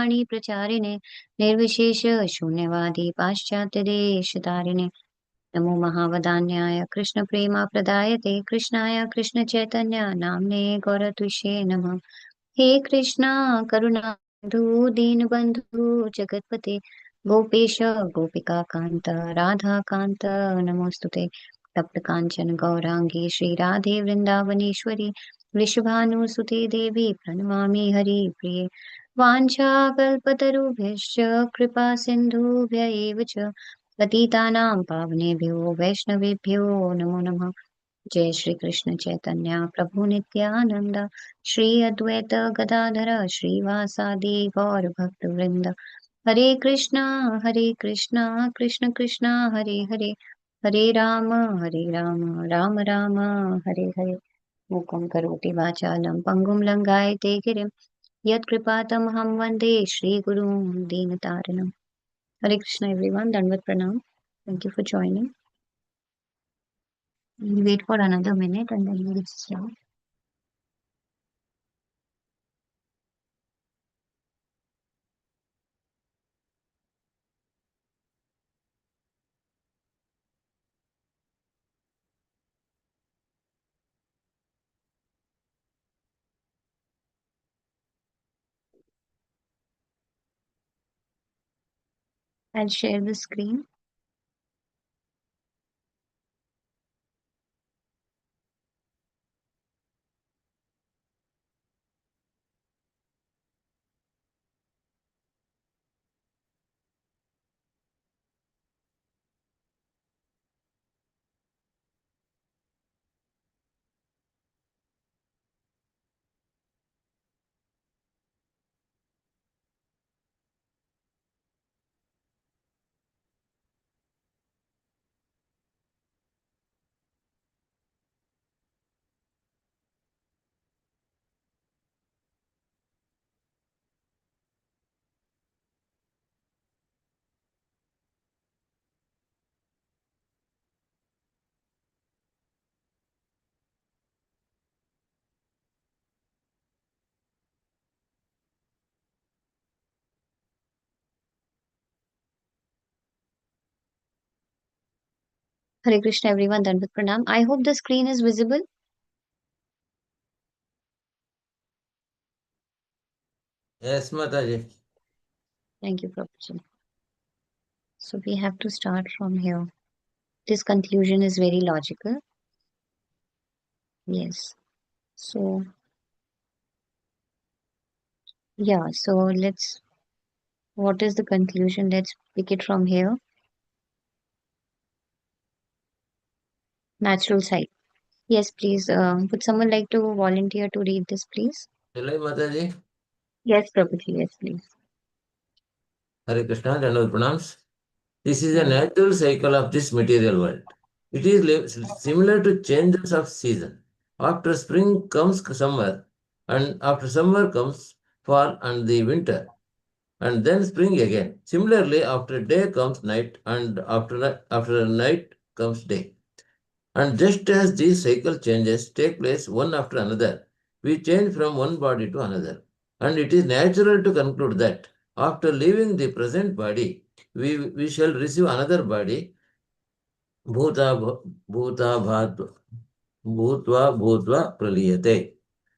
वाणी प्रचारिणे निर्विशेष शून्यवादी पाश्चात्य देश तारिणे नमो महावदान्याय कृष्ण प्रेमा प्रदायते कृष्णाय कृष्ण चैतन्य नामने गौरतुष्ये नमः। हे कृष्णा करुणा सिंधु दीनबंधु जगतपते गोपेश गोपिका कांत राधा कांत नमोस्तुते तप्त कांचन गौरांगी श्री राधे वृंदावनेश्वरी वृषभानुसुते देवी प्रणमामि हरिप्रिये वाञ्छाकल्पतरुभ्यश्च कृपा सिन्धुभ्य एव च पतितानां पावनेभ्यो वैष्णवेभ्यो नमो नमः। जय श्री कृष्ण चैतन्य प्रभु नित्यानंद श्री अद्वैत गदाधर श्रीवासादि गौर भक्त वृंद हरे कृष्णा कृष्ण कृष्णा हरे हरे हरे राम राम राम हरे हरे मूकं करोति वाचालं पङ्गुं लङ्घायते गिरिं यत्कृपातमहं वन्दे श्रीगुरुं दीनतारिणम्। हरे कृष्णा एवरीवन, दंडवत प्रणाम। Thank you for joining. We'll wait for another minute and then we'll start. I'll share the screen. Hare Krishna everyone, Dandavat Pranam. I hope the screen is visible. Yes, Mataji. Thank you, Prabhuji. So we have to start from here. This conclusion is very logical. Yes. So yeah, so what is the conclusion? Let's pick it from here. Natural side. Yes, please. Would someone like to volunteer to read this, please? Hello, Mataji. Yes, Prabhuji. Yes, please. Hare Krishna, Dandavat Pranams. This is a Yes. natural cycle of this material world. It is similar to changes of season. After spring comes summer, and after summer comes fall and the winter, and then spring again. Similarly, after day comes night, and after night comes day. And just as these cycle changes take place one after another, we change from one body to another. And it is natural to conclude that after leaving the present body, we shall receive another body, bhuta, bhuta, bhutva, bhutva, praliyate.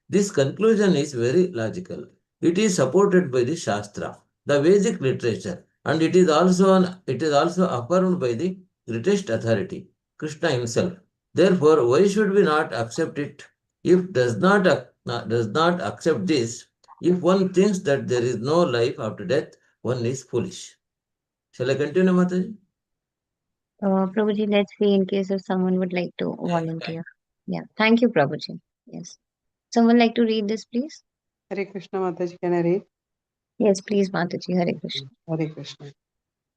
This conclusion is very logical. It is supported by the Shastra, the Vedic literature, and it is also affirmed by the greatest authority, Krishna himself. Therefore, why should we not accept it? If does not accept this, if one thinks that there is no life after death, one is foolish. Shall I continue, Mataji? Prabhuji, let's see in case if someone would like to volunteer. Yeah. Thank you, Prabhuji. Yes. Someone like to read this, please? Hare Krishna Mataji, can I read? Yes, please, Mataji. Hare Krishna. Hare Krishna.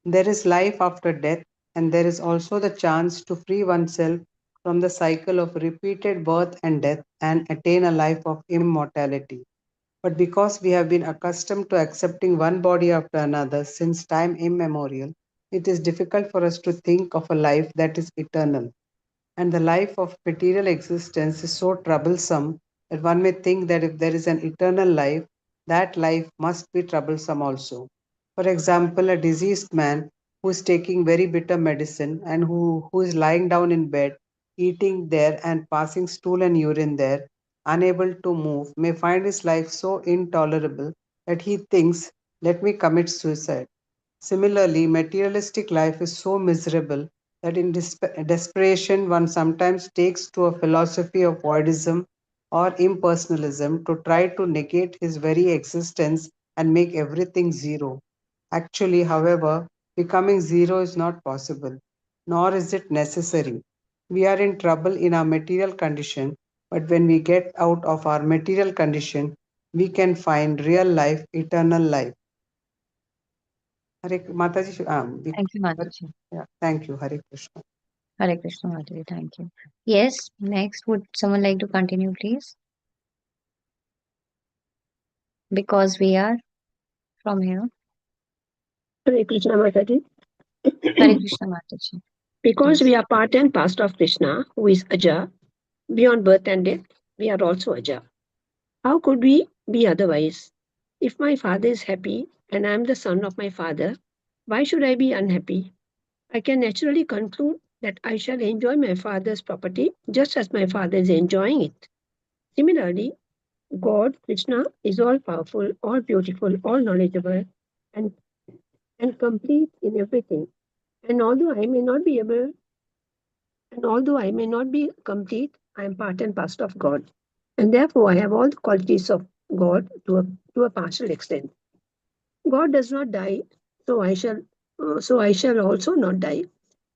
There is life after death, and there is also the chance to free oneself from the cycle of repeated birth and death and attain a life of immortality. But because we have been accustomed to accepting one body after another since time immemorial, it is difficult for us to think of a life that is eternal. And the life of material existence is so troublesome that one may think that if there is an eternal life, that life must be troublesome also. For example, a diseased man who is taking very bitter medicine and who is lying down in bed, eating there and passing stool and urine there, unable to move, may find his life so intolerable that he thinks, let me commit suicide. Similarly, materialistic life is so miserable that in desperation one sometimes takes to a philosophy of voidism or impersonalism to try to negate his very existence and make everything zero. Actually, however, becoming zero is not possible, nor is it necessary. We are in trouble in our material condition, but when we get out of our material condition, we can find real life, eternal life. Hare Mataji, Thank you, Mataji. yeah, thank you, Hare Krishna. Hare Krishna, Mataji. Thank you. Yes, next, would someone like to continue, please? Because we are from here. Hare Krishna Mataji. Hare Krishna, Mataji. Because Please. we are part and parcel of Krishna, who is Aja, beyond birth and death, we are also Aja. How could we be otherwise? If my father is happy and I am the son of my father, why should I be unhappy? I can naturally conclude that I shall enjoy my father's property just as my father is enjoying it. Similarly, God, Krishna, is all powerful, all beautiful, all knowledgeable, and, and complete in everything. And although I may not be able And although I may not be complete, I am part and parcel of God. And therefore, I have all the qualities of God to a partial extent. God does not die, so I shall also not die.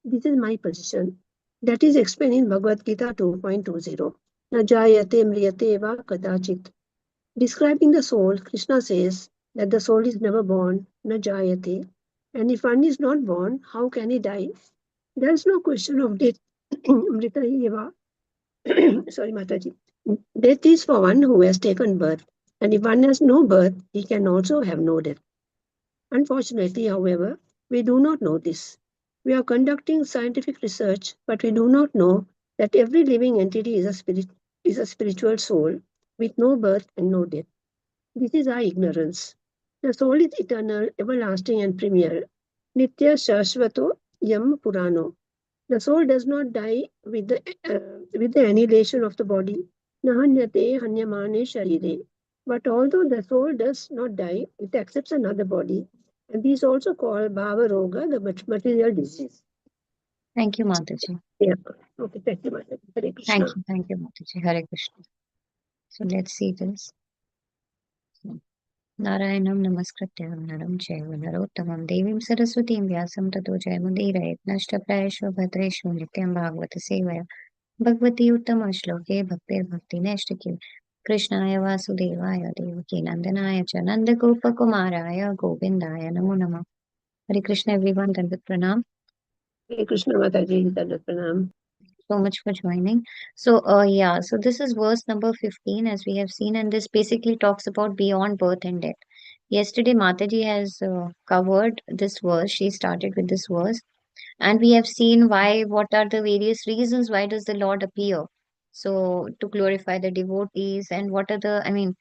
This is my position. That is explained in Bhagavad Gita 2.20. Na jayate mriyate va kadachit. Describing the soul, Krishna says that the soul is never born, na jayate. And if one is not born, how can he die? There is no question of death. Mrita eva. Sorry, Mataji. Death is for one who has taken birth, and if one has no birth, he can also have no death. Unfortunately, however, we do not know this. We are conducting scientific research, but we do not know that every living entity is a spiritual soul with no birth and no death. This is our ignorance. The soul is eternal, everlasting, and premier. Nitya Shashvato Yam Purano. The soul does not die with the annihilation of the body. Nahanyate hanyamane sharire. But although the soul does not die, it accepts another body. And this is also called bhava roga, the material disease. Thank you, Mataji. Yeah. Okay, thank you, Mataji. Hare Krishna. Thank you, Mataji. Hare Krishna. So let's see this. नारायणं नमस्कृत्य नरं चैव नरोत्तमं देवीं सरस्वतीं व्यासं ततो जयमुदीरयेत् नष्टप्रायेषु भद्रेषु नित्यं भागवत सेवया भगवती उत्तमश्लोके भक्तिर्भक्तिनैष्टिकी कृष्णाय वासुदेवाय देवकीनन्दनाय च नन्दगोपकुमाराय गोविन्दाय नमो नमः हरे कृष्ण एवरीवन दंडवत प्रणाम Hare Krishna, Mataji. Dandavat pranam. so much for joining. So, yeah, so this is verse number 15, as we have seen, and this basically talks about beyond birth and death. Yesterday, Mataji has covered this verse. She started with this verse, and we have seen why, what are the various reasons why does the Lord appear? So, to glorify the devotees, and what are the, I mean,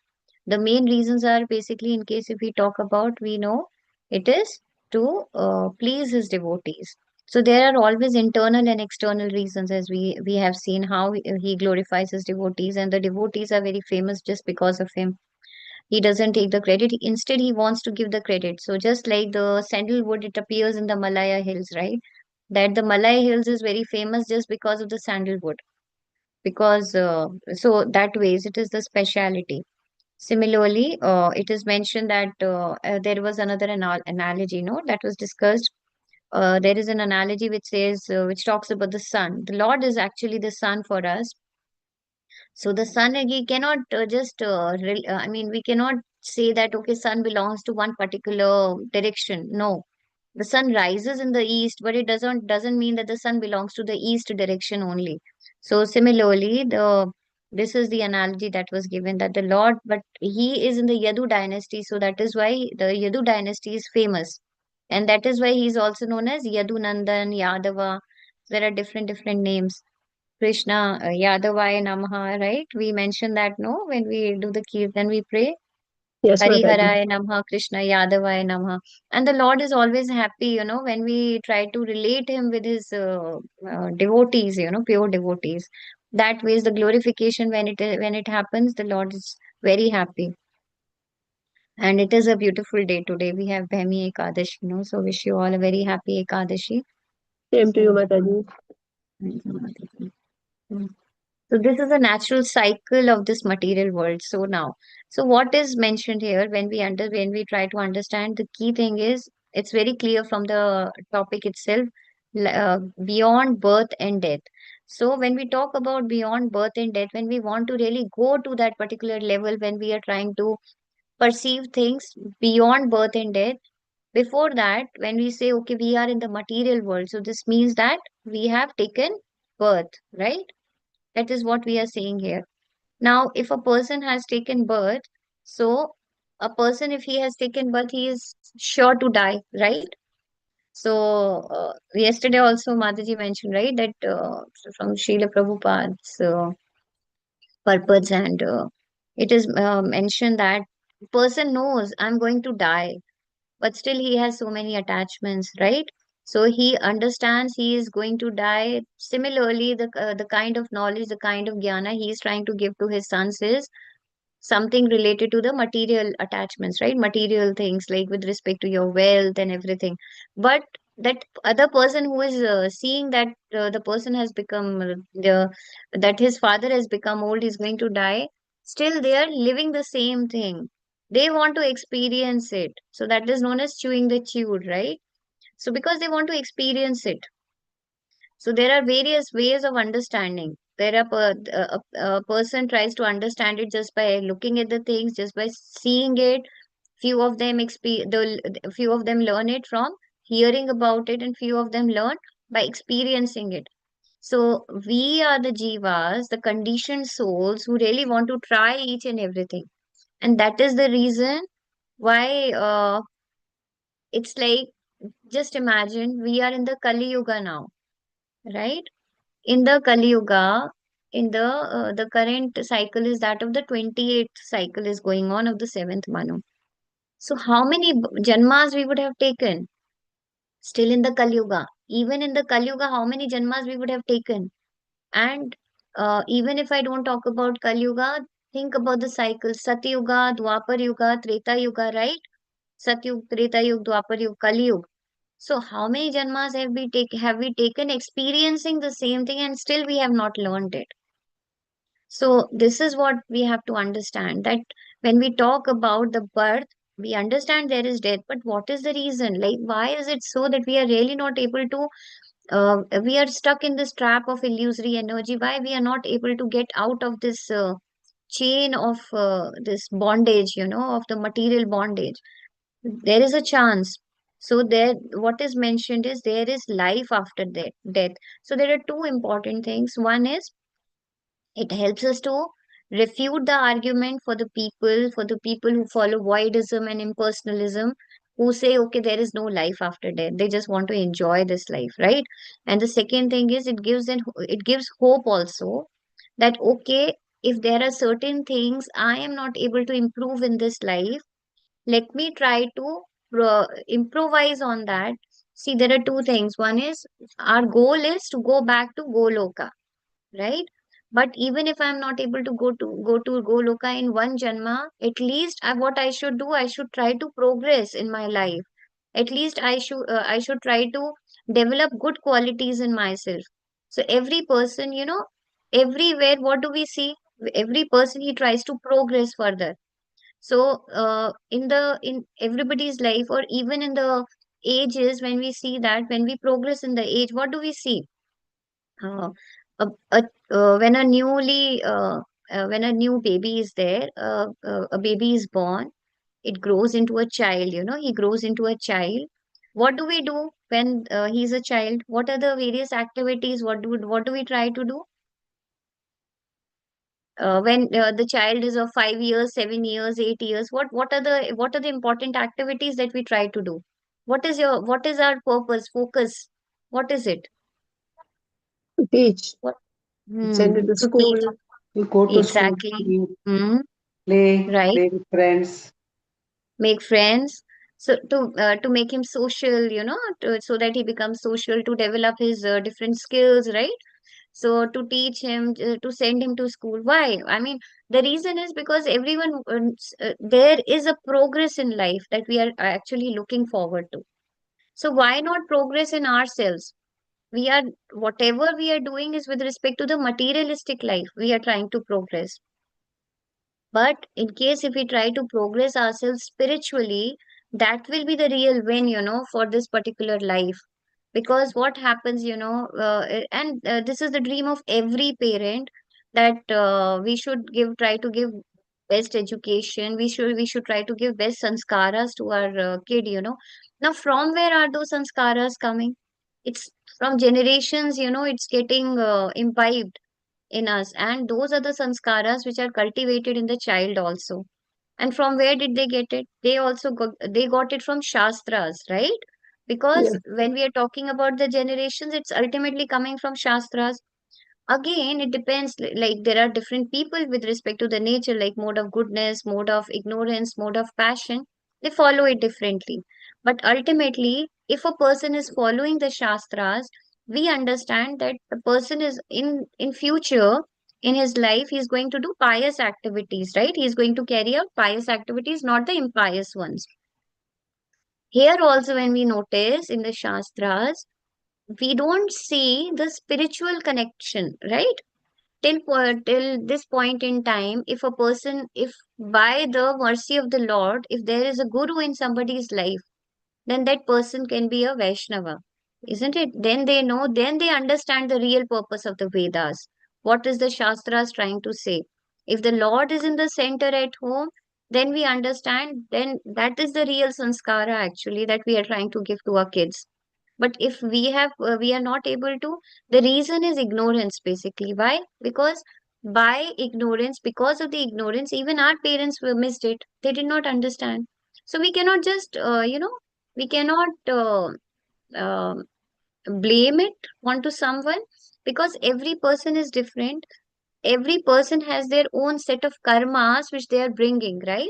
the main reasons are basically, in case if we talk about, we know it is to please his devotees. So there are always internal and external reasons, as we have seen how he glorifies his devotees, and the devotees are very famous just because of him. He doesn't take the credit. Instead, he wants to give the credit. So just like the sandalwood, it appears in the Malaya Hills, right? That the Malaya Hills is very famous just because of the sandalwood. Because so that ways it is the speciality. Similarly, it is mentioned that there was another analogy, no, that was discussed. There is an analogy which says, which talks about the sun. The Lord is actually the sun for us. So the sun, he cannot I mean, we cannot say that, okay, sun belongs to one particular direction. No, the sun rises in the east, but it doesn't mean that the sun belongs to the east direction only. So similarly, the this is the analogy that was given, that the Lord, but he is in the Yadu dynasty, so that is why the Yadu dynasty is famous, and that is why he is also known as Yadu Nandan, Yadava. There are different names. Krishna Yadavaya Namaha, right? We mention that, no, when we do the kirtan, we pray. Yes, Mataji. Hariharaya Namaha, Krishna Yadavaya Namaha. And the Lord is always happy, when we try to relate him with his devotees, pure devotees. That way is the glorification when it happens, the Lord is very happy. And it is a beautiful day today. We have Bhemi Ekadashi, so wish you all a very happy Ekadashi. Same to you, So, Mataji. mm. So this is a natural cycle of this material world. So what is mentioned here when we try to understand, the key thing is it's very clear from the topic itself, beyond birth and death. So when we talk about beyond birth and death, when we want to really go to that particular level, when we are trying to perceive things beyond birth and death, before that, when we say, okay, we are in the material world, so this means that we have taken birth, right? That is what we are saying here. Now, if a person has taken birth, so a person, if he has taken birth, he is sure to die, right? So, yesterday also Mataji mentioned, right, that from Srila Prabhupada's purpose, and it is mentioned that person knows I'm going to die, but still he has so many attachments, right? So he understands he is going to die. Similarly, the kind of knowledge, the kind of jnana he is trying to give to his sons is something related to the material attachments, right? Material things, like with respect to your wealth and everything. But that other person who is seeing that the person has become that his father has become old, he's going to die, still they are living the same thing. They want to experience it. So that is known as chewing the chewed, right? So because they want to experience it, so there are various ways of understanding. There are a person tries to understand it just by looking at the things, just by seeing it. Few of them learn it from hearing about it, and few of them learn by experiencing it. So we are the jivas, the conditioned souls who really want to try each and everything, and that is the reason why it's like, just imagine we are in the Kali Yuga now, right? In the Kali Yuga, in the current cycle is that of the 28th cycle is going on of the seventh Manu. So how many janmas we would have taken still in the Kali Yuga? Even in the Kali Yuga, how many janmas we would have taken? And even if I don't talk about Kali Yuga, think about the cycle: Satya Yuga, Dwapar Yuga, Treta Yuga, right? Satyug, Treta Yuga, Dwapar Yuga, Kali Yuga. So how many janmas have we taken experiencing the same thing, and still we have not learned it? So this is what we have to understand, that when we talk about the birth, we understand there is death, but what is the reason? Like, why is it so that we are really not able to, we are stuck in this trap of illusory energy? Why we are not able to get out of this chain of this bondage, of the material bondage? There is a chance. So there, what is mentioned is there is life after death. So there are two important things. One is it helps us to refute the argument for the people who follow voidism and impersonalism, who say, okay, there is no life after death. They just want to enjoy this life, right? And the second thing is it gives hope also, that okay, if there are certain things I am not able to improve in this life, let me try to improvise on that. See, there are two things. One is our goal is to go back to Goloka, right? But even if I'm not able to go to Goloka in one janma, at least what I should do, I should try to progress in my life. At least I should try to develop good qualities in myself. So every person, everywhere, what do we see? Every person, he tries to progress further. So in everybody's life, or even in the ages, when we see that, when we progress in the age, what do we see? uh, a, a, when a when a new baby is there, a baby is born, it grows into a child, he grows into a child. What do we do when he's a child? What are the various activities? What do we try to do when the child is of 5 years, 7 years, 8 years? What are the important activities that we try to do? What is our purpose, focus? What is it? To teach, What? send it to To teach. school. You go to school, Exactly. eat, Hmm. play, Right. play with friends. make friends, so to make him social, so that he becomes social, to develop his different skills, right? So to teach him, to send him to school. Why? I mean, the reason is because everyone, there is a progress in life that we are actually looking forward to. So why not progress in ourselves? We are, whatever we are doing is with respect to the materialistic life we are trying to progress. But in case if we try to progress ourselves spiritually, that will be the real win, for this particular life. Because what happens, and this is the dream of every parent, that we should try to give best education. We should try to give best sanskaras to our kid. Now, from where are those sanskaras coming? It's from generations. It's getting imbibed in us, and those are the sanskaras which are cultivated in the child also. And from where did they get it? They got it from shastras, right? Because Yes. when we are talking about the generations, it's ultimately coming from shastras. Again, it depends, like there are different people with respect to the nature, like mode of goodness, mode of ignorance, mode of passion. They follow it differently. But ultimately, if a person is following the shastras, we understand that the person is in future, in his life, he's going to do pious activities, right? He's going to carry out pious activities, not the impious ones. Here also, when we notice in the shastras, we don't see the spiritual connection, right? Till this point in time, if a person, if by the mercy of the Lord, if there is a guru in somebody's life, then that person can be a Vaishnava, isn't it? Then they know, then they understand the real purpose of the Vedas. What is the Shastras trying to say? If the Lord is in the center at home, then we understand, then that is the real sanskara actually that we are trying to give to our kids. But if we are not able to, the reason is ignorance basically. Why? Because by ignorance, because of the ignorance, even our parents were missed it. They did not understand. So we cannot just, we cannot uh, blame it onto someone, because every person is different. Every person has their own set of karmas which they are bringing, right?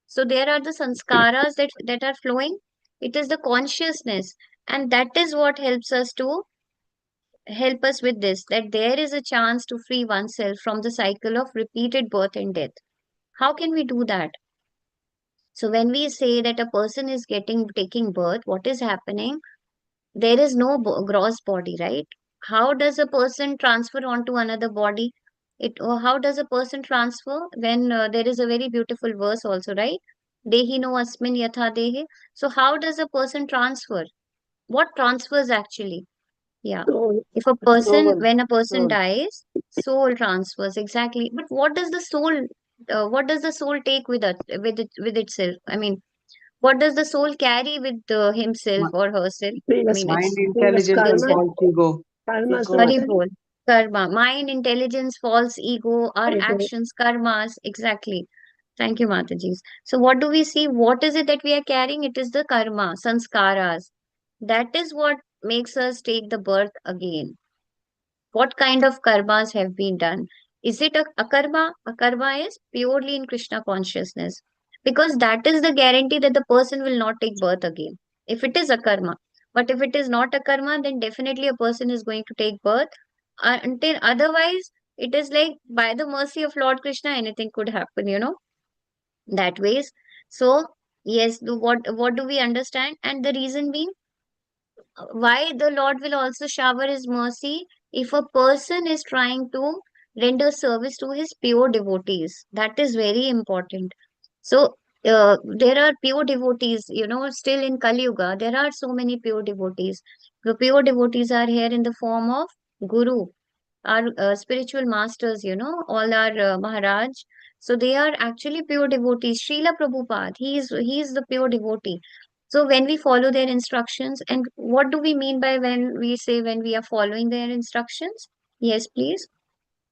So there are the sanskaras that are flowing. It is the consciousness, and that is what help us with this, that there is a chance to free oneself from the cycle of repeated birth and death. How can we do that? So when we say that a person is taking birth, what is happening? There is no gross body, right? How does a person transfer onto another body? Or how does a person transfer when there is a very beautiful verse also, right? Dehi no asmin yatha dehe. So how does a person transfer? What transfers actually? Yeah. So, If a person, Soul. when a person Soul. dies, soul transfers, exactly. But what does the soul take with itself? I mean, what does the soul carry with himself Mi- or herself? I previous, mean, Mind, it's previous intelligence, and karma, false ego. karmas, na Ego. Mataji? Haribol, karma, mind, intelligence, false ego, our Very good. actions, karmas, exactly. Thank you, Mataji. So, what do we see? What is it that we are carrying? It is the karma, sanskaras. That is what makes us take the birth again. What kind of karmas have been done? Is it a karma? A karma is purely in Krishna consciousness, because that is the guarantee that the person will not take birth again. If it is a karma, but if it is not a karma, then definitely a person is going to take birth. Until otherwise, it is like by the mercy of Lord Krishna, anything could happen. That ways. So yes, what do we understand? And the reason being, why the Lord will also shower His mercy if a person is trying to render service to his pure devotees. That is very important. So, there are pure devotees, still in Kali Yuga, there are so many pure devotees. The pure devotees are here in the form of Guru, our spiritual masters, all our Maharaj. So they are actually pure devotees. Srila Prabhupada, he is the pure devotee. So when we follow their instructions, and what do we mean by when we say when we are following their instructions? Yes, please.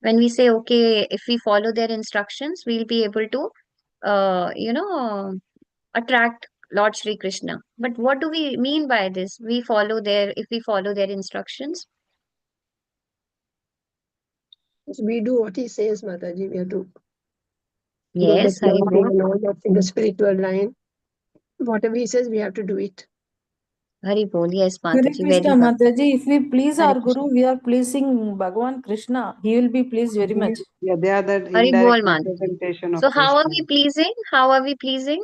When we say, okay, if we follow their instructions, we'll be able to, attract Lord Shri Krishna. But what do we mean by this? If we follow their instructions. We do what he says, Mataji. We have to do Yes, that Hari chanting Bol. and all that in the spiritual line. Whatever he says, we have to do it. Hari Bol. Yes, Hare Mataji, Krishna, very well. Mataji. If we please Hari our Krishna. Guru, we are pleasing Bhagavan Krishna. He will be pleased very much. Yeah, they are the Hari indirect Bol, Mataji. representation of So how are Krishna. we pleasing? How are we pleasing?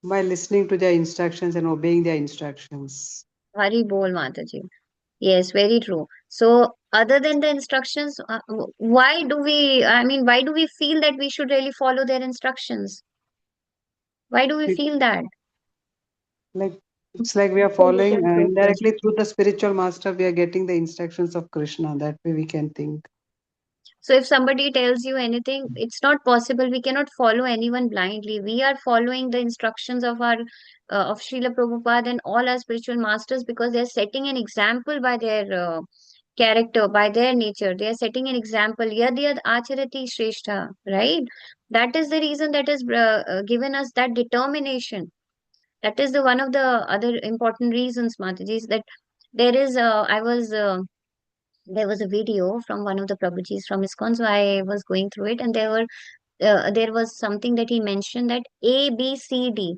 By listening to their instructions and obeying their instructions. Hari Bol, Mataji. Yes, very true. So, other than the instructions, why do we feel that we should really follow their instructions? Why do we It, feel that? like it's like we are So we following can focus. indirectly through the spiritual master, we are getting the instructions of Krishna. That way we can think. So, if somebody tells you anything, it's not possible. We cannot follow anyone blindly. We are following the instructions of our of Srila Prabhupada and all our spiritual masters because they are setting an example by their character, by their nature. They are setting an example. Yad yad acharati shrestha, right? That is the reason that has given us that determination. That is the one of the other important reasons, Mataji, is that there is there was a video from one of the Prabhujis from ISKCON, so I was going through it, and there was something that he mentioned that A, B, C, D.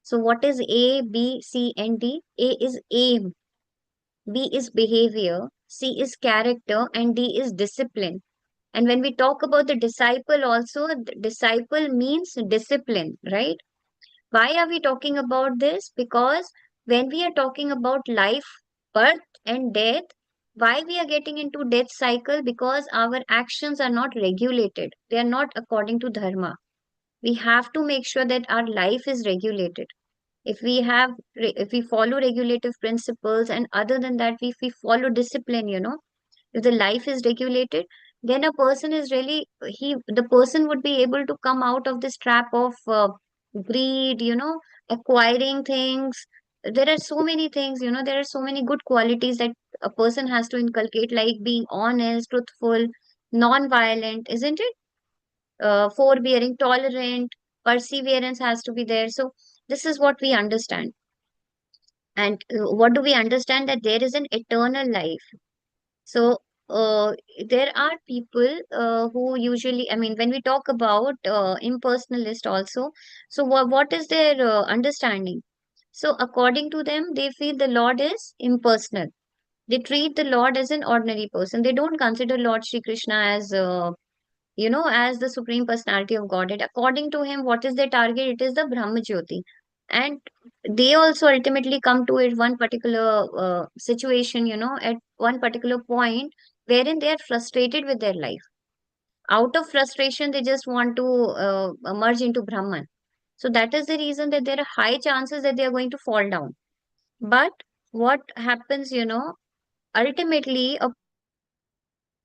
So what is A, B, C, and D? A is aim, B is behavior, C is character, and D is discipline. And when we talk about the disciple also, the disciple means discipline, right? Why are we talking about this? Because when we are talking about life, birth, and death, why we are getting into death cycle? Because our actions are not regulated. They are not according to dharma. We have to make sure that our life is regulated. If we follow regulative principles, and other than that, if we follow discipline, if the life is regulated, then a person is really the person would be able to come out of this trap of greed, acquiring things. There are so many things, there are so many good qualities that a person has to inculcate, like being honest, truthful, non-violent, isn't it? Forbearing, tolerant, perseverance has to be there. So this is what we understand. And what do we understand? That there is an eternal life. So there are people who usually, I mean, when we talk about impersonalist also, so what is their understanding? So according to them, they feel the Lord is impersonal. They treat the Lord as an ordinary person. They don't consider Lord Shri Krishna as as the supreme personality of Godhead. According to him, what is their target? It is the Brahma Jyoti. And they also ultimately come to it one particular situation, at one particular point wherein they are frustrated with their life. Out of frustration, they just want to merge into Brahman. So that is the reason that there are high chances that they are going to fall down. But what happens, ultimately a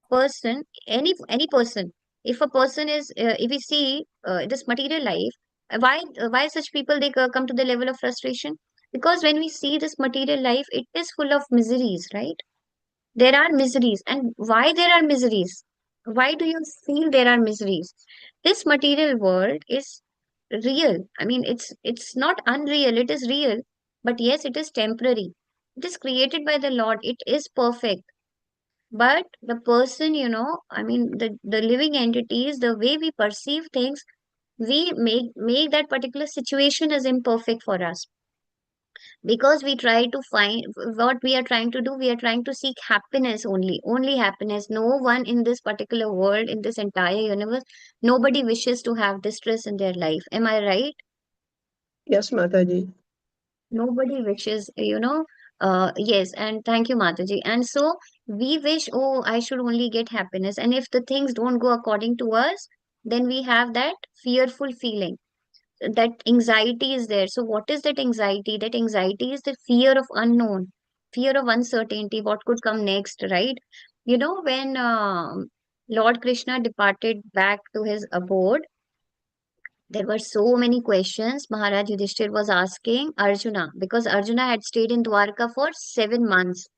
person, any person, if a person is if we see this material life, why such people they come to the level of frustration? Because when we see this material life, it is full of miseries, right? There are miseries. And why there are miseries? Why do you feel there are miseries? This material world is real. I mean, it's not unreal, it is real. But yes, it is temporary. It is created by the Lord, it is perfect. But the person, I mean, the living entities, the way we perceive things, we make that particular situation as imperfect for us, because we try to find what we are trying to do. We are trying to seek happiness, only happiness. No one in this particular world, in this entire universe, nobody wishes to have distress in their life. Am I right? Yes, Mataji. Nobody wishes, yes, and thank you, Mataji. And so we wish, oh, I should only get happiness. And if the things don't go according to us, then we have that fearful feeling. That anxiety is there. So what is that anxiety? That anxiety is the fear of unknown, fear of uncertainty, what could come next, right? When Lord Krishna departed back to his abode, there were so many questions Maharaj Yudhishthir was asking Arjuna, because Arjuna had stayed in Dwarka for 7 months.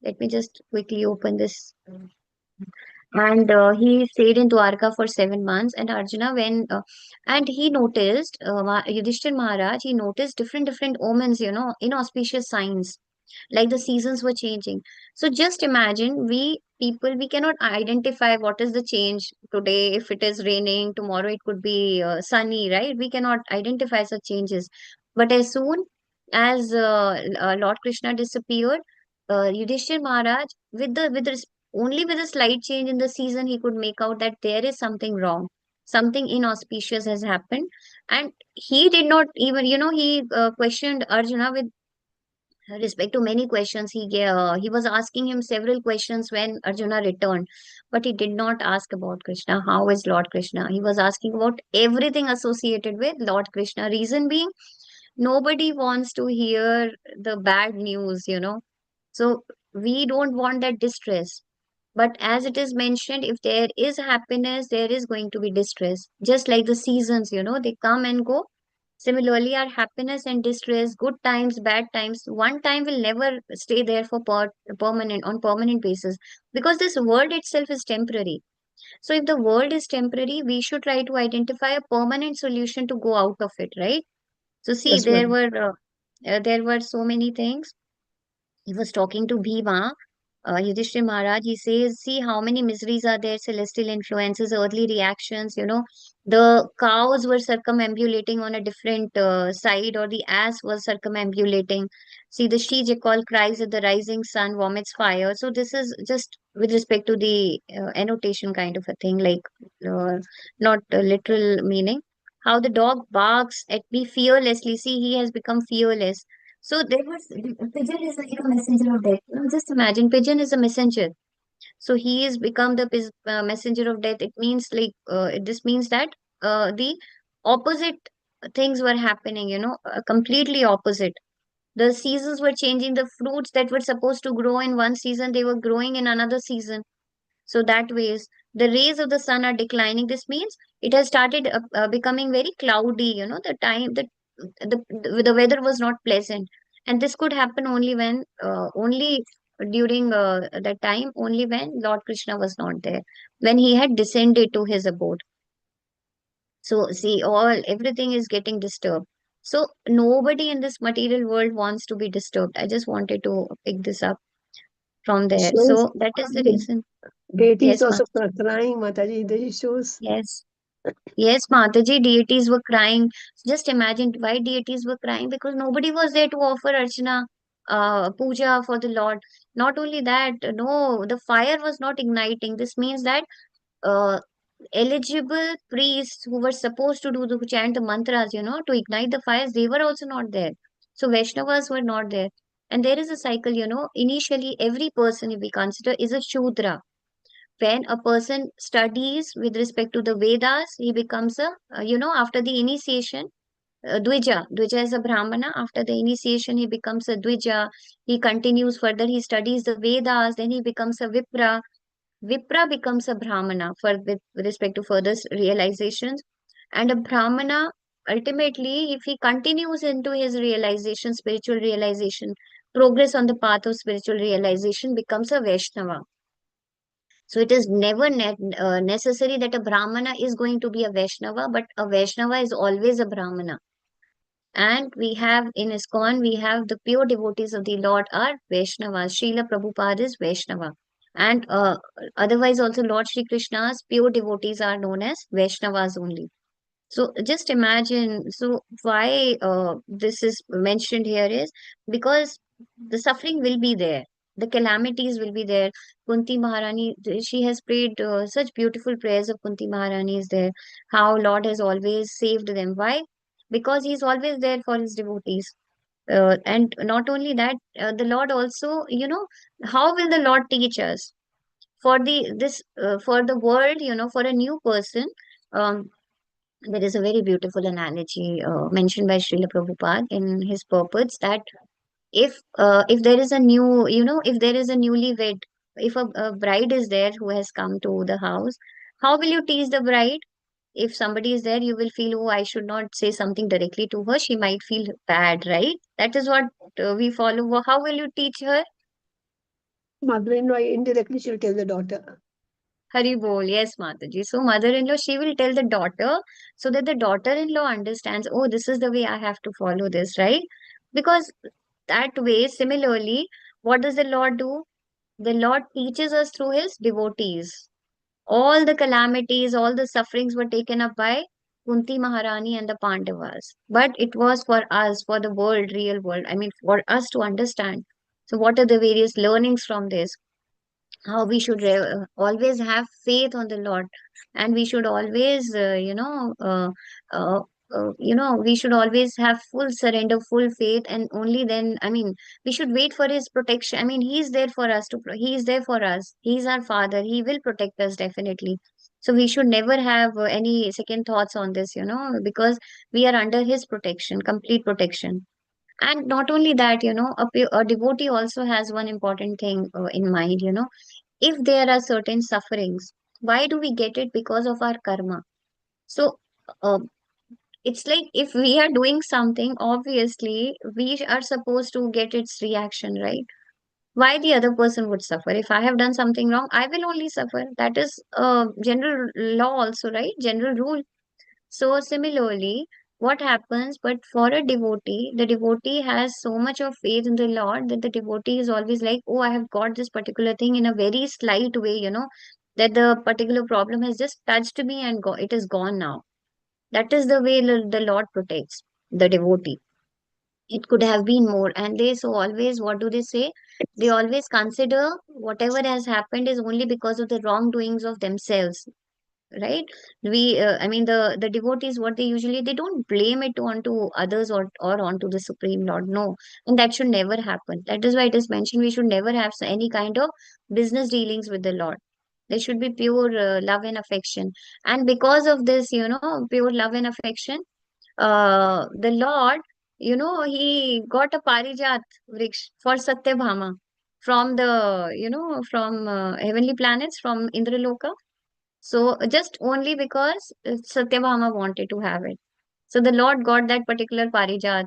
Let me just quickly open this. And he stayed in Dwarka for 7 months. And Arjuna, and he noticed, Yudhishthir Maharaj, he noticed different omens, inauspicious signs. like the seasons were changing. So just imagine, we people, we cannot identify what is the change today. If it is raining, tomorrow it could be sunny, right? We cannot identify such changes. But as soon as Lord Krishna disappeared, Yudhishthir Maharaj, only with a slight change in the season, he could make out that there is something wrong, something inauspicious has happened. And he did not even, he questioned Arjuna with respect to many questions. He was asking him several questions when Arjuna returned, but he did not ask about Krishna. How is Lord Krishna? He was asking about everything associated with Lord Krishna. Reason being, nobody wants to hear the bad news. So we don't want that distress. But as it is mentioned, if there is happiness, there is going to be distress. Just like the seasons, they come and go. Similarly, our happiness and distress, good times, bad times, one time will never stay there for permanent, on permanent basis, because this world itself is temporary. So if the world is temporary, we should try to identify a permanent solution to go out of it, right? So see, Yes, ma'am. there were so many things. He was talking to Bhima, Yudhishthira Maharaj. He says, see how many miseries are there, celestial influences, earthly reactions. The cows were circumambulating on a different side, or the ass was circumambulating. See, the she-jackal cries at the rising sun, vomits fire. So this is just with respect to the annotation kind of a thing, like uh, not a literal meaning. How the dog barks at me fearlessly. See, he has become fearless. So there was, pigeon is like a messenger of death. Now just imagine, pigeon is a messenger. So he is become the messenger of death. It means like this means that the opposite things were happening. Completely opposite. The seasons were changing. The fruits that were supposed to grow in one season, they were growing in another season. So that ways, the rays of the sun are declining. This means it has started becoming very cloudy. The time that the weather was not pleasant, and this could happen only during that time, only when Lord Krishna was not there, when he had descended to his abode. So see, all everything is getting disturbed. So nobody in this material world wants to be disturbed. I just wanted to pick this up from It there. shows So that is the the reason. deities Yes, ma. also crying, Mataji. It shows. Yes. Yes, Mataji, deities were crying. Just imagine why deities were crying, because nobody was there to offer Archana, puja for the Lord. Not only that, no, the fire was not igniting. This means that uh, eligible priests who were supposed to do the chant the mantras, to ignite the fires, they were also not there. So Vaishnavas were not there. And there is a cycle, initially every person, if we consider, is a Shudra. When a person studies with respect to the Vedas, he becomes after the initiation, Dvija. Dvija is a Brahmana. After the initiation, he becomes a Dvija. He continues further, he studies the Vedas, then he becomes a Vipra. Vipra becomes a Brahmana with respect to further realizations. And a Brahmana, ultimately, if he continues into his realization, spiritual realization, progress on the path of spiritual realization, becomes a Vaishnava. So it is never necessary that a Brahmana is going to be a Vaishnava, but a Vaishnava is always a Brahmana. And we have in ISKCON, we have the pure devotees of the Lord are Vaishnavas. Srila Prabhupada is Vaishnava. And otherwise also Lord Shri Krishna's pure devotees are known as Vaishnavas only. So just imagine, so why this is mentioned here is because the suffering will be there, the calamities will be there. Kunti Maharani, she has prayed such beautiful prayers of Kunti Maharani is there, how Lord has always saved them. Why? Because He is always there for His devotees. And not only that, the Lord also, how will the Lord teach us? For the world, for a new person, um, there is a very beautiful analogy mentioned by Srila Prabhupada in his purports that if there is a new, if there is a newlywed, if a bride is there who has come to the house, how will you teach the bride? If somebody is there, you will feel, oh, I should not say something directly to her. She might feel bad, right? That is what we follow. How will you teach her? Mother-in-law indirectly she'll tell the daughter. Hari bol, yes, Mataji. So mother-in-law, she will tell the daughter so that the daughter-in-law understands, oh, this is the way I have to follow this, right? Because that way, similarly, what does the Lord do? The Lord teaches us through his devotees. All the calamities, all the sufferings were taken up by Kunti Maharani and the Pandavas. But it was for us, for the world, real world. I mean, for us to understand. So, what are the various learnings from this? How we should always have faith on the Lord, and we should always, uh, we should always have full surrender, full faith, and only then, I mean, we should wait for his protection. I mean, he's there for us he is there for us. He's our father. He will protect us definitely. So we should never have any second thoughts on this, because we are under his protection, complete protection. And not only that, a devotee also has one important thing in mind, if there are certain sufferings, why do we get it? Because of our karma. So uh, it's like if we are doing something, obviously we are supposed to get its reaction, right? Why the other person would suffer? If I have done something wrong, I will only suffer. That is a general law also, right? General rule. So similarly, what happens, but for a devotee, the devotee has so much of faith in the Lord that the devotee is always like, oh, I have got this particular thing in a very slight way, that the particular problem has just touched me and it is gone now. That is the way the Lord protects the devotee. It could have been more. And they so always, what do they say? They always consider whatever has happened is only because of the wrongdoings of themselves, right? I mean, the devotees, what they usually, they don't blame it onto others, or onto the Supreme Lord. No. And that should never happen. That is why it is mentioned we should never have any kind of business dealings with the Lord. There should be pure love and affection. And because of this, pure love and affection, the Lord, he got a parijat vriksh for Satyabhama from the, from heavenly planets, from Indraloka. So just only because Satyabhama wanted to have it. So the Lord got that particular Parijat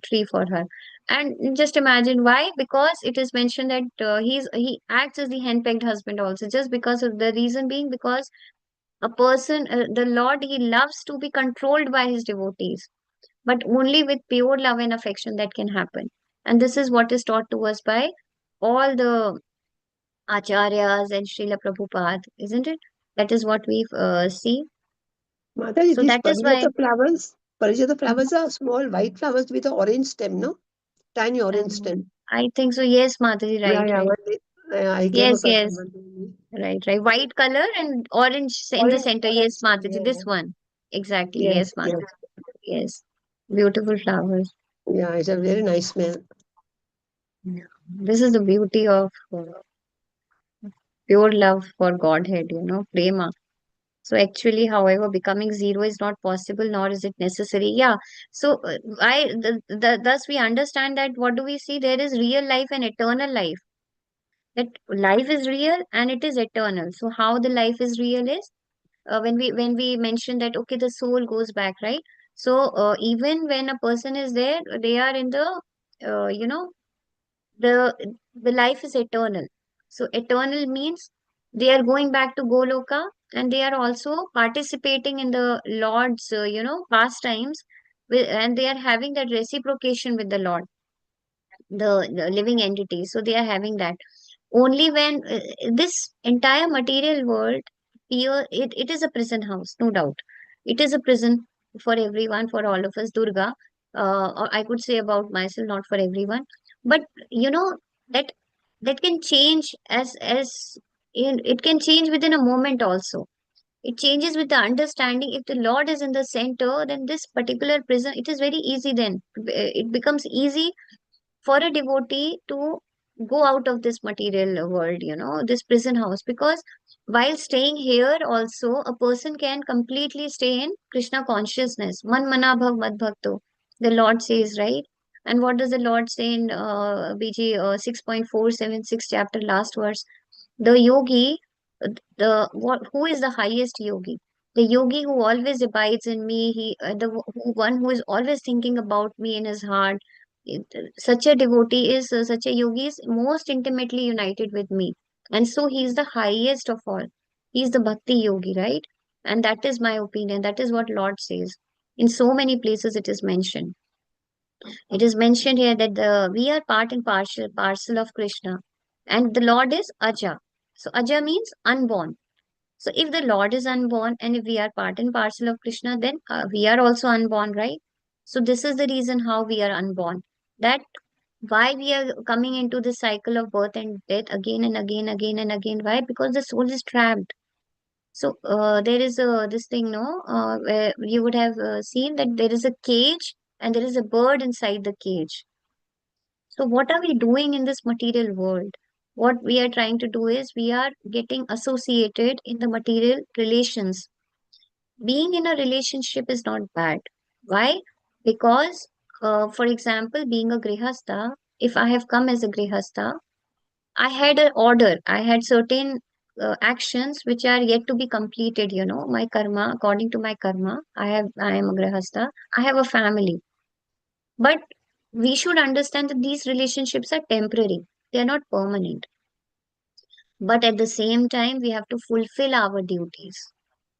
tree for her. And just imagine why? Because it is mentioned that he acts as the henpecked husband also. Just because of the reason being, because a person, the Lord, he loves to be controlled by his devotees, but only with pure love and affection that can happen. And this is what is taught to us by all the acharyas and Srila Prabhupada, isn't it? That is what we see. Mataji, So these that is why, Parijata flowers are small white flowers with an orange stem, no? Tiny orange stem. I think so. Yes, Mataji, Yeah, right, yeah. right. I came Yes, across yes, one day. right, right. White color and orange in the Orange, center. orange Yes, stem. Mataji, this Yeah. one. Exactly. Yes, Yes, yes. Mataji. Yes. Beautiful flowers. Yeah, it's a very nice smell. Yeah. This is the beauty of pure love for Godhead, prema. So actually, however, becoming zero is not possible, nor is it necessary. Yeah. So thus we understand that what do we see? There is real life and eternal life. That life is real and it is eternal. So how the life is real is, when we mention that, okay, the soul goes back, right? So even when a person is there, they are in the, uh, you know the the life is eternal. So eternal means they are going back to Goloka, and they are also participating in the Lord's pastimes, and they are having that reciprocation with the Lord, the living entity. So they are having that only when this entire material world, here it is a prison house, no doubt. It is a prison for everyone, for all of us, Durga. Or I could say about myself, not for everyone. But you know that that can change it can change within a moment also. It changes with the understanding. If the Lord is in the center, then this particular prison, it is very easy then. It becomes easy for a devotee to go out of this material world, this prison house. Because while staying here, also, a person can completely stay in Krishna consciousness. Man mana bhav mad bhakto, the Lord says, right? And what does the Lord say in BG 6.476 chapter, last verse? The yogi, who is the highest yogi? The yogi who always abides in me, one who is always thinking about me in his heart. Such a devotee is, such a yogi is most intimately united with me. And so he is the highest of all. He is the bhakti yogi, right? And that is my opinion. That is what Lord says. In so many places it is mentioned. It is mentioned here that we are part and parcel of Krishna, and the Lord is Aja. So Aja means unborn. So if the Lord is unborn and if we are part and parcel of Krishna, then we are also unborn, right? So this is the reason how we are unborn. That why we are coming into this cycle of birth and death again and again, again and again. Why? Because the soul is trapped. So there is this thing, no, where you would have seen that there is a cage and there is a bird inside the cage. So what are we doing in this material world? What we are trying to do is we are getting associated in the material relations. Being in a relationship is not bad. Why? Because, for example, being a grihastha, if I have come as a grihastha, I had an order. I had certain actions which are yet to be completed. My karma. According to my karma, I am a grihastha. I have a family, but we should understand that these relationships are temporary. They are not permanent. But at the same time, we have to fulfill our duties.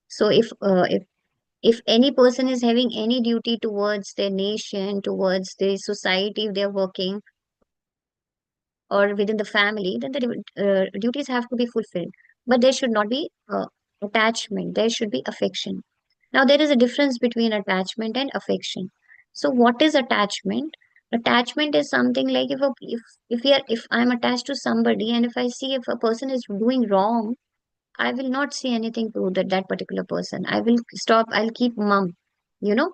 So if any person is having any duty towards their nation, towards the society if they are working, or within the family, then the duties have to be fulfilled. But there should not be attachment, there should be affection. Now, there is a difference between attachment and affection. So, what is attachment? Attachment is something like if I'm attached to somebody and if I see if a person is doing wrong, I will not say anything to that particular person. I will stop, I'll keep mum. You know,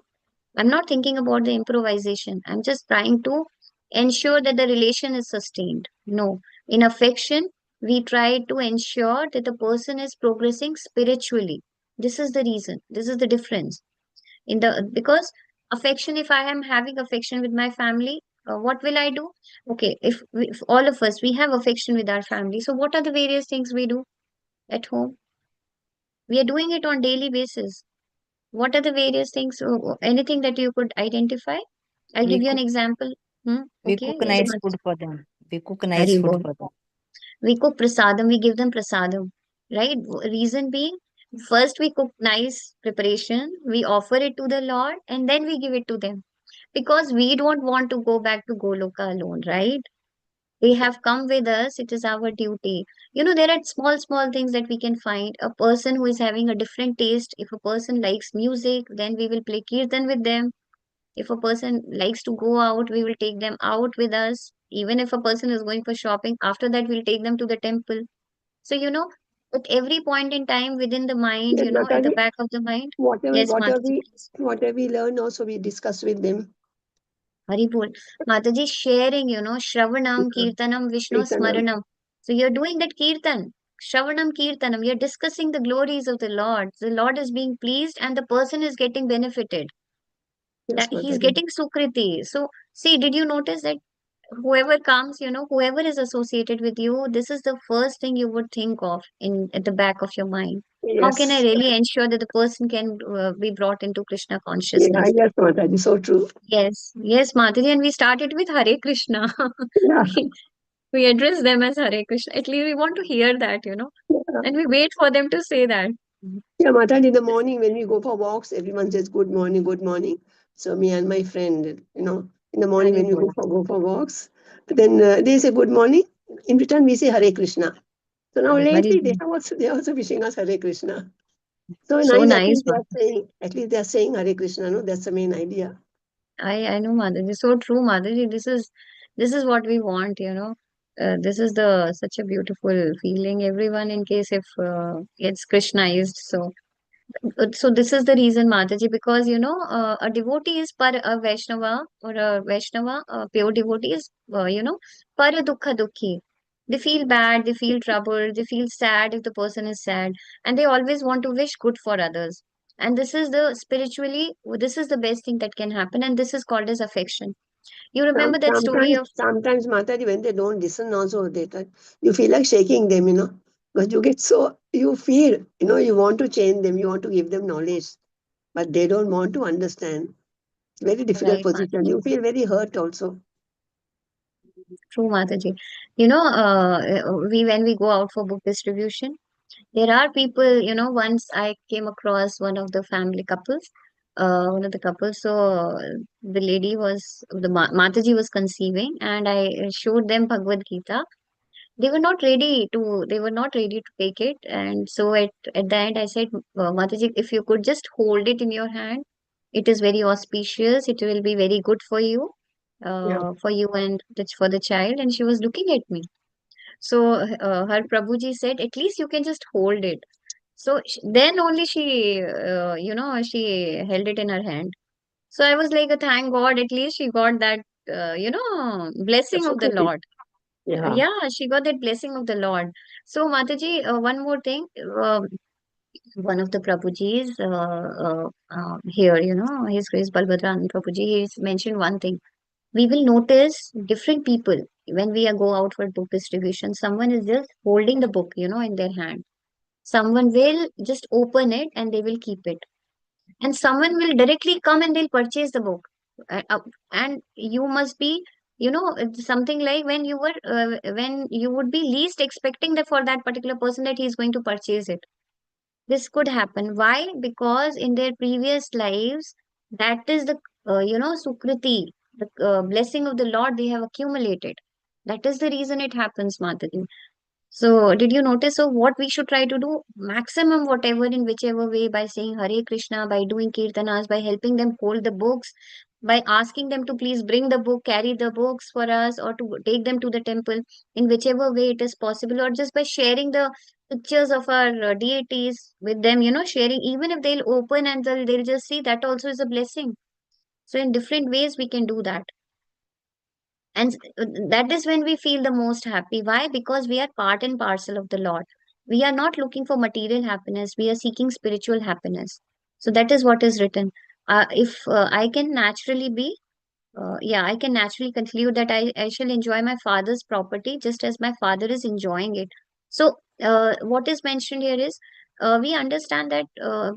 I'm not thinking about the improvisation. I'm just trying to ensure that the relation is sustained. No, in affection, we try to ensure that the person is progressing spiritually. This is the reason. This is the difference. Because affection, if I am having affection with my family, what will I do? Okay, if all of us we have affection with our family, so what are the various things we do at home? We are doing it on daily basis. What are the various things? Anything that you could identify? I'll We give you an cook, example. Hmm? we Okay, cook yes, nice ma'am. food for them. We cook nice Hari food bol. for them. We cook prasadam, we give them prasadam, right? Reason being, first we cook nice preparation, we offer it to the Lord, and then we give it to them. Because we don't want to go back to Goloka alone, right? They have come with us, it is our duty. There are small, small things that we can find. A person who is having a different taste, if a person likes music, then we will play kirtan with them. If a person likes to go out, we will take them out with us. Even if a person is going for shopping, after that, we'll take them to the temple. So, at every point in time within the mind, Yes, at the Mataji, back of the mind, whatever, yes, whatever Mataji, we, please. whatever we learn also we discuss with them. Hari bol. Mataji sharing, Shravanam, Kirtanam, Vishnu Kirtanam. Smaranam. So you're doing that Kirtan. Shravanam Kirtanam. You're discussing the glories of the Lord. The Lord is being pleased and the person is getting benefited. Yes, That he's Mataji. getting Sukriti. So see, did you notice that whoever comes, whoever is associated with you, this is the first thing you would think of in at the back of your mind. How can I Yes. really ensure that the person can be brought into Krishna Yeah, consciousness? yes, Mataji, so true. Yes, yes, Madhuri, and we started with Hare Krishna. Yeah. we, we address them as Hare Krishna. At least we want to hear that, Yeah, and we wait for them to say that. yeah, Mataji, in the morning when we go for walks, everyone says good morning, good morning. So me and my friend, in the morning Hare when we Bol. go for walks, then they say good morning. In return, we say Hare Krishna. So now Hare lately Bol. they are also wishing us Hare Krishna. So So nice, nice, Madhuri. at least they are saying Hare Krishna, no? That's the main idea. I know, Madhuri. So true, Madhuri. This is what we want, this is the such a beautiful feeling. Everyone, in case if gets Krishnaized, so this is the reason, Mataji, because a devotee is a Vaishnava or a Vaishnava, a pure devotee is para dukha dukhi. They feel bad, they feel troubled, they feel sad if the person is sad, and they always want to wish good for others. And this is the best thing that can happen, and this is called as affection. You remember that story of Sometimes, Mataji, when they don't listen, also you feel like shaking them, because you feel, you want to change them, you want to give them knowledge, but they don't want to understand. Very difficult right, position. Mataji? You feel very hurt also. True, Mataji. We when we go out for book distribution. There are people, once I came across one of the family couples. one of the couples. So the lady was the Mataji was conceiving, and I showed them Bhagavad Gita. They were not ready to take it, and so at the end I said, Mataji, if you could just hold it in your hand, it is very auspicious. It will be very good Yeah. for you and for the child. And she was looking at me. So her Prabhuji said, at least you can just hold it. So then only she held it in her hand. So I was like, thank God, at least she got that, blessing That's of the okay. Lord. Yeah. Yeah, she got that blessing of the Lord. So Mataji, one more thing, one of the Prabhujis here, His Grace Balbhadran Prabhuji, he's mentioned one thing. We will notice different people when we go out for book distribution. Someone is just holding the book, in their hand. Someone will just open it and they will keep it. And someone will directly come and they'll purchase the book. And you must be, it's something like when you would be least expecting that for that particular person that he's going to purchase it. This could happen. Why? Because in their previous lives, that is the, Sukriti, the blessing of the Lord they have accumulated. That is the reason it happens, Mataji. So, did you notice? So, what we should try to do, maximum whatever in whichever way, by saying Hare Krishna, by doing kirtanas, by helping them hold the books, by asking them to please bring the book, carry the books for us, or to take them to the temple, in whichever way it is possible, or just by sharing the pictures of our deities with them, sharing, even if they'll open and they'll just see, that also is a blessing. So, in different ways, we can do that. And that is when we feel the most happy. Why? Because we are part and parcel of the Lord. We are not looking for material happiness, we are seeking spiritual happiness. So that is what is written. If I can naturally be I can naturally conclude that I shall enjoy my father's property just as my father is enjoying it. So, what is mentioned here is, we understand that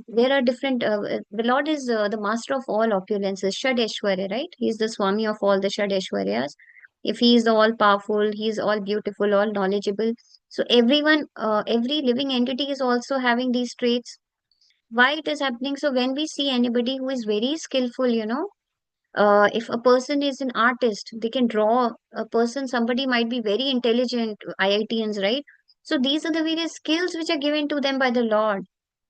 there are different, the Lord is the master of all opulences, Shad right? He is the Swami of all the Shad. If He is all powerful, He is all beautiful, all knowledgeable. So, everyone, every living entity is also having these traits. Why it is happening? So, when we see anybody who is very skillful, if a person is an artist, they can draw a person, somebody might be very intelligent, IITians, right? So these are the various skills which are given to them by the Lord.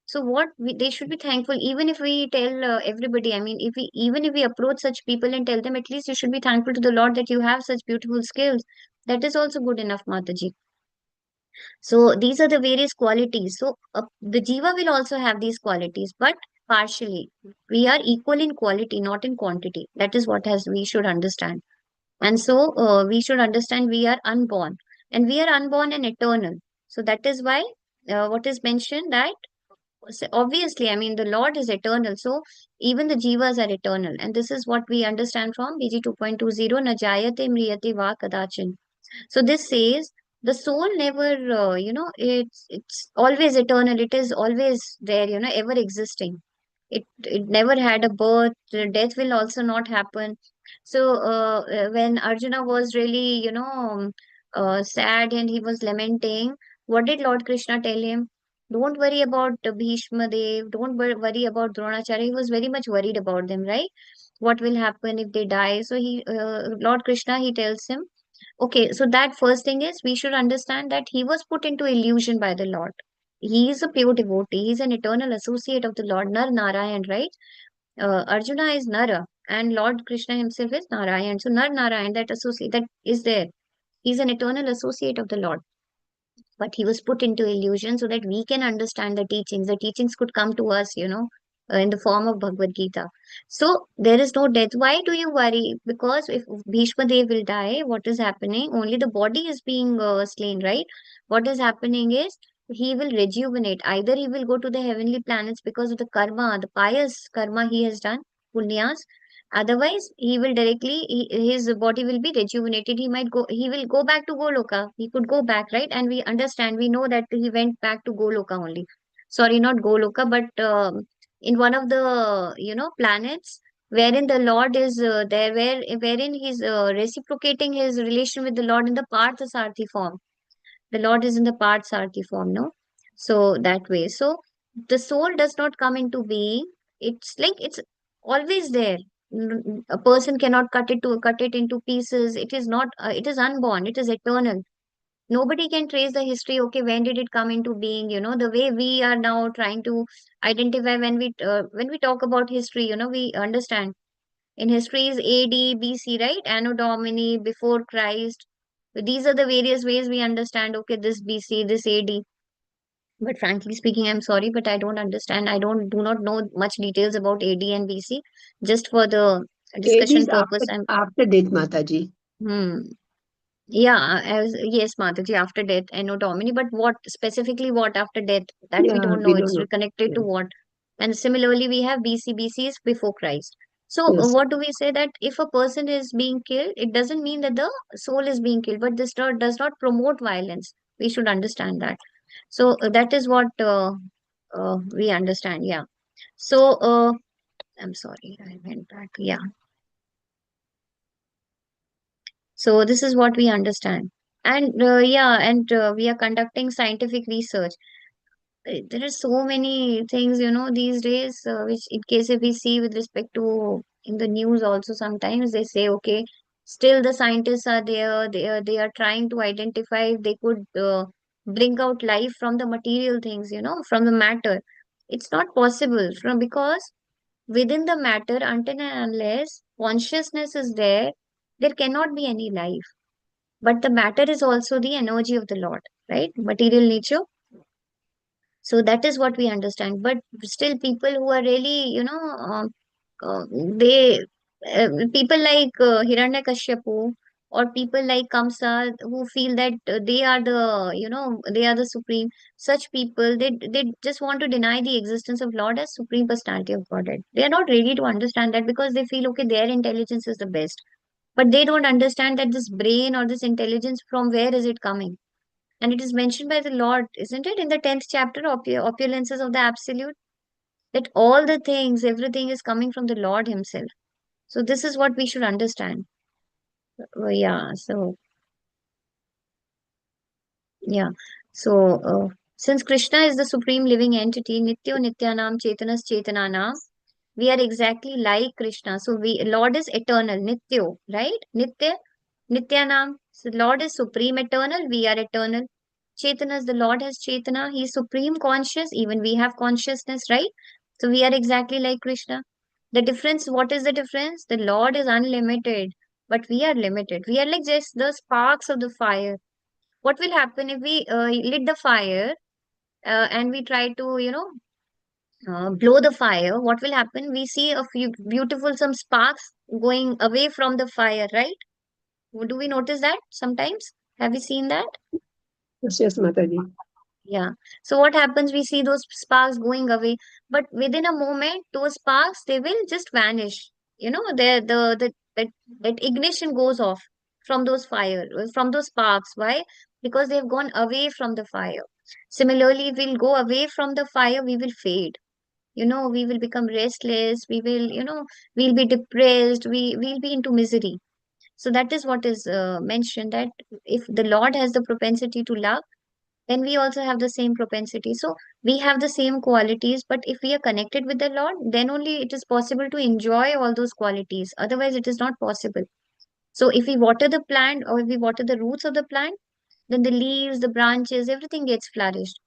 So they should be thankful, even if we tell everybody, I mean, even if we approach such people and tell them, at least you should be thankful to the Lord that you have such beautiful skills. That is also good enough, Mataji. So these are the various qualities. So the jiva will also have these qualities, but partially. We are equal in quality, not in quantity. That is what has we should understand. And so we should understand we are unborn, and we are unborn and eternal. So that is why what is mentioned that, obviously, I mean, the Lord is eternal. So even the jivas are eternal, and this is what we understand from BG 2.20. Na jayate mriyate va kadachin. So this says the soul never, it's always eternal. It is always there, ever existing. It never had a birth. Death will also not happen. So when Arjuna was really, sad and he was lamenting, what did Lord Krishna tell him? Don't worry about Bhishma Dev. Don't worry about Dronacharya. He was very much worried about them, right? What will happen if they die? So Lord Krishna, he tells him, okay, so that first thing is we should understand that he was put into illusion by the Lord. He is a pure devotee. He is an eternal associate of the Lord, Nar Narayan, right? Arjuna is Nara, and Lord Krishna himself is Narayan. So Nar Narayan, that associate that is there. He's an eternal associate of the Lord, but he was put into illusion so that we can understand the teachings. The teachings could come to us, in the form of Bhagavad Gita. So there is no death. Why do you worry? Because if Bhishma Dev will die, what is happening? Only the body is being slain, right? What is happening is he will rejuvenate. Either he will go to the heavenly planets because of the karma, the pious karma he has done, punyas. Otherwise, he will his body will be rejuvenated. He will go back to Goloka. He could go back, right? And we know that he went back to Goloka only. Sorry, not Goloka, but in one of the, planets wherein the Lord is there, wherein he's reciprocating his relation with the Lord in the Parthasarthi form. The Lord is in the Parthasarthi form, no? So that way. So the soul does not come into being. It's like always there. A person cannot cut it into pieces. It is not, it is unborn, it is eternal. Nobody can trace the history. Okay, when did it come into being? The way we are now trying to identify when we talk about history, we understand in history is AD, BC, right? Anno Domini, before Christ. These are the various ways we understand. Okay, this BC, this AD. But frankly speaking, I'm sorry, but I don't understand. I do not know much details about AD and BC. Just for the AD discussion is purpose, after death, Mataji. hmm. Yeah, yes, Mataji, after death, Anno Domini. But what specifically, what after death? That we Yeah, don't know. we don't It's know. connected to Yeah. what? And similarly, we have BC. BC is before Christ. So, Yes. what do we say that if a person is being killed, it doesn't mean that the soul is being killed, but this does not promote violence. We should understand that. So, that is what we understand. Yeah. So, I'm sorry, I went back. Yeah. So, this is what we understand. And yeah, and we are conducting scientific research. There are so many things, these days, which in case if we see with respect to in the news also sometimes they say, okay, still the scientists are there. They are trying to identify if they could bring out life from the material things, from the matter. It's not possible from because within the matter, until and unless consciousness is there, there cannot be any life. But the matter is also the energy of the Lord, right? Material nature. So that is what we understand. But still, people who are really, they people like Hiranyakashipu or people like Kamsa who feel that they are they are the supreme. Such people, they just want to deny the existence of Lord as supreme personality of Godhead. They are not ready to understand that because they feel okay, their intelligence is the best, but they don't understand that this brain or this intelligence, from where is it coming? And it is mentioned by the Lord, isn't it, in the 10th chapter, opulences of the Absolute, that all the things, everything is coming from the Lord Himself. So this is what we should understand. Yeah. So yeah. So since Krishna is the supreme living entity, Nityo Nityanam Chetanas Chetananam, we are exactly like Krishna. So Lord is eternal, Nityo, right? Nityanam. So Lord is supreme eternal, we are eternal. Chetanas, the Lord has Chetana, He is supreme conscious, even we have consciousness, right? So we are exactly like Krishna. The difference, what is the difference? The Lord is unlimited, but we are limited. We are like just the sparks of the fire. What will happen if we lit the fire and we try to, blow the fire? What will happen? We see a few beautiful some sparks going away from the fire, right? Do we notice that sometimes? Have you seen that? Yes, yes, Mataji. Yeah. So what happens? We see those sparks going away, but within a moment, those sparks they will just vanish. That ignition goes off from those from those sparks. Why? Because they have gone away from the fire. Similarly, we'll go away from the fire, we will fade. We will become restless. We will, we'll be depressed. We'll be into misery. So that is what is mentioned that if the Lord has the propensity to love, then we also have the same propensity. So we have the same qualities, but if we are connected with the Lord, then only it is possible to enjoy all those qualities. Otherwise, it is not possible. So if we water the plant or if we water the roots of the plant, then the leaves, the branches, everything gets flourished.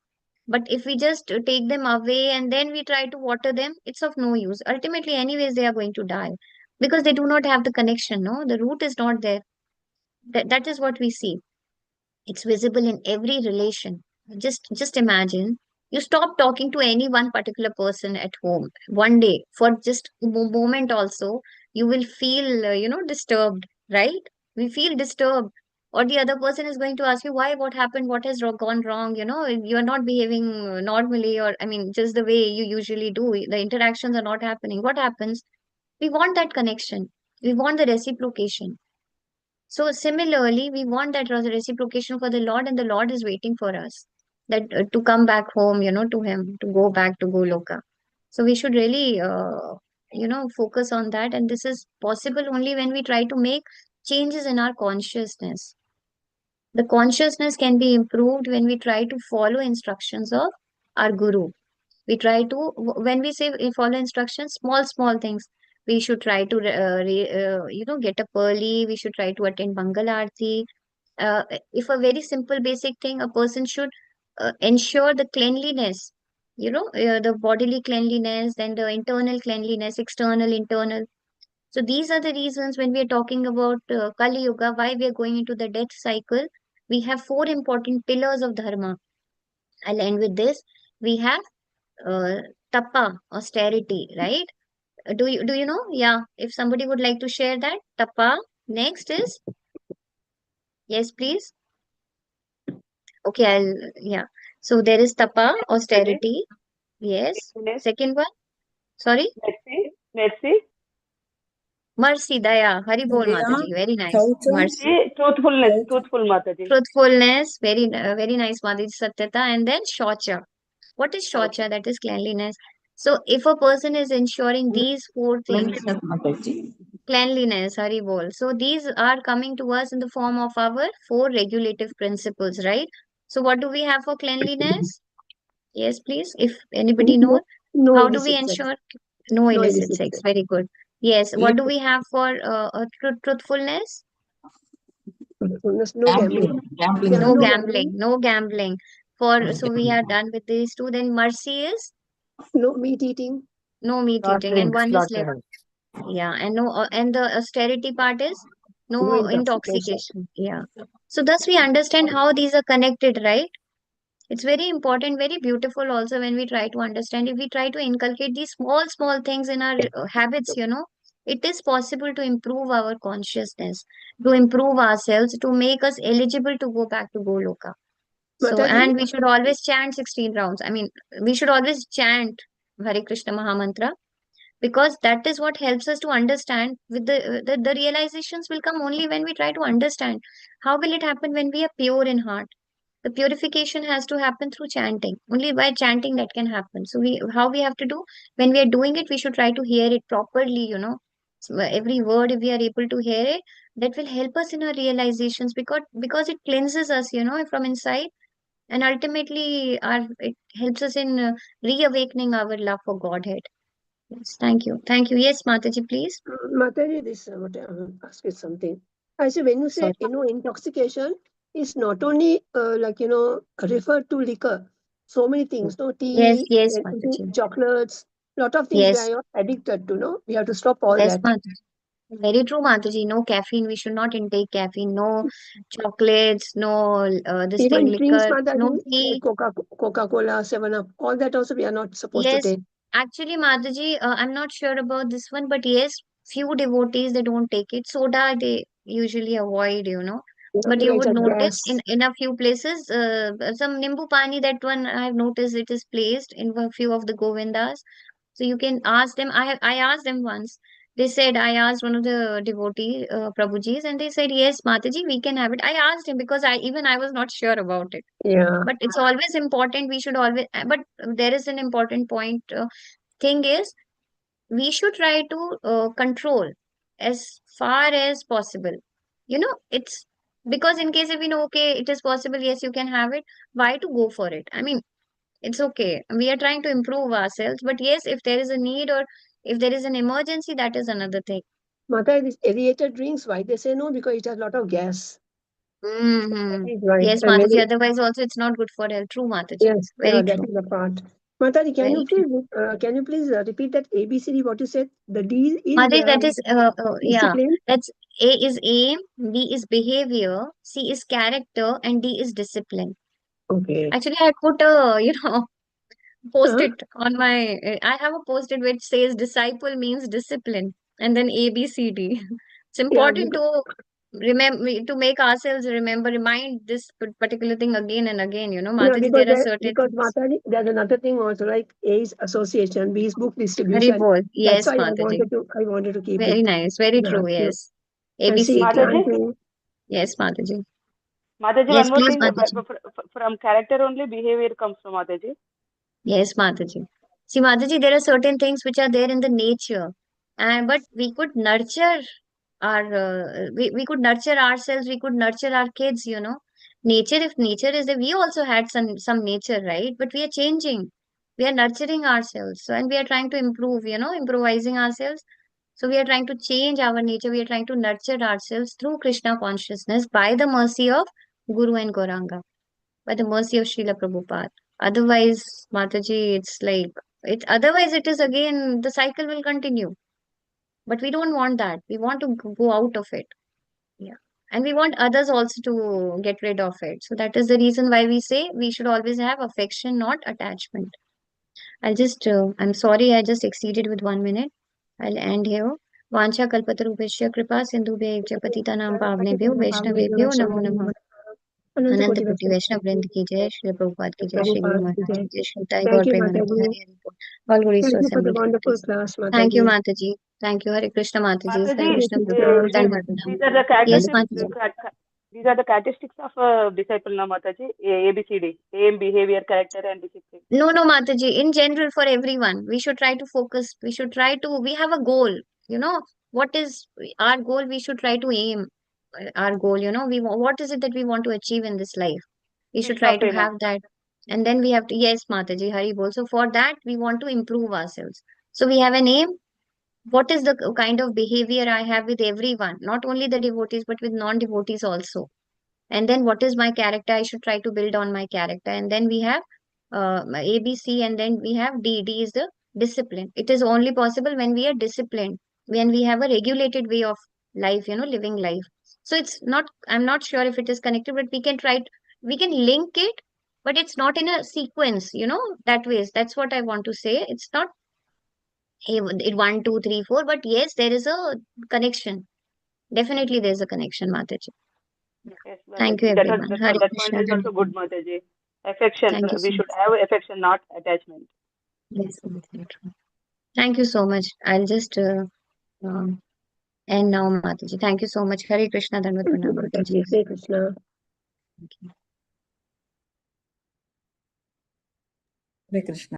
But if we just take them away and then we try to water them, it's of no use. Ultimately, anyways, they are going to die because they do not have the connection. No, the root is not there. That is what we see. It's visible in every relation. Just imagine you stop talking to any one particular person at home one day for just a moment also, you will feel disturbed, right? We feel disturbed, or the other person is going to ask you why, what happened, what has gone wrong, you are not behaving normally, or I mean just the way you usually do. The interactions are not happening. What happens? We want that connection. We want the reciprocation. So similarly, we want that reciprocation for the Lord, and the Lord is waiting for us that to come back home, to Him, to go back to Goloka. So we should really, focus on that. And this is possible only when we try to make changes in our consciousness. The consciousness can be improved when we try to follow instructions of our Guru. We try to, when we say we follow instructions, small, small things. We should try to, get up early. We should try to attend Mangal Aarti. If a very simple basic thing, a person should ensure the cleanliness, the bodily cleanliness, then the internal cleanliness, external, internal. So these are the reasons when we are talking about Kali Yuga, why we are going into the death cycle. We have four important pillars of dharma. I'll end with this. We have uh, tapa, austerity, right? Do you know? Yeah, if somebody would like to share that, tapa. Next is, yes, please. Okay, yeah. So there is tapa, Mataji, austerity. Yes. 8 minutes. Second one, sorry, Let's see. Let's see. mercy, daya, Hari bol Daya, Mataji. Very nice. Shaucham, Mercy, See, truthfulness. Shaucham. Truthful Mataji. truthfulness. Very nice, Mataji. Satyata, and then shocha. What is Okay. shocha? That is cleanliness. So if a person is ensuring these four things, Cleanliness, Mataji. cleanliness, Hari bol. So these are coming to us in the form of our four regulative principles, right? So what do we have for cleanliness? Yes, please. If anybody knows, No, no how do we illicit sex. ensure no No illicit illicit sex? sex. Very good. Yes. Yes, What do we have for truthfulness? Truthfulness, no gambling. gambling, gambling, Yeah, No no Mataji. gambling. gambling. No gambling. So we are done with these two. Then mercy is No meat eating. no meat eating, and Slaughtering, one is left. slaughter. Yeah, and no, and the austerity part is No no intoxication. intoxication. Yeah. So thus we understand how these are connected, right? It's very important, very beautiful also when we try to understand. If we try to inculcate these small things in our habits, it is possible to improve our consciousness, to improve ourselves, to make us eligible to go back to Goloka. So, Mataji, and we should always chant 16 rounds. I mean, we should always chant Hare Krishna Mahamantra, because that is what helps us to understand. With the realizations will come only when we try to understand. How will it happen? When we are pure in heart. The purification has to happen through chanting. Only by chanting that can happen. So how we have to do, when we are doing it, we should try to hear it properly. So every word, if we are able to hear it, that will help us in our realizations, because it cleanses us, from inside, and ultimately it helps us in reawakening our love for Godhead. Yes, thank you. Yes, Mataji, please. Mataji, this what I will ask you something. I say when you say Sorry. intoxication is not only referred to liquor. So many things, no Yes, tea, yes, then Mataji. chocolates, lot of things we Yes, are addicted to. No, we have to stop all yes, that. Mataji. Very true, Mataji. No caffeine. We should not intake caffeine. No chocolates. No this thing, Even drinks, liquor. No Mataji, like tea. Coca-Cola, 7-Up, all that also we are not supposed to Yes, take. actually, Mataji, I'm not sure about this one, but yes, few devotees they don't take it. Soda they usually avoid. But you Because would it's a notice gas. in a few places, some Nimbu Pani, that one I've noticed it is placed in a few of the Govindas. So you can ask them. I asked them once. They said, I asked one of the devotee Prabhujis, and they said, yes, Mataji, we can have it. I asked him because I was not sure about it. Yeah. But it's always important. We should always. But there is an important point. Thing is, we should try to control as far as possible. It's because in case if we know, okay, it is possible. Yes, you can have it. Why to go for it? I mean, it's okay. We are trying to improve ourselves. But yes, if there is a need or if there is an emergency, that is another thing. Mataji, these aerated drinks, why they say no? Because it has a lot of gas. Mm-hmm. He's right. Yes, And Mataji. many, Otherwise, also it's not good for health. True, Mataji. yes, yeah, Very that true. is the part. Mataji, Very true. can you please repeat that ABCD, what you said? The D is Mataji, that is, yeah. discipline. That's A is aim, B is behavior, C is character, and D is discipline. Okay. Actually, I put a, post Uh, it on my, I have a post it which says disciple means discipline, and then A, B, C, D. It's yeah, important to remember, to make ourselves remind this particular thing again and again, yeah, Mataji, there are certain because things. Mataji, there's another thing also like A is association, B is book distribution. Haribol. That's Yes, why Mataji. I wanted to keep Very it. nice. Very Yeah, true. yeah. Yes. And C, ABCD. Mataji, chanting. Yes, Mataji. Mataji, one Yes, more please, thing. Mataji. From character only, behavior comes from Mataji. Yes, Mataji. See, Mataji, there are certain things which are there in the nature, and but we could nurture we could nurture ourselves, we could nurture our kids. Nature, if nature is there, we also had some nature, right? But we are changing. We are nurturing ourselves, so, and we are trying to improve, improvising ourselves. So we are trying to change our nature. We are trying to nurture ourselves through Krishna consciousness by the mercy of Guru and Gauranga, by the mercy of Srila Prabhupada. Otherwise, Mataji, it's like it. Otherwise, it is again the cycle will continue. But we don't want that. We want to go out of it. Yeah. And we want others also to get rid of it. So that is the reason why we say we should always have affection, not attachment. I'm sorry, I just exceeded with 1 minute. I'll end here. Vancha kalpatarubhashya kripa sindhubhya patitanam pavnebhyo vaishnavebhyo namo namah. Ananta Anant Koti कोटि वैष्णव वृंद की जय, श्री प्रभुपाद की जय, श्री गुरु Prabhupada ki महाराज jai. की जय, Shri Thank Gaur you, Premanand Mataji. Hari Hari बोल। All glories to Thank you for the assembled wonderful deities. class, Thank you, Mataji. Mataji. Thank you, Hare Krishna Mataji. Hare Mataji, Hare Krishna Krishna. Jai Dandavat Mataji. these are the Yes, characteristics. Mataji. These are the characteristics of a disciple, na Mataji. ABCD: aim, behavior, character, and discipline. No, no, Mataji. In general, for everyone, we should try to focus. We should try to. We have a goal. You know what is our goal? We should try to aim our goal. What is it that we want to achieve in this life? We should Krishna try to Prema. have that, and then we have to. Yes, Mataji, Hari bol. So for that, we want to improve ourselves. So we have an aim. What is the kind of behavior I have with everyone, not only the devotees, but with non-devotees also? And then what is my character? I should try to build on my character. And then we have ABC, and then we have D. D is the discipline. It is only possible when we are disciplined, when we have a regulated way of life, living life. So it's not, I'm not sure if it is connected, but we can link it, but it's not in a sequence, that ways. That's what I want to say. It's not, hey, it 1, 2, 3, 4, but yes, there is a connection. Definitely, there's a connection, Mataji. Yes, Thank you, Mataji. everyone. Hare That point Krishna. is also good, Mataji. Affection. Thank you We so should much. have affection, not attachment. Yes, thank you so much. I'll just end now, Mataji. Thank you so much. Hare Krishna, Dandavat Thank you, Pranam, Mataji. Mataji. Hare Krishna. Hare Krishna.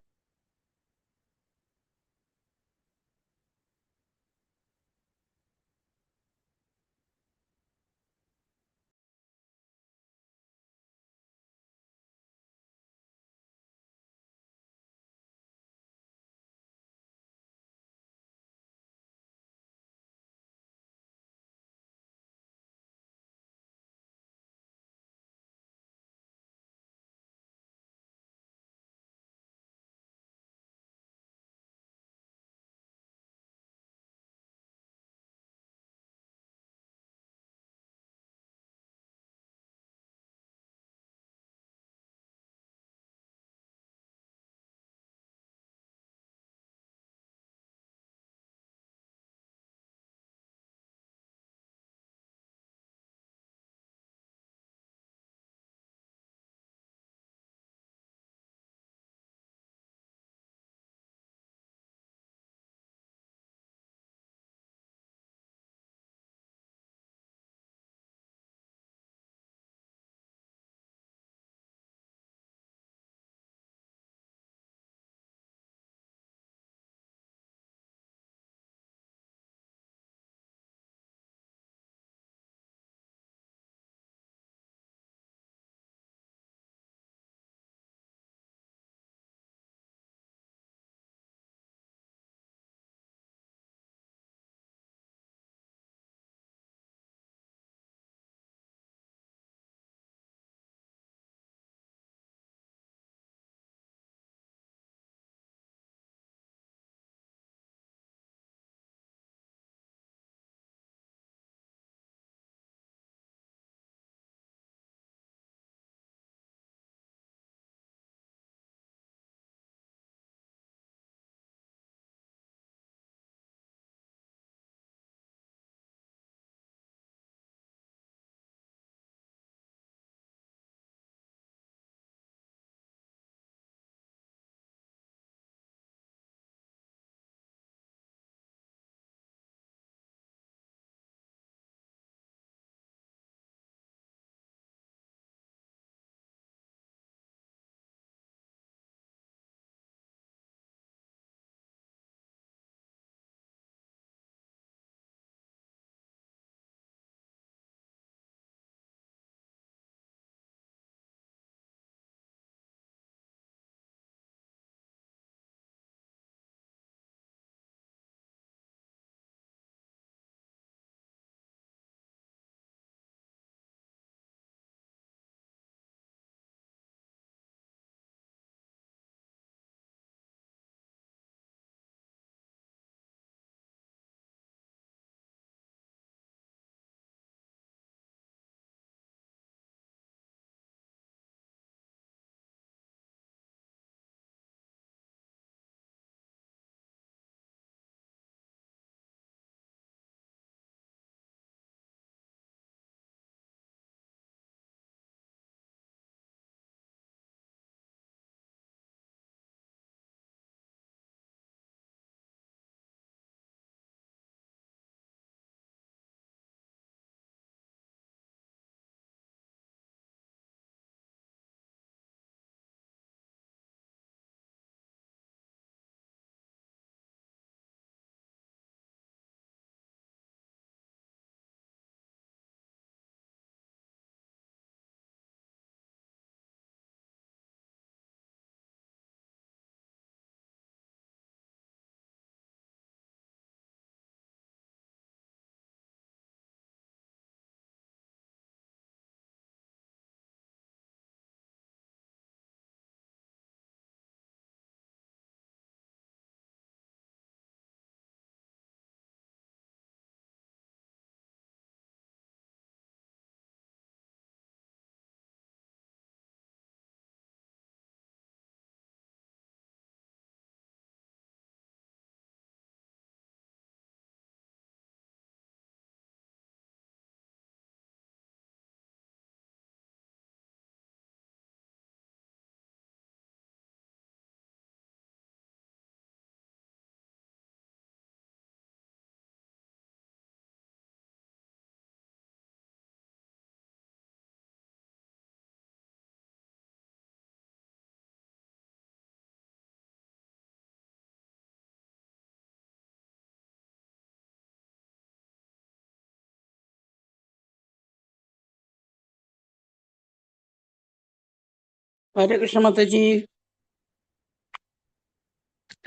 ഹരേ കൃഷ്ണ മാതാജി.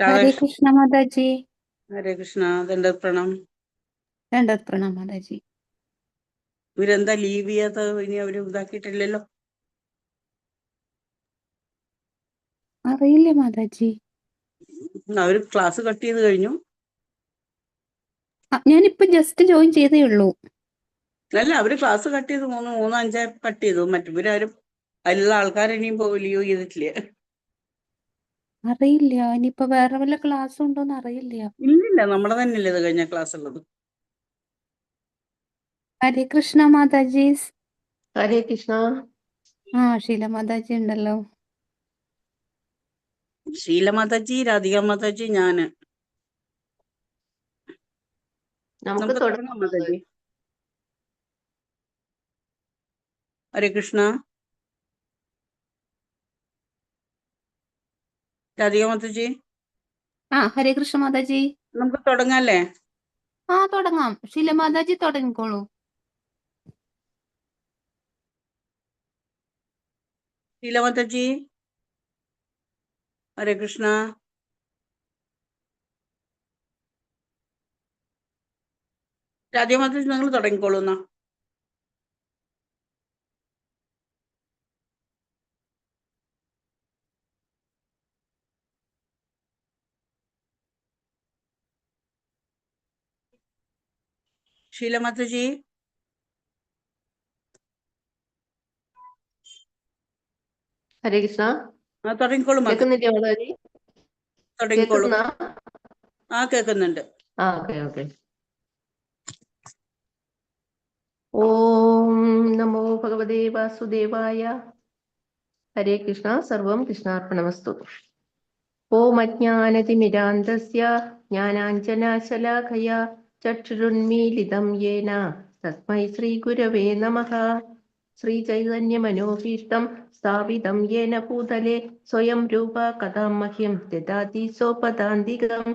ഹരേ കൃഷ്ണ മാതാജി. ഹരേ കൃഷ്ണ. ദണ്ഡ പ്രണാം. ദണ്ഡവത് പ്രണാം മാതാജി. ഇവരെന്താ leave ചെയ്യാത്ത? ഇനി അവര് ഇതാക്കിയിട്ടില്ലല്ലോ. അറിയില്ല മാതാജി. അവര് class cut ചെയ്ത് കഴിഞ്ഞു. ഞാനിപ്പോ just join ചെയ്തേ ഉള്ളൂ. അല്ല, അവര് ക്ലാസ് കട്ട് ചെയ്ത് 3-5 കട്ട് ചെയ്തു. മറ്റവരാരും അതിലുള്ള ആൾക്കാർ ഇനിയും ലീവ് ചെയ്തിട്ടില്ല. അറിയില്ല, ഇനിയിപ്പോ വേറെ വല്ല ക്ലാസ് ഉണ്ടോന്ന് അറിയില്ല. ഇല്ലില്ല, നമ്മുടെ തന്നെയല്ലേ ഇത് കഴിഞ്ഞ ക്ലാസ് ഉള്ളത്. ഹരേ കൃഷ്ണ മാതാജി. ഹരേ കൃഷ്ണ. ശീല മാതാജി ഉണ്ടല്ലോ. ശീല മാതാജി, രാധിക മാതാജി, ഞാന്. നമുക്ക് തുടങ്ങാം മാതാജി. ഹരേ കൃഷ്ണ. രാധിക മാതാജി. ഹരേ കൃഷ്ണ മാതാജി. നമുക്ക് തുടങ്ങാല്ലേ? തുടങ്ങാം. ശീല മാതാജി തുടങ്ങിക്കോളൂ. ശീല മാതാജി. ഹരേ കൃഷ്ണ. രാധിക മാതാജി, നിങ്ങൾ തുടങ്ങിക്കോളൂ എന്നാ. ശീല മാതാജി. ഹരേ കൃഷ്ണ. തുടങ്ങിക്കോളൂ കേൾക്കുന്നില്ലേ മാതാജി? തുടങ്ങിക്കോളൂ. കേൾക്കുന്നുണ്ട്. ഓക്കെ. ഓം നമോ ഭഗവതേ വാസുദേവായ. ഹരേ കൃഷ്ണ. സർവം കൃഷ്ണാർപ്പണമസ്തു. ഓം അജ്ഞാനതിമിരാന്തസ്യ ജ്ഞാനാഞ്ജനാശലാഖയാ ചക്ഷുരുന്മീലിതം യേന തസ്മൈ ശ്രീഗുരവേ നമഃ. ശ്രീചൈതന്യമനോഭീഷ്ടം സ്ഥാപിതം യേന ഭൂതലേ സ്വയം രൂപ കഥാ മഹ്യം ദദാതി സോപദാന്തികം.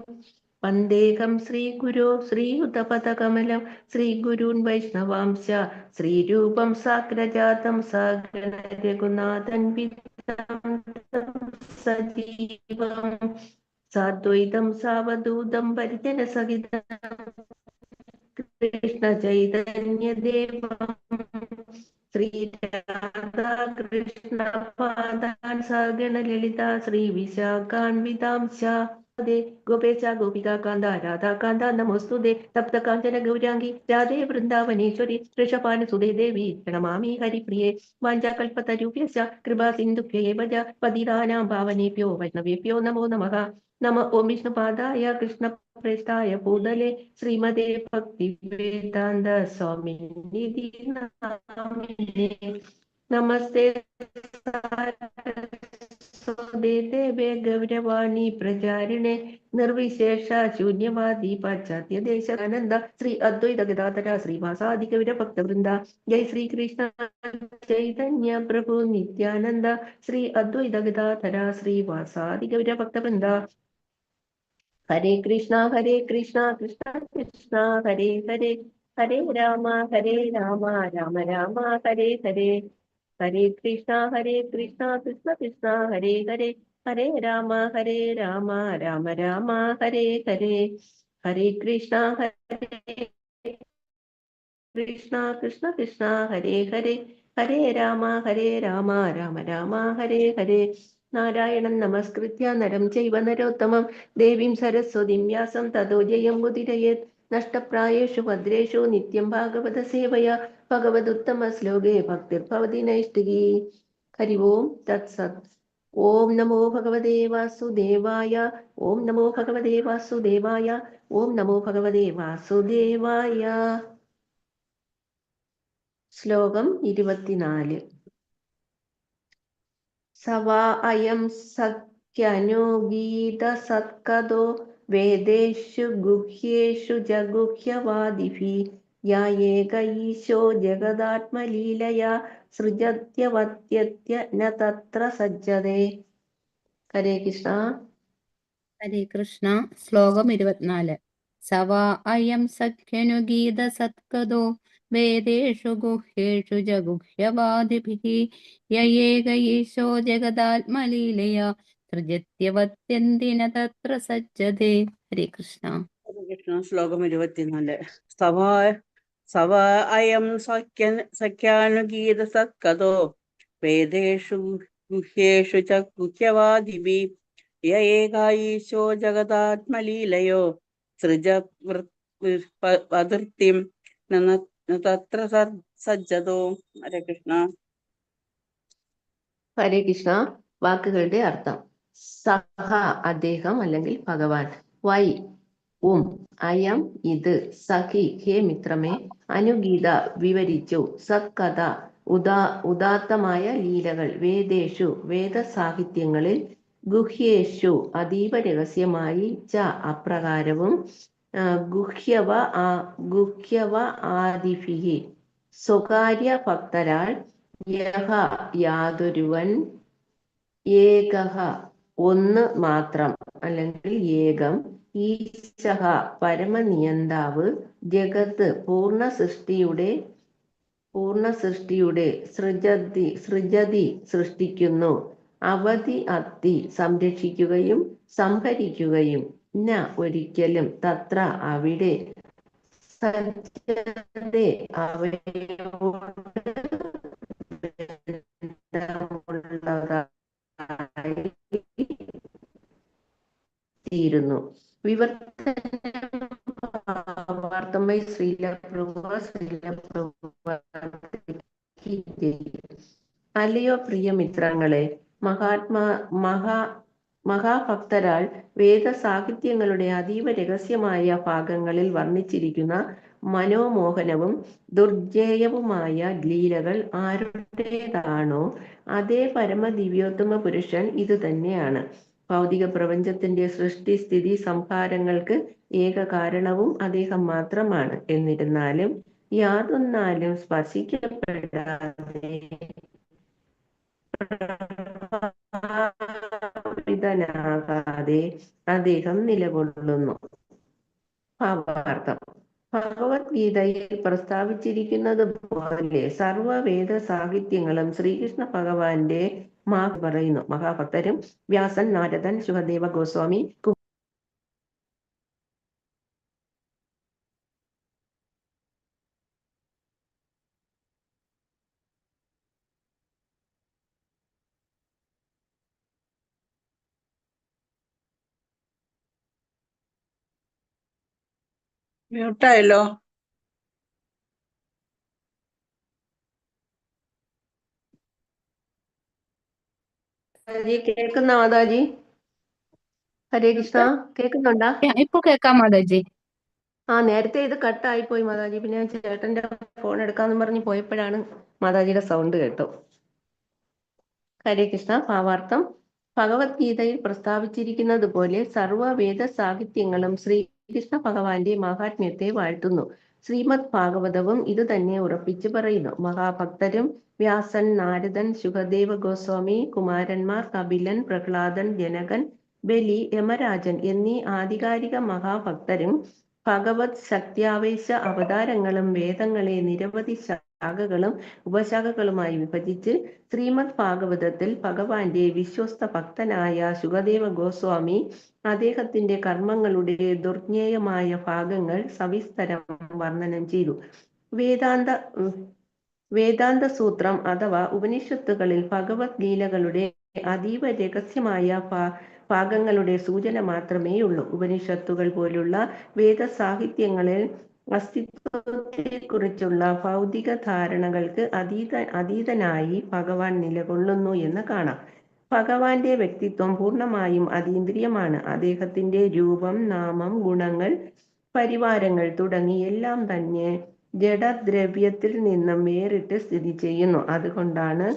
വന്ദേഹം ശ്രീഗുരോ ശ്രീയുതപദകമലം ശ്രീഗുരൂൻ വൈഷ്ണവാംശ ശ്രീരൂപം സാഗ്രജാതം സാഗര രഘുനാഥൻ സജീവം സാദ്വൈതം സാവധൂതം പരിജന സഹിതം കൃഷ്ണ ചൈതന്യദേവം ശ്രീരാധാകൃഷ്ണ പാദാൻ സഗണ ലളിത ശ്രീ വിശാഖാൻവിതാംശ ഗോപേശ ഗോപികാന്ത രാധാകാന്ത നമോസ്തുതേ തപ്ത കാഞ്ചന ഗൗരാംഗി രാധേ വൃന്ദാവനേശ്വരി ഋഷഭാനുസുതേ ദേവി പ്രണമാമി ഹരിപ്രിയേ. വാഞ്ചാകൽപതരുഭ്യശ്ച കൃപാ സിന്ധുഭ്യൈവ ച പതിതാനാം പാവനേഭ്യോ വൈഷ്ണവേഭ്യോ നമോ നമഃ. നമ ഓം വിഷ്ണുപാദായ കൃഷ്ണപ്രേഷ്ഠായ ഭൂതലേ ശ്രീമതേ ഭക്തിവേദാന്ത സ്വാമിനിധി നാമിനേ. നമസ്തേ ദേവേ ഗൗരവാണി പ്രചാരിണേ നിർവിശേഷ ശൂന്യവാദി പാശ്ചാത്യ ദേശാനന്ദ ശ്രീ അദ്വൈത ഗദാധര ശ്രീവാസാദി ഗൗര ഭക്തവൃന്ദ. ജയ് ശ്രീകൃഷ്ണ ചൈതന്യ പ്രഭു നിത്യാനന്ദ ശ്രീ അദ്വൈത ഗദാധര ശ്രീവാസാദി ഗൗര ഭക്തവൃന്ദ. ഹരേ കൃഷ്ണ കൃഷ്ണ കൃഷ്ണ ഹരേ ഹരേ ഹരേ രാമ രാമ രാമ ഹരേ ഹരേ. ഹരേ കൃഷ്ണ കൃഷ്ണ കൃഷ്ണ ഹരേ ഹരേ ഹരേ രാമ രാമ രാമ ഹരേ ഹരേ. ഹരേ കൃഷ്ണ കൃഷ്ണ കൃഷ്ണ ഹരേ ഹരേ ഹരേ രാമ രാമ രാമ ഹരേ ഹരേ. നാരായണം നമസ്കൃത്യ നരം ചൈവ നരോത്തമം ദേവീം സരസ്വതിം വ്യാസം തതോ ജയം മുദിരയേത്. നഷ്ടപ്രായേഷു ഭദ്രേഷു നിത്യം ഭാഗവത സേവയാ ഭഗവതുത്തമ ശ്ലോകേ ഭക്തിർഭവതി നൈഷ്ഠികീ. ഹരി ഓം തത്സത്. ഓം നമോ ഭഗവതേ വാസുദേവായ. ഓം നമോ ഭഗവതേ വാസുദേവായ. ഓം നമോ ഭഗവതേ വാസുദേവായ. ശ്ലോകം 24. സവാ അയം സഖ്യനോ ഗീത സത്കദോ വേദേഷു ഗുഹ്യേഷു ജഗുഹ്യവാദിഭി യാ ഏക ഈശോ ജഗദാത്മലീലയാ സൃജത്യവത്യത്യ ന തത്ര സജ്ജതേ. ഹരേ കൃഷ്ണ. ഹരേ കൃഷ്ണ. ശ്ലോകം 24. സവാ അയം സഖ്യനുഗീത സത്കദോ വേദേഷു ഗുഹ്യേഷു ച ഗുഹ്യവാദിഭിः യ ഏക ഈശോ ജഗദാത്മലീലയാ സൃജത്യവത്യന്തിന തത്ര സജ്ജതേ. ഹരേ കൃഷ്ണ. കൃഷ്ണ. ശ്ലോകം 24. സവ അയം സഖ്യാനുഗീത സത്കഥോ വേദേഷു ഗുഹ്യേഷു ച ഗുഹ്യവാദിഭി യ ഏകാ ഈശോ ജഗദാത്മലീലയോ സൃജ പതിർത്തിം തത്ര സജ്ജതോ. ഹരേ കൃഷ്ണ. ഹരേ കൃഷ്ണ. വാക്കുകളുടെ അർത്ഥം: സഹ അദ്ദേഹം അല്ലെങ്കിൽ ഭഗവാൻ, വൈ അയം ഇത്, സഖി ഹേ മിത്രമേ, അനുഗീത വിവരിച്ചു, സത്കഥ ഉദാത്തമായ ലീലകൾ, വേദേഷു വേദസാഹിത്യങ്ങളിൽ, ഗുഹ്യേഷു അതീവ രഹസ്യമായി, ച അപ്രകാരവും, ഗുഹ്യവ ആദിഭിഹി സ്വകാര്യ ഭക്തരാൽ, യഹ യാതൊരുവൻ, ഏകഹ ഒന്ന് മാത്രം അല്ലെങ്കിൽ ഏകം, ഈശഃ പരമനിയന്താവ്, ജഗത് പൂർണ്ണ സൃഷ്ടിയുടെ സൃജതി സൃഷ്ടിക്കുന്നു, അവധി അത്തി സംരക്ഷിക്കുകയും സംഭരിക്കുകയും, ന ഒരിക്കലും, തത്ര അവിടെ, സജ്ജതേ അവയോട് തീരുന്നു. വിവർത്തനമായി അല്ലയോ പ്രിയമിത്രങ്ങളെ, മഹാഭക്തരാൽ വേദസാഹിത്യങ്ങളുടെ അതീവ രഹസ്യമായ ഭാഗങ്ങളിൽ വർണ്ണിച്ചിരിക്കുന്ന മനോമോഹനവും ദുർജേയവുമായ ലീലകൾ ആരുടേതാണോ അതേ പരമദിവ്യോത്തമ പുരുഷൻ ഇത് തന്നെയാണ്. ഭൗതിക പ്രപഞ്ചത്തിന്റെ സൃഷ്ടി സ്ഥിതി സംഹാരങ്ങൾക്ക് ഏക കാരണവും അദ്ദേഹം മാത്രമാണ്. എന്നിരുന്നാലും യാതൊന്നാലും സ്പർശിക്കപ്പെടാതെ പ്രഭാവിതനാകാതെ അദ്ദേഹം നിലകൊള്ളുന്നു. ഭാവാർത്ഥം: ഭഗവത്ഗീതയിൽ പ്രസ്താവിച്ചിരിക്കുന്നത് പോലെ സർവവേദ സാഹിത്യങ്ങളും ശ്രീകൃഷ്ണ ഭഗവാന്റെ പറയുന്നു. മഹാഭക്തരും വ്യാസൻ, നാരദൻ, ശുകദേവ ഗോസ്വാമി, മ്യൂട്ടായല്ലോ. കേൾക്കുന്ന മാതാജി? ഹരേ കൃഷ്ണ, കേൾക്കുന്നുണ്ടാ? ഇപ്പൊ കേൾക്കാം മാതാജി. നേരത്തെ ഇത് കട്ടായിപ്പോയി മാതാജി. പിന്നെ ഞാൻ ചേട്ടന്റെ ഫോൺ എടുക്കാന്ന് പറഞ്ഞ് പോയപ്പോഴാണ് മാതാജിയുടെ സൗണ്ട് കേട്ടോ. ഹരേ കൃഷ്ണ. ഭാവാർത്ഥം: ഭഗവത്ഗീതയിൽ പ്രസ്താവിച്ചിരിക്കുന്നത് പോലെ സർവവേദ സാഹിത്യങ്ങളും ശ്രീകൃഷ്ണ ഭഗവാന്റെ മഹാത്മ്യത്തെ വാഴ്ത്തുന്നു. ശ്രീമദ് ഭാഗവതവും ഇത് തന്നെ ഉറപ്പിച്ചു പറയുന്നു. മഹാഭക്തരും വ്യാസൻ, നാരദൻ, ശുകദേവ ഗോസ്വാമി, കുമാരന്മാർ, കപിലൻ, പ്രഹ്ലാദൻ, ജനകൻ, ബലി, യമരാജൻ എന്നീ ആധികാരിക മഹാഭക്തരും ഭഗവത് ശക്ത്യാവേശ അവതാരങ്ങളും വേദങ്ങളെ നിരവധി ശാഖകളും ഉപശാഖകളുമായി വിഭജിച്ച് ശ്രീമദ് ഭാഗവതത്തിൽ ഭഗവാന്റെ വിശ്വസ്ത ഭക്തനായ ശുകദേവ ഗോസ്വാമി അദ്ദേഹത്തിന്റെ കർമ്മങ്ങളുടെ ദുർജ്ഞേയമായ ഭാഗങ്ങൾ സവിസ്തരം വർണ്ണനം ചെയ്തു. വേദാന്ത സൂത്രം അഥവാ ഉപനിഷത്തുകളിൽ ഭഗവത് ലീലകളുടെ അതീവ രഹസ്യമായ ഭാഗങ്ങളുടെ സൂചന മാത്രമേയുള്ളൂ. ഉപനിഷത്തുകൾ പോലുള്ള വേദസാഹിത്യങ്ങളിൽ അസ്തിത്വത്തെക്കുറിച്ചുള്ള ഭൗതിക ധാരണകൾക്ക് അതീതനായി ഭഗവാൻ നിലകൊള്ളുന്നു എന്ന് കാണാം. ഭഗവാന്റെ വ്യക്തിത്വം പൂർണ്ണമായും അതീന്ദ്രിയമാണ്. അദ്ദേഹത്തിന്റെ രൂപം, നാമം, ഗുണങ്ങൾ, പരിവാരങ്ങൾ തുടങ്ങി എല്ലാം തന്നെ ജഡദ്രവ്യത്തിൽ നിന്നും വേറിട്ട് സ്ഥിതി ചെയ്യുന്നു. അതുകൊണ്ടാണ്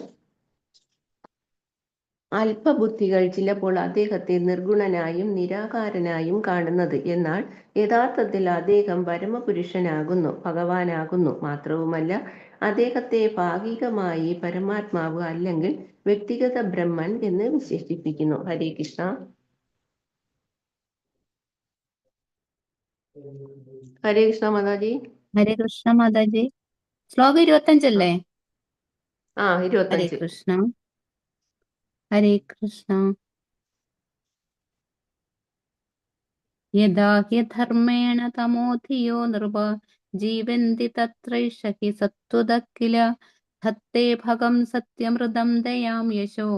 അല്പബുദ്ധികൾ ചിലപ്പോൾ അദ്ദേഹത്തെ നിർഗുണനായും നിരാകാരനായും കാണുന്നത്. എന്നാൽ യഥാർത്ഥത്തിൽ അദ്ദേഹം പരമപുരുഷനാകുന്നു, ഭഗവാനാകുന്നു. മാത്രവുമല്ല, അദ്ദേഹത്തെ ഭാഗികമായി പരമാത്മാവ് അല്ലെങ്കിൽ വ്യക്തിഗത ബ്രഹ്മൻ എന്ന് വിശേഷിപ്പിക്കുന്നു. ഹരേ കൃഷ്ണ. ഹരേ കൃഷ്ണ മാതാജി. ഹരേ കൃഷ്ണ മാതാജി. ശ്ലോകം 25 ആ ഹരേ 25. കൃഷ്ണ ഹരേ കൃഷ്ണ. യഥാ ഹ്യധർമ്മേണ തമോധിയോ നൃപ ജീവന്തി തത്രൈഷ ഹി സത്വത കില ധത്തേ ഭഗം സത്യമൃതം ദയാം യശോ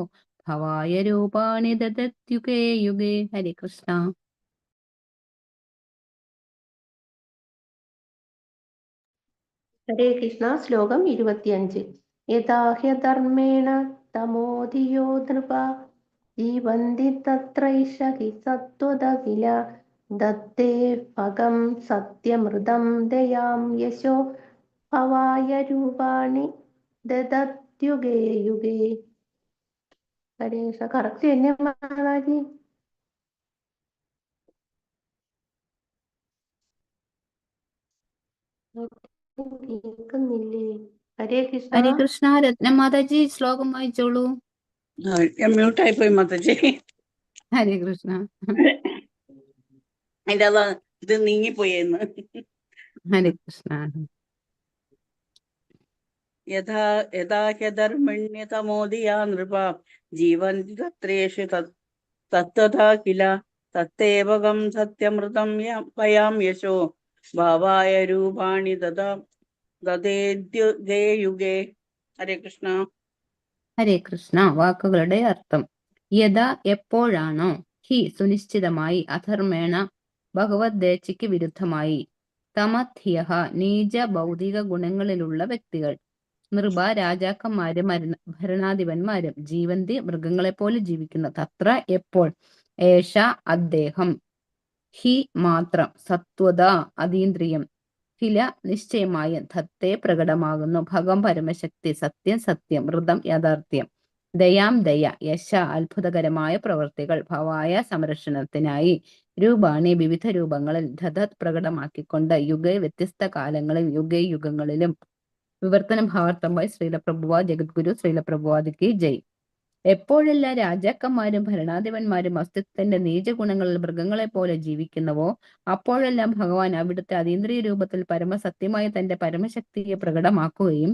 ഭവായ രൂപാണി ദദത്യുഗേ യുഗേ. ഹരേ കൃഷ്ണ. ഹരേ കൃഷ്ണ. ശ്ലോകം 25. യഥാ ഹ്യധർമ്മേണ തമോധിയോ നൃപ ജീവന്തി തത്രൈഷ ഹി സത്വത കില ദത്തേ ഭഗം സത്യമൃതം ദയാം യശോ ഭവായ രൂപാണി ദദത്യുഗേ യുഗേ. ഹരേ കൃഷ്ണ. കറക്റ്റ് തന്നെ മാതാജി? കേൾക്കുന്നില്ലേ? ഹരേ കൃഷ്ണ. ഹരേ കൃഷ്ണ. രത്നമാതാജി ശ്ലോകം വായിച്ചോളൂ. മ്യൂട്ടായി പോയി മാതാജി. ഹരേ കൃഷ്ണ. അതിന്റെ ഇത് നീങ്ങിപ്പോയെന്ന്. ഹരേ കൃഷ്ണ. യഥാ യഥാ ഹ്യധർമ്മണ്യതമോദിയാ നൃപ ജീവന്തി തത്രേഷു തത്തഥാ കില തത്തേവകം സത്യമൃതം വയാം യശോ ഭാവായ രൂപാണി ദദേദ്യുഗേ യുഗേ. ഹരേ കൃഷ്ണ. ഹരേ കൃഷ്ണ. വാക്കുകളുടെ അർത്ഥം. യഥാ എപ്പോഴാണോ, ഹി സുനിശ്ചിതമായി, അധർമ്മേണ ഭഗവദ്ദേച്ഛയ്ക്ക് വിരുദ്ധമായി, തമധ്യഃ നീച ഭൗതിക ഗുണങ്ങളിലുള്ള വ്യക്തികൾ, നൃപ രാജാക്കന്മാരും ഭരണാധിപന്മാരും, ജീവന്തി മൃഗങ്ങളെപ്പോലെ ജീവിക്കുന്നു, തത്ര എപ്പോൾ, ഏഷ അദ്ദേഹം, ഹി മാത്രം, സത്വത അതീന്ദ്രിയം, കില നിശ്ചയമായും, ധത്തെ പ്രകടമാകുന്നു, ഭഗം പരമശക്തി, സത്യം സത്യം, മൃതം യാഥാർത്ഥ്യം, ദയാം ദയ, യശ അത്ഭുതകരമായ പ്രവൃത്തികൾ, ഭവായ സംരക്ഷണത്തിനായി, രൂപാണി വിവിധ രൂപങ്ങളിൽ, ധതത് പ്രകടമാക്കിക്കൊണ്ട്, യുഗേ വ്യത്യസ്ത കാലങ്ങളിൽ, യുഗേ യുഗങ്ങളിലും. വിവർത്തനം ഭാവാർത്ഥമായി ശ്രീല പ്രഭുവാ ജഗദ്ഗുരു ശ്രീല പ്രഭുവാദിക്ക് ജയ്. എപ്പോഴെല്ലാം രാജാക്കന്മാരും ഭരണാധിപന്മാരും അസ്തിത്വത്തിന്റെ നീചഗുണങ്ങളിൽ മൃഗങ്ങളെ പോലെ ജീവിക്കുന്നുവോ, അപ്പോഴെല്ലാം ഭഗവാൻ അവിടുത്തെ അതീന്ദ്രിയ രൂപത്തിൽ പരമസത്യമായ തന്റെ പരമശക്തിയെ പ്രകടമാക്കുകയും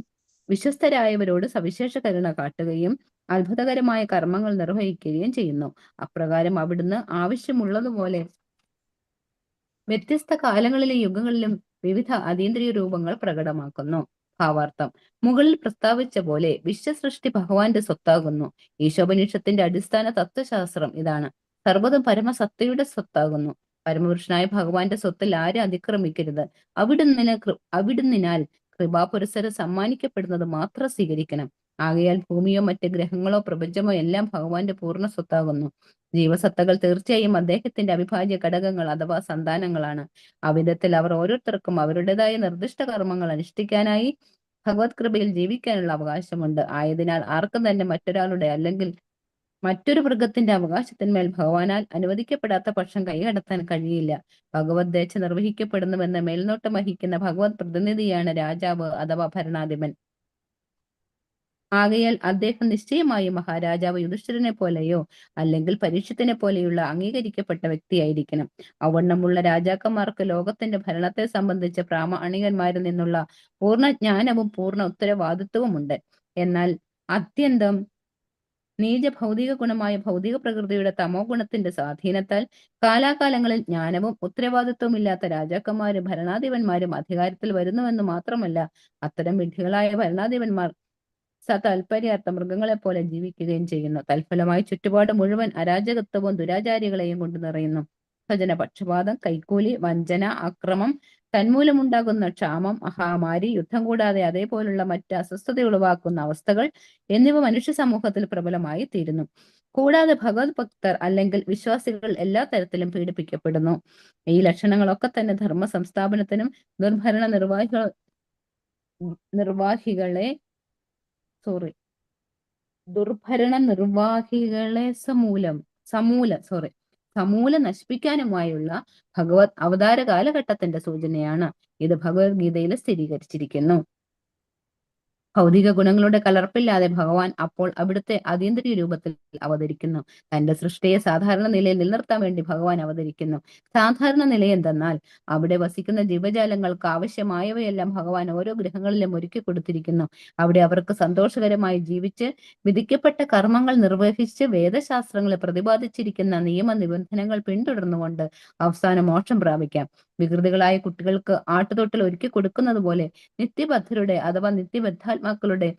വിശ്വസ്തരായവരോട് സവിശേഷ കരുണ കാട്ടുകയും അത്ഭുതകരമായ കർമ്മങ്ങൾ നിർവഹിക്കുകയും ചെയ്യുന്നു. അപ്രകാരം അവിടുന്ന് ആവശ്യമുള്ളതുപോലെ വ്യത്യസ്ത കാലങ്ങളിലും യുഗങ്ങളിലും വിവിധ അതീന്ദ്രിയ രൂപങ്ങൾ പ്രകടമാക്കുന്നു. ഭാവാർത്ഥം. മുകളിൽ പ്രസ്താവിച്ച പോലെ വിശ്വസൃഷ്ടി ഭഗവാന്റെ സ്വത്താകുന്നു. ഈശോപനിഷത്തിന്റെ അടിസ്ഥാന തത്വശാസ്ത്രം ഇതാണ്. സർവ്വതും പരമസത്തയുടെ സ്വത്താകുന്നു. പരമപുരുഷനായ ഭഗവാന്റെ സ്വത്തിൽ ആരും അതിക്രമിക്കരുത്. അവിടുന്നിനാൽ കൃപാപുരസരം സമ്മാനിക്കപ്പെടുന്നത് മാത്രം സ്വീകരിക്കണം. ആകയാൽ ഭൂമിയോ മറ്റ് ഗ്രഹങ്ങളോ പ്രപഞ്ചമോ എല്ലാം ഭഗവാന്റെ പൂർണ്ണ സ്വത്താകുന്നു. ജീവസത്തകൾ തീർച്ചയായും അദ്ദേഹത്തിന്റെ അവിഭാജ്യ ഘടകങ്ങൾ അഥവാ സന്താനങ്ങളാണ്. അവിധത്തിൽ അവർ ഓരോരുത്തർക്കും അവരുടേതായ നിർദ്ദിഷ്ട കർമ്മങ്ങൾ അനുഷ്ഠിക്കാനായി ഭഗവത് കൃപയിൽ ജീവിക്കാനുള്ള അവകാശമുണ്ട്. ആയതിനാൽ ആർക്കും തന്നെ മറ്റൊരാളുടെ അല്ലെങ്കിൽ മറ്റൊരു മൃഗത്തിന്റെ അവകാശത്തിന്മേൽ ഭഗവാനാൽ അനുവദിക്കപ്പെടാത്ത പക്ഷം കൈകടത്താൻ കഴിയില്ല. ഭഗവദ്ദേച്ഛ നിർവഹിക്കപ്പെടുന്നുവെന്ന് മേൽനോട്ടം വഹിക്കുന്ന ഭഗവത് പ്രതിനിധിയാണ് രാജാവ് അഥവാ ഭരണാധിപൻ. ആകയാൽ അദ്ദേഹം നിശ്ചയമായും മഹാരാജാവ് യുധിഷ്ഠിരനെ പോലെയോ അല്ലെങ്കിൽ പരീക്ഷത്തിനെ പോലെയുള്ള അംഗീകരിക്കപ്പെട്ട വ്യക്തിയായിരിക്കണം. അവണ്ണമുള്ള രാജാക്കന്മാർക്ക് ലോകത്തിന്റെ ഭരണത്തെ സംബന്ധിച്ച് പ്രാമാണികന്മാരിൽ നിന്നുള്ള പൂർണ്ണ ജ്ഞാനവും പൂർണ്ണ ഉത്തരവാദിത്വവും ഉണ്ട്. എന്നാൽ അത്യന്തം നീച ഭൗതിക ഗുണമായ ഭൗതിക പ്രകൃതിയുടെ തമോ ഗുണത്തിന്റെ സ്വാധീനത്താൽ കാലാകാലങ്ങളിൽ ജ്ഞാനവും ഉത്തരവാദിത്വവും ഇല്ലാത്ത രാജാക്കന്മാരും ഭരണാധിപന്മാരും അധികാരത്തിൽ വരുന്നുവെന്ന് മാത്രമല്ല, അത്തരം വിഡ്ഢികളായ ഭരണാധിപന്മാർ താല്പര്യാർത്ഥം മൃഗങ്ങളെ പോലെ ജീവിക്കുകയും ചെയ്യുന്നു. തൽഫലമായി ചുറ്റുപാട് മുഴുവൻ അരാജകത്വവും ദുരാചാരികളെയും കൊണ്ട് നിറയുന്നു. ഭജന പക്ഷപാതം, കൈക്കൂലി, വഞ്ചന, അക്രമം, തന്മൂലമുണ്ടാകുന്ന ക്ഷാമം, മഹാമാരി, യുദ്ധം കൂടാതെ അതേപോലുള്ള മറ്റ് അസ്വസ്ഥത ഉളവാക്കുന്ന അവസ്ഥകൾ എന്നിവ മനുഷ്യ സമൂഹത്തിൽ പ്രബലമായി തീരുന്നു. കൂടാതെ ഭഗവത് ഭക്തർ അല്ലെങ്കിൽ വിശ്വാസികൾ എല്ലാ തരത്തിലും പീഡിപ്പിക്കപ്പെടുന്നു. ഈ ലക്ഷണങ്ങളൊക്കെ തന്നെ ധർമ്മ സംസ്ഥാപനത്തിനും ദുർഭരണ നിർവാഹികളെ സമൂല നശിപ്പിക്കാനുമായുള്ള ഭഗവത് അവതാര കാലഘട്ടത്തിന്റെ സൂചനയാണ്. ഇത് ഭഗവത്ഗീതയിൽ സ്ഥിരീകരിച്ചിരിക്കുന്നു. ഭൗതിക ഗുണങ്ങളുടെ കലർപ്പില്ലാതെ ഭഗവാൻ അപ്പോൾ അവിടുത്തെ അതീന്ദ്രിയ രൂപത്തിൽ അവതരിക്കുന്നു. തന്റെ സൃഷ്ടിയെ സാധാരണ നിലയിൽ നിലനിർത്താൻ വേണ്ടി ഭഗവാൻ അവതരിക്കുന്നു. സാധാരണ നില എന്തെന്നാൽ അവിടെ വസിക്കുന്ന ജീവജാലങ്ങൾക്ക് ആവശ്യമായവയെല്ലാം ഭഗവാൻ ഓരോ ഗ്രഹങ്ങളിലും ഒരുക്കി കൊടുത്തിരിക്കുന്നു. അവിടെ അവർക്ക് സന്തോഷകരമായി ജീവിച്ച് വിധിക്കപ്പെട്ട കർമ്മങ്ങൾ നിർവഹിച്ച് വേദശാസ്ത്രങ്ങളെ പ്രതിപാദിച്ചിരിക്കുന്ന നിയമനിബന്ധനകൾ പിന്തുടർന്നുകൊണ്ട് അവസാന മോക്ഷം പ്രാപിക്കാം. വികൃതികളായ കുട്ടികൾക്ക് ആട്ടുതൊട്ടിൽ ഒരുക്കി കൊടുക്കുന്നത് പോലെ നിത്യബദ്ധരുടെ അഥവാ നിത്യബദ്ധാത്മാക്കളുടെ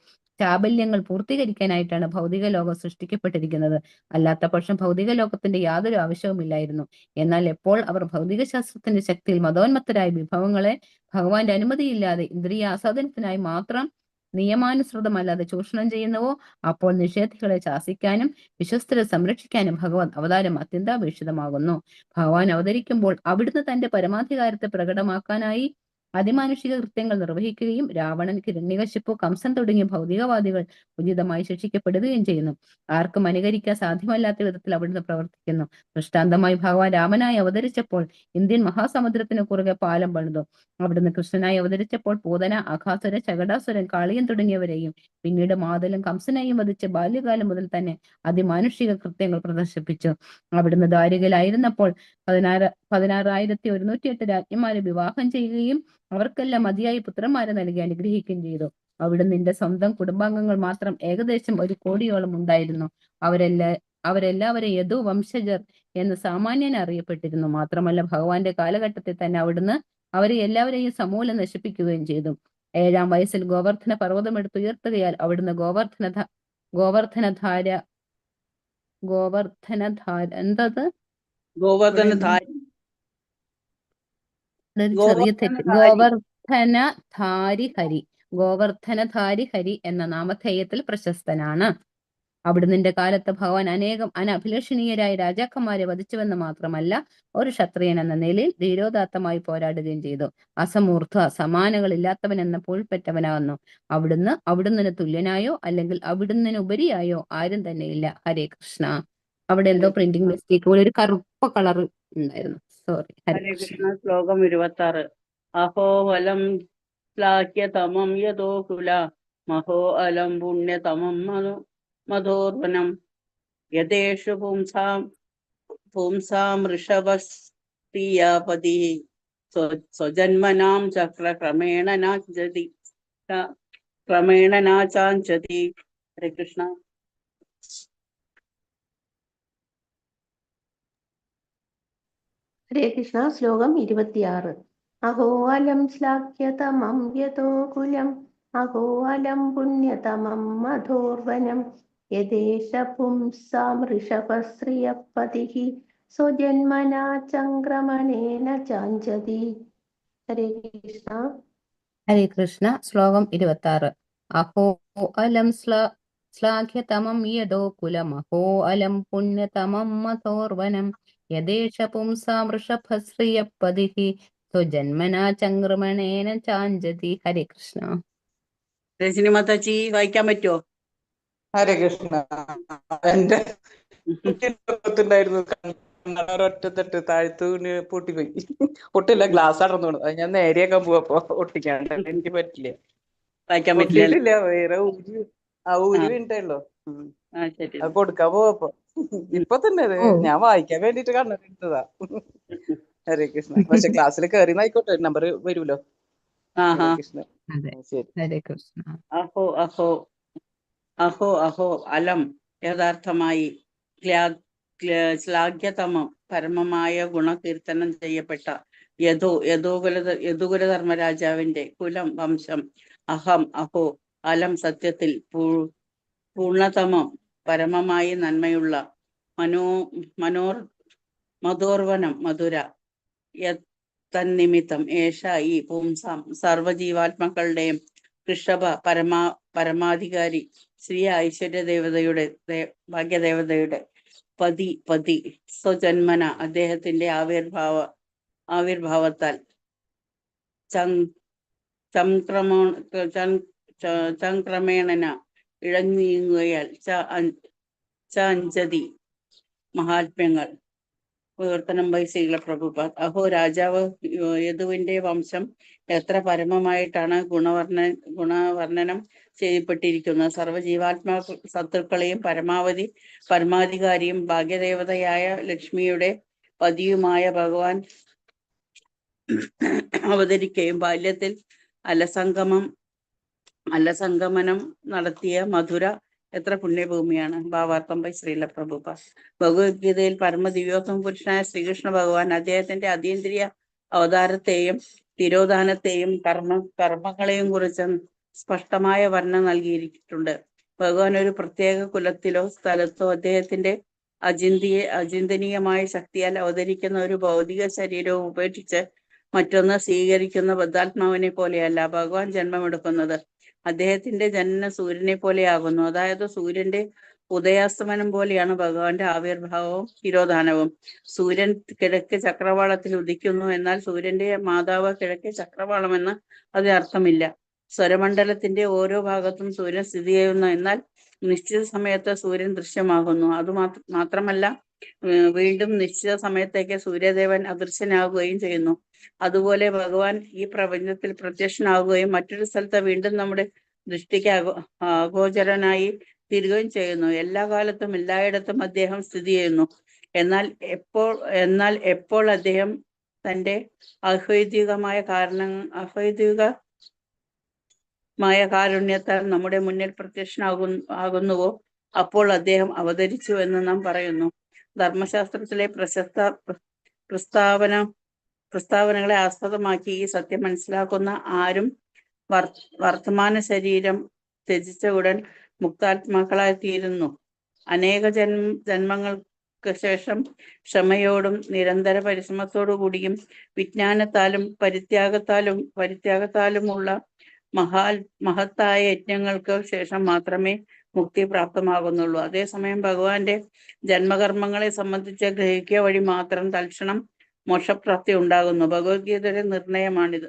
ചാബല്യങ്ങൾ പൂർത്തീകരിക്കാനായിട്ടാണ് ഭൗതിക ലോകം സൃഷ്ടിക്കപ്പെട്ടിരിക്കുന്നത്. അല്ലാത്ത പക്ഷം ഭൗതിക ലോകത്തിന്റെ യാതൊരു ആവശ്യവുമില്ലായിരുന്നു. എന്നാൽ എപ്പോൾ അവർ ഭൗതിക ശാസ്ത്രത്തിന്റെ ശക്തിയിൽ മതോന്മത്തരായ വിഭവങ്ങളെ ഭഗവാന്റെ അനുമതിയില്ലാതെ ഇന്ദ്രിയാസ്വാദനത്തിനായി മാത്രം നിയമാനുസൃതമല്ലാതെ ചൂഷണം ചെയ്യുന്നുവോ, അപ്പോൾ നിഷേധികളെ ശാസിക്കാനും വിശ്വസ്തരെ സംരക്ഷിക്കാനും ഭഗവത് അവതാരം അത്യന്താപേക്ഷിതമാകുന്നു. ഭഗവാൻ അവതരിക്കുമ്പോൾ അവിടുന്ന് തന്റെ പരമാധികാരത്തെ പ്രകടമാക്കാനായി അതിമാനുഷിക കൃത്യങ്ങൾ നിർവഹിക്കുകയും രാവണൻ, ഹിരണ്യകശിപ്പു, കംസൻ തുടങ്ങിയ ഭൗതികവാദികൾ ഉചിതമായി ശിക്ഷിക്കപ്പെടുകയും ചെയ്യുന്നു. ആർക്കും അനുകരിക്കാൻ സാധ്യമല്ലാത്ത വിധത്തിൽ അവിടുന്ന് പ്രവർത്തിക്കുന്നു. ദൃഷ്ടാന്തമായി ഭഗവാൻ രാമനായി അവതരിച്ചപ്പോൾ ഇന്ത്യൻ മഹാസമുദ്രത്തിന് കുറുകെ പാലം പണിതു. അവിടുന്ന് കൃഷ്ണനായി അവതരിച്ചപ്പോൾ പൂതന, അഘാസുരൻ, ശകടാസുരൻ, കാളിയൻ തുടങ്ങിയവരെയും പിന്നീട് മാതലും കംസനെയും വധിച്ച് ബാല്യകാലം മുതൽ തന്നെ അതിമാനുഷിക കൃത്യങ്ങൾ പ്രദർശിപ്പിച്ചു. അവിടുന്ന് ദ്വാരകയിലായിരുന്നപ്പോൾ 16,108 രാജ്ഞിമാരെ വിവാഹം ചെയ്യുകയും അവർക്കെല്ലാം മതിയായി പുത്രന്മാരെ നൽകി അനുഗ്രഹിക്കുകയും ചെയ്തു. അവിടെ നിന്റെ സ്വന്തം കുടുംബാംഗങ്ങൾ മാത്രം ഏകദേശം 1 കോടിയോളം ഉണ്ടായിരുന്നു. അവരെല്ലാവരും യദു വംശജർ എന്ന് സാമാന്യന് അറിയപ്പെട്ടിരുന്നു. മാത്രമല്ല ഭഗവാന്റെ കാലഘട്ടത്തിൽ തന്നെ അവിടുന്ന് അവരെ എല്ലാവരെയും സമൂലം നശിപ്പിക്കുകയും ചെയ്തു. 7-ാം വയസ്സിൽ ഗോവർദ്ധന പർവ്വതം എടുത്തുയർത്തുകയാൽ അവിടുന്ന് ഗോവർദ്ധനധാര എന്തത് ഗോവർദ്ധനധാരി ചെറിയ തെറ്റ്. ഗോവർദ്ധനധാരി ഹരി എന്ന നാമധേയത്തിൽ പ്രശസ്തനാണ്. അവിടുന്നിന്റെ കാലത്ത് ഭഗവാൻ അനേകം അനഭിലഷണീയരായ രാജാക്കന്മാരെ വധിച്ചുവെന്ന് മാത്രമല്ല ഒരു ക്ഷത്രിയൻ എന്ന നിലയിൽ ധീരോദാത്തമായി പോരാടുകയും ചെയ്തു. അസമൂർദ്ധ സമാനകളില്ലാത്തവൻ എന്ന പൂഴ്പെറ്റവനാകുന്നു. അവിടുന്ന് തുല്യനായോ അല്ലെങ്കിൽ അവിടുന്ന് ഉപരിയായോ ആരും തന്നെ ഇല്ല. ഹരേ കൃഷ്ണ. അവിടെ എന്തോ പ്രിന്റിംഗ് മിസ്റ്റേക്ക് പോലെ ഒരു കറുപ്പ കളർ ഉണ്ടായിരുന്നു. സോറി. ഹരേ കൃഷ്ണ. ശ്ലോകം 26. അഹോ വലം ശ്ലാഘ്യതമം യതോ കുല മഹോ അലം പുണ്യതമം മധോർവനം യഥേഷു പുംസാം ഋഷഭസ്ത്രീയാപതി സ്വജന്മനാം ചക്രക്രമേണ നാചാഞ്ചതി. ഹരേ കൃഷ്ണ. ഹരേ കൃഷ്ണ. ശ്ലോകം 26. അഹോ അലം ശ്ലാഘ്യതമം യതോ കുലം അഹോ അലം പുണ്യതമം മധോർവനം യദേശ പുംസാം ഋഷഭശ്രിയപതിഃ സ്വജന്മനാ ചംക്രമണേന ചാഞ്ചതി. ഹരേ കൃഷ്ണ. ഹരേ കൃഷ്ണ. ശ്ലോകം 26. അഹോ അലം ശ്ലാഘ്യതമം യദോ കുലമഹോ അലം പുണ്യതമം മധോർവനം യദേശ പുംസാം ഋഷഭശ്രിയപതിഃ സ്വജന്മനാ ചംക്രമണേന ചാഞ്ചതി. ഹരേ കൃഷ്ണ. രജനി മാതാജി വായിക്കാൻ പറ്റുമോ? ഹരേ കൃഷ്ണ. എന്റെ കുട്ടിണ്ടായിരുന്നു ഒറ്റത്തെട്ട് താഴ്ത്തൂന് പൊട്ടിപ്പോയി. പൊട്ടില്ല, ഗ്ലാസ് അടർന്നു. അത് ഞാൻ നേരെയാക്കാൻ പോവപ്പോ ഒട്ടിക്കാണ്ട് എനിക്ക് പറ്റില്ല. വായിക്കാൻ പൊട്ടിയിട്ടില്ല, വേറെ ഊരി വീണിട്ടല്ലോ. അത് കൊടുക്കാൻ പോവപ്പോ ഇപ്പൊ തന്നെ ഞാൻ വായിക്കാൻ വേണ്ടിട്ട് കണ്ടിട്ടതാ. ഹരേ കൃഷ്ണ. പക്ഷെ ക്ലാസ്സിൽ കയറി ആയിക്കോട്ടെ, നമ്പർ വരൂലോ. ഹരേ കൃഷ്ണ. ശരി. ഹരേ കൃഷ്ണ. അഹോ അഹോ അഹോ അഹോ അലം യഥാർത്ഥമായി ശ്ലാഘ്യതമം പരമമായ ഗുണകീർത്തനം ചെയ്യപ്പെട്ട യദുകുല ധർമ്മരാജാവിന്റെ കുലം വംശം അഹം അഹോ അലം സത്യത്തിൽ പൂർണതമം പരമമായി നന്മയുള്ള മധോർവനം മധുര തന്നിമിത്തം ഏഷ ഈ പുംസാം സർവജീവാത്മാക്കളുടെയും ഋഷഭ പരമാധികാരി ശ്രീ ഐശ്വര്യ ദേവതയുടെ ഭാഗ്യദേവതയുടെ പതി സ്വജന്മന അദ്ദേഹത്തിന്റെ ആവിർഭാവത്താൽ ചംക്രമേണന ഇഴഞ്ഞീങ്ങുകയാൽ അഞ്ചതി മഹാത്മ്യങ്ങൾ വിവർത്തനം ബൈ ശ്രീല പ്രഭുപാദ്. അഹോ രാജാവ് യദുവിന്റെ വംശം എത്ര പരമമായിട്ടാണ് ഗുണവർണ്ണനം ചെയ്യപ്പെട്ടിരിക്കുന്നത്. സർവ്വജീവാത്മാ സത്തുക്കളെയും പരമാധികാരിയും ഭാഗ്യദേവതയായ ലക്ഷ്മിയുടെ പതിയുമായ ഭഗവാൻ അവതരിക്കുകയും ബാല്യത്തിൽ അലസംഗമനം നടത്തിയ മധുര എത്ര പുണ്യഭൂമിയാണ്. ഭാവാർത്ഥം ബൈ ശ്രീല പ്രഭുപാദ്. ഭഗവത്ഗീതയിൽ പരമദിവ്യോത്തമ പുരുഷനായ ശ്രീകൃഷ്ണ ഭഗവാൻ അദ്ദേഹത്തിന്റെ അതീന്ദ്രിയ അവതാരത്തെയും തിരോധാനത്തെയും കർമ്മങ്ങളെയും കുറിച്ച് സ്പഷ്ടമായ വർണ്ണം നൽകിയിരിച്ചിട്ടുണ്ട്. ഭഗവാൻ ഒരു പ്രത്യേക കുലത്തിലോ സ്ഥലത്തോ അദ്ദേഹത്തിന്റെ അചിന്തനീയമായ ശക്തിയാൽ അവതരിക്കുന്ന ഒരു ഭൗതിക ശരീരവും ഉപേക്ഷിച്ച് മറ്റൊന്ന് സ്വീകരിക്കുന്ന ബദ്ധാത്മാവിനെ പോലെയല്ല ഭഗവാൻ ജന്മമെടുക്കുന്നത്. അദ്ദേഹത്തിന്റെ ജനനം സൂര്യനെ പോലെയാകുന്നു. അതായത് സൂര്യന്റെ ഉദയാസ്തമനം പോലെയാണ് ഭഗവാന്റെ ആവിർഭാവവും തിരോധാനവും. സൂര്യൻ കിഴക്ക് ചക്രവാളത്തിൽ ഉദിക്കുന്നു, എന്നാൽ സൂര്യന്റെ മാതാവ് കിഴക്ക് ചക്രവാളമെന്ന് അതിനർത്ഥമില്ല. സ്വരമണ്ഡലത്തിന്റെ ഓരോ ഭാഗത്തും സൂര്യൻ സ്ഥിതി ചെയ്യുന്നു, എന്നാൽ നിശ്ചിത സമയത്ത് സൂര്യൻ ദൃശ്യമാകുന്നു. മാത്രമല്ല വീണ്ടും നിശ്ചിത സമയത്തേക്ക് സൂര്യദേവൻ അദൃശ്യനാകുകയും ചെയ്യുന്നു. അതുപോലെ ഭഗവാൻ ഈ പ്രപഞ്ചത്തിൽ പ്രത്യക്ഷനാകുകയും മറ്റൊരു സ്ഥലത്ത് വീണ്ടും നമ്മുടെ ദൃഷ്ടിക്ക് അഗോചരനായി തീരുകയും ചെയ്യുന്നു. എല്ലാ കാലത്തും എല്ലായിടത്തും അദ്ദേഹം സ്ഥിതി ചെയ്യുന്നു. എന്നാൽ എപ്പോൾ അദ്ദേഹം തന്റെ അഹൈതികമായ കാരുണ്യത്താൽ നമ്മുടെ മുന്നിൽ പ്രത്യക്ഷനാകുന്നുവോ അപ്പോൾ അദ്ദേഹം അവതരിച്ചു എന്ന് നാം പറയുന്നു. ധർമ്മശാസ്ത്രത്തിലെ പ്രസ്താവനകളെ ആസ്പദമാക്കി ഈ സത്യം മനസ്സിലാക്കുന്ന ആരും വർത്തമാന ശരീരം ത്യജിച്ച ഉടൻ മുക്താത്മാക്കളായി തീരുന്നു. അനേക ജന്മങ്ങൾക്ക് ശേഷം ക്ഷമയോടും നിരന്തര പരിശ്രമത്തോടു കൂടിയും വിജ്ഞാനത്താലും പരിത്യാഗത്താലുമുള്ള മഹത്തായ യജ്ഞങ്ങൾക്ക് ശേഷം മാത്രമേ മുക്തി പ്രാപ്തമാകുന്നുള്ളൂ. അതേസമയം ഭഗവാന്റെ ജന്മകർമ്മങ്ങളെ സംബന്ധിച്ച് ഗ്രഹിക്കുക വഴി മാത്രം തൽക്ഷണം മോക്ഷപ്രാപ്തി ഉണ്ടാകുന്നു. ഭഗവത്ഗീതയുടെ നിർണയമാണിത്.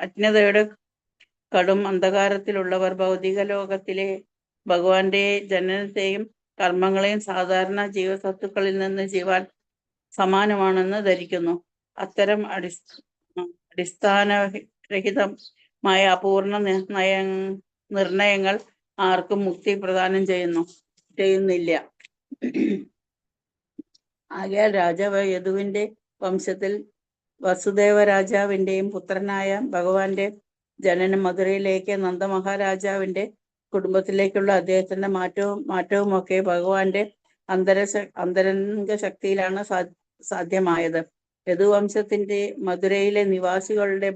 അജ്ഞതയുടെ കടും അന്ധകാരത്തിലുള്ളവർ ഭൗതിക ലോകത്തിലെ ഭഗവാന്റെ ജനനത്തെയും കർമ്മങ്ങളെയും സാധാരണ ജീവസത്തുക്കളിൽ നിന്ന് ജീവാൽ സമാനമാണെന്ന് ധരിക്കുന്നു. അത്തരം അടിസ്ഥാനരഹിതമായ അപൂർണ നിർണയങ്ങൾ ആർക്കും മുക്തി പ്രദാനം ചെയ്യുന്നില്ല. ആകയാൽ രാജാവ് യദുവിന്റെ വംശത്തിൽ വസുദേവ രാജാവിന്റെയും പുത്രനായ ഭഗവാന്റെ ജനനം മധുരയിലേക്ക് നന്ദമഹാരാജാവിന്റെ കുടുംബത്തിലേക്കുള്ള അദ്ദേഹത്തിന്റെ മാറ്റവുമൊക്കെ ഭഗവാന്റെ അന്തരംഗ ശക്തിയിലാണ് സാധ്യമായത്. യദുവംശത്തിന്റെ മധുരയിലെ നിവാസികളുടെ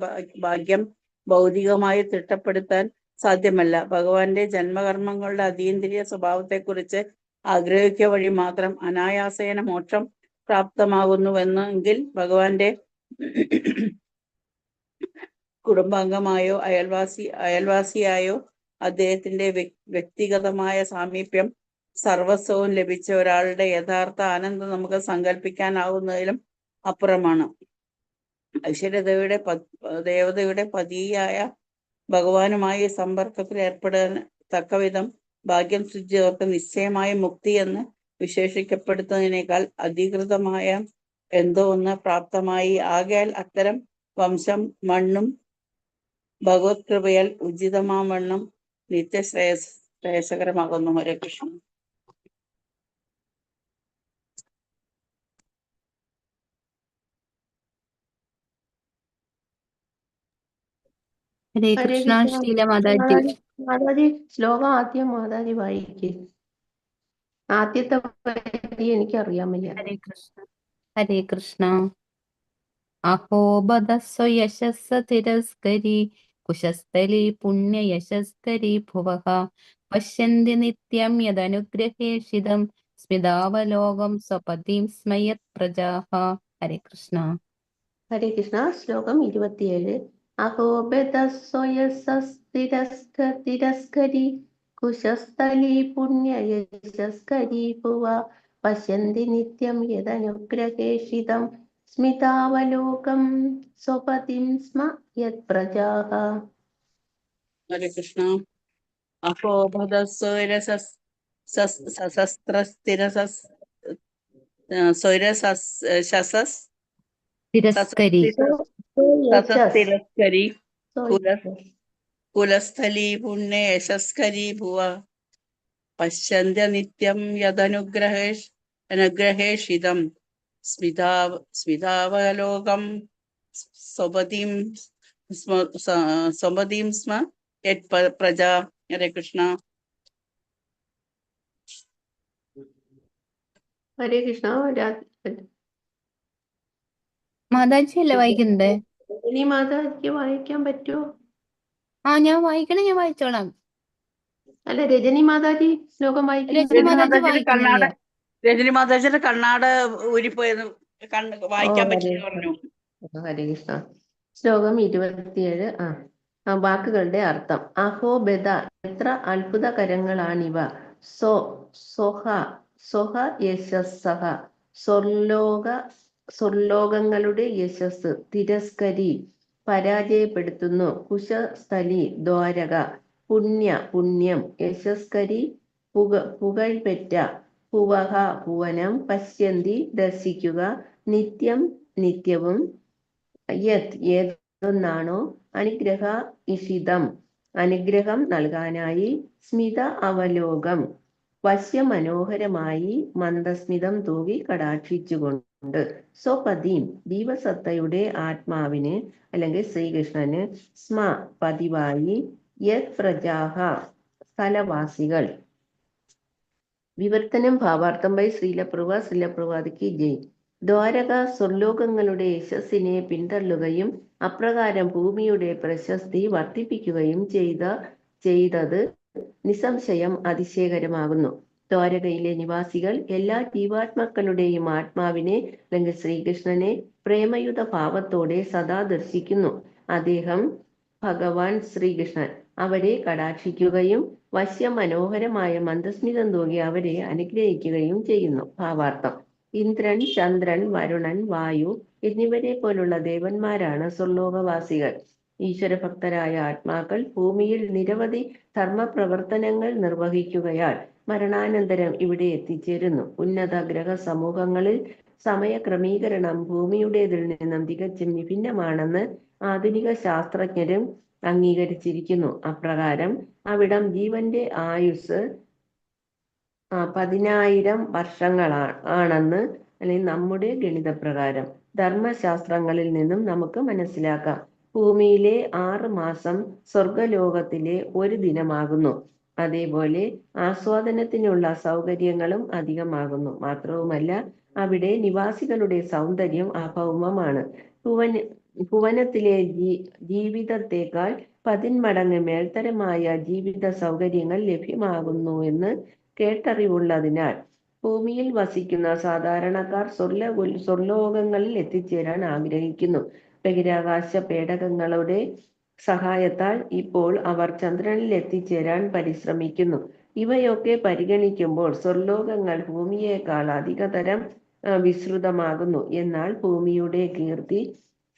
ഭാഗ്യം ഭൗതികമായി തിട്ടപ്പെടുത്താൻ സാധ്യമല്ല. ഭഗവാന്റെ ജന്മകർമ്മങ്ങളുടെ അതീന്ദ്രിയ സ്വഭാവത്തെക്കുറിച്ച് ആഗ്രഹിക്കുക വഴി മാത്രം അനായാസേന മോക്ഷം പ്രാപ്തമാകുന്നുവെന്നെങ്കിൽ ഭഗവാന്റെ കുടുംബാംഗമായോ അയൽവാസിയായോ അദ്ദേഹത്തിന്റെ വ്യക്തിഗതമായ സാമീപ്യം സർവസ്വവും ലഭിച്ച ഒരാളുടെ യഥാർത്ഥ ആനന്ദം നമുക്ക് സങ്കല്പിക്കാനാവുന്നതിലും അപ്പുറമാണ്. ദേവതയുടെ പതിയായ ഭഗവാനുമായി സമ്പർക്കത്തിൽ ഏർപ്പെടാൻ തക്കവിധം ഭാഗ്യം സിദ്ധിച്ചവർക്ക് നിശ്ചയമായ മുക്തി എന്ന് വിശേഷിക്കപ്പെടുത്തുന്നതിനേക്കാൾ അധികൃതമായ എന്തോ ഒന്ന് പ്രാപ്തമായി. ആകയാൽ അത്തരം വംശം മണ്ണും ഭഗവത് കൃപയാൽ ഉചിതമാവണ്ണം നിത്യശ്രേയസ്കരമാകുന്നു. ഹരേ കൃഷ്ണ. ഹരേ ഹരേ കൃഷ്ണ. കൃഷ്ണ. ശീല മാതാജി. മാതാജി ശ്ലോകം ആദ്യം മാതാജി വായിക്കും. ആദ്യത്തെ വരി എനിക്കറിയാൻ വയ്യ. ഹരേ കൃഷ്ണ. ഹരേ കൃഷ്ണ. അഹോ ബദസ്വ യശസ്സ തിരസ്കരി കുശസ്ഥലി പുണ്യയശസ്കരി ഭുവഃ പശ്യന്തി നിത്യം യദനുഗ്രഹേഷിതം സ്മിതാവലോകം സ്വപതിം സ്മയത് പ്രജാഃ. ഹരേ കൃഷ്ണ. ഹരേ കൃഷ്ണ. ശ്ലോകം 27. അഹോ ബദസ്വയസസ്തിരസ്കരി കുശസ്ഥലി പുണ്യയശസ്കരി ഭുവ പശ്യന്തി നിത്യം യദനുഗ്രഹേഷിതം സ്മിതാവലോകം സ്വപതിം സ്മ യത് പ്രജാഃ. ഹരേ കൃഷ്ണ. അഹോ സശസ്ത്രസ്ഥിരസസ് സ്വരസസ് തിരസ്കരി സസസ്ഥിരസ്കരി yes. കുലസ്ഥലീ പുണ്യ യശസ്കരീ ഭുവ പശ്യന്ത്യ നിത്യം അനുഗ്രഹേഷിതം സ്മിതാവലോകം സ്വപതിം സ്മ യത് പ്രജാ. ഹരേ കൃഷ്ണ. ഹരേ കൃഷ്ണ. മാതാജി അല്ലേ വായിക്കുന്നത്? ഇനി മാതാജിക്ക് വായിക്കാൻ പറ്റുമോ? ഞാൻ വായിക്കണേ, ഞാൻ വായിച്ചോളാം. അല്ല, രജനി മാതാജി ശ്ലോകം വായിക്കുന്നു. രജനി മാതാജി വായിക്കുന്നില്ല. രജനി മാതാജിയുടെ കണ്ണാട് ഊരിപ്പോയത് വായിക്കാൻ പറ്റില്ല പറഞ്ഞു. ഹരേ കൃഷ്ണ. ശ്ലോകം 27. വാക്കുകളുടെ അർത്ഥം. അഹോ ബദ, എത്ര അത്ഭുതകരങ്ങളാണിവ. സ്വഹ യശസ്സഹ, സ്വർലോകങ്ങളുടെ യശസ്. തിരസ്കരി, പരാജയപ്പെടുത്തുന്നു. കുശസ്ഥലി, ദ്വാരക. പുണ്യം. യശസ്കരി, പുകഴ്പെറ്റ. ഭുവഹ, ഭുവനം. പശ്യന്തി, ദർശിക്കുക. നിത്യവും. ഏതൊന്നാണോ. അനുഗ്രഹ ഇഷിതം, അനുഗ്രഹം നൽകാനായി. സ്മിത അവലോകം, വശ്യമനോഹരമായി മന്ദസ്മിതം തൂകി കടാക്ഷിച്ചുകൊണ്ട്. സ്വപതിം, ജീവസത്തയുടെ ആത്മാവിന് അല്ലെങ്കിൽ ശ്രീകൃഷ്ണന്. സ്മ, പതിവായി. യത് പ്രജാഹ, സ്ഥലവാസികൾ. വിവർത്തനം ഭാവാർത്ഥം ബൈ ശ്രീലപ്രഭുപാദ് കി ജയ്. ദ്വാരക സ്വർലോകങ്ങളുടെ യശസ്സിനെ പിന്തള്ളുകയും അപ്രകാരം ഭൂമിയുടെ പ്രശസ്തി വർദ്ധിപ്പിക്കുകയും ചെയ്തത് നിസ്സംശയം അതിശയകരമാകുന്നു. ദ്വാരകയിലെ നിവാസികൾ എല്ലാ ജീവാത്മാക്കളുടെയും ആത്മാവിനെ അല്ലെങ്കിൽ ശ്രീകൃഷ്ണനെ പ്രേമയുത ഭാവത്തോടെ സദാ ദർശിക്കുന്നു. അദ്ദേഹം ഭഗവാൻ ശ്രീകൃഷ്ണൻ അവരെ കടാക്ഷിക്കുകയും വശ്യമനോഹരമായ മന്ദസ്മിതം തൂകി അവരെ അനുഗ്രഹിക്കുകയും ചെയ്യുന്നു. ഭാവാർത്ഥം. ഇന്ദ്രൻ, ചന്ദ്രൻ, വരുണൻ, വായു എന്നിവരെ പോലുള്ള ദേവന്മാരാണ് സ്വർലോകവാസികൾ. ഈശ്വരഭക്തരായ ആത്മാക്കൾ ഭൂമിയിൽ നിരവധി ധർമ്മപ്രവർത്തനങ്ങൾ നിർവഹിക്കുകയാൽ മരണാനന്തരം ഇവിടെ എത്തിച്ചേരുന്നു. ഉന്നത ഗ്രഹ സമൂഹങ്ങളിൽ സമയക്രമീകരണം ഭൂമിയുടേതിൽ നിന്നും തികച്ചും വിഭിന്നമാണെന്ന് ആധുനിക ശാസ്ത്രജ്ഞരും അംഗീകരിച്ചിരിക്കുന്നു. അപ്രകാരം അവിടം ജീവന്റെ ആയുസ് 10,000 വർഷങ്ങളാണെന്ന് അല്ലെങ്കിൽ നമ്മുടെ ഗണിതപ്രകാരം ധർമ്മശാസ്ത്രങ്ങളിൽ നിന്നും നമുക്ക് മനസ്സിലാക്കാം. ഭൂമിയിലെ 6 മാസം സ്വർഗലോകത്തിലെ 1 ദിനമാകുന്നു. അതേപോലെ ആസ്വാദനത്തിനുള്ള സൗകര്യങ്ങളും അധികമാകുന്നു. മാത്രവുമല്ല, അവിടെ നിവാസികളുടെ സൗന്ദര്യം അഭൗമമാണ്. ഭുവനത്തിലെ ജീവിതത്തെക്കാൾ 10 മടങ്ങ് മേൽത്തരമായ ജീവിത സൗകര്യങ്ങൾ ലഭ്യമാകുന്നു എന്ന് കേട്ടറിവുള്ളതിനാൽ ഭൂമിയിൽ വസിക്കുന്ന സാധാരണക്കാർ സ്വർലോകങ്ങളിൽ എത്തിച്ചേരാൻ ആഗ്രഹിക്കുന്നു. ബഹിരാകാശ പേടകങ്ങളുടെ സഹായത്താൽ ഇപ്പോൾ അവർ ചന്ദ്രനിൽ എത്തിച്ചേരാൻ പരിശ്രമിക്കുന്നു. ഇവയൊക്കെ പരിഗണിക്കുമ്പോൾ സ്വർലോകങ്ങൾ ഭൂമിയേക്കാൾ അധികതരം വിസ്തൃതമാകുന്നു. എന്നാൽ ഭൂമിയുടെ കീർത്തി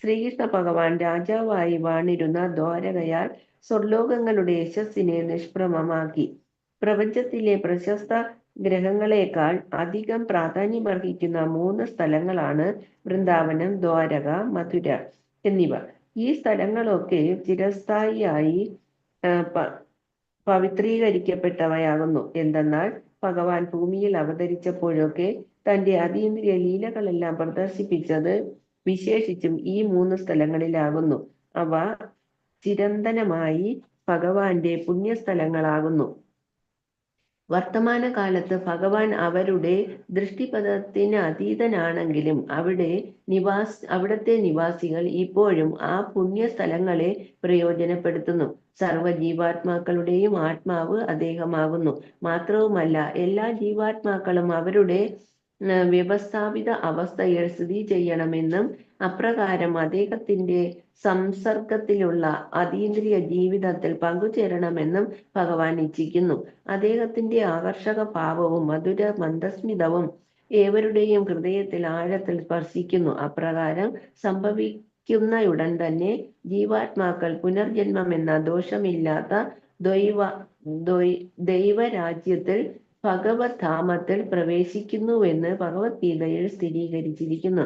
ശ്രീകൃഷ്ണ ഭഗവാൻ രാജാവായി വാണിരുന്ന ദ്വാരകയാൽ സ്വർലോകങ്ങളുടെ യശസ്സിനെ നിഷ്പ്രഭമാക്കി. പ്രപഞ്ചത്തിലെ പ്രശസ്ത ഗ്രഹങ്ങളെക്കാൾ അധികം പ്രാധാന്യമർഹിക്കുന്ന 3 സ്ഥലങ്ങളാണ് വൃന്ദാവനം, ദ്വാരക, മഥുര എന്നിവ. ഈ സ്ഥലങ്ങളൊക്കെ ചിരസ്ഥായിയായി പവിത്രീകരിക്കപ്പെട്ടവയാകുന്നു. എന്തെന്നാൽ ഭഗവാൻ ഭൂമിയിൽ അവതരിച്ചപ്പോഴൊക്കെ തന്റെ അതീന്ദ്രിയ ലീലകളെല്ലാം പ്രദർശിപ്പിച്ചത് വിശേഷിച്ചും ഈ 3 സ്ഥലങ്ങളിലാകുന്നു. അവ ചിരന്തനമായി ഭഗവാന്റെ പുണ്യസ്ഥലങ്ങളാകുന്നു. വർത്തമാനകാലത്ത് ഭഗവാൻ അവരുടെ ദൃഷ്ടിപഥത്തിന് അതീതനാണെങ്കിലും അവിടത്തെ നിവാസികൾ ഇപ്പോഴും ആ പുണ്യസ്ഥലങ്ങളെ പ്രയോജനപ്പെടുത്തുന്നു. സർവ്വജീവാത്മാക്കളുടെയും ആത്മാവ് അദ്ദേഹമാകുന്നു. മാത്രവുമല്ല, എല്ലാ ജീവാത്മാക്കളും അവരുടെ വ്യവസ്ഥാപിത അവസ്ഥയിൽ സ്ഥിതി ചെയ്യണമെന്നും അപ്രകാരം അദ്ദേഹത്തിന്റെ സംസർഗത്തിലുള്ള അതീന്ദ്രിയ ജീവിതത്തിൽ പങ്കുചേരണമെന്നും ഭഗവാൻ ഇച്ഛിക്കുന്നു. അദ്ദേഹത്തിന്റെ ആകർഷക ഭാവവും മധുര മന്ദസ്മിതവും ഏവരുടെയും ഹൃദയത്തിൽ ആഴത്തിൽ സ്പർശിക്കുന്നു. അപ്രകാരം സംഭവിക്കുന്നയുടൻ തന്നെ ജീവാത്മാക്കൾ പുനർജന്മം എന്ന ദോഷമില്ലാത്ത ദൈവരാജ്യത്തിൽ ഭഗവത് ധാമത്തിൽ പ്രവേശിക്കുന്നുവെന്ന് ഭഗവത്ഗീതയിൽ സ്ഥിരീകരിച്ചിരിക്കുന്നു.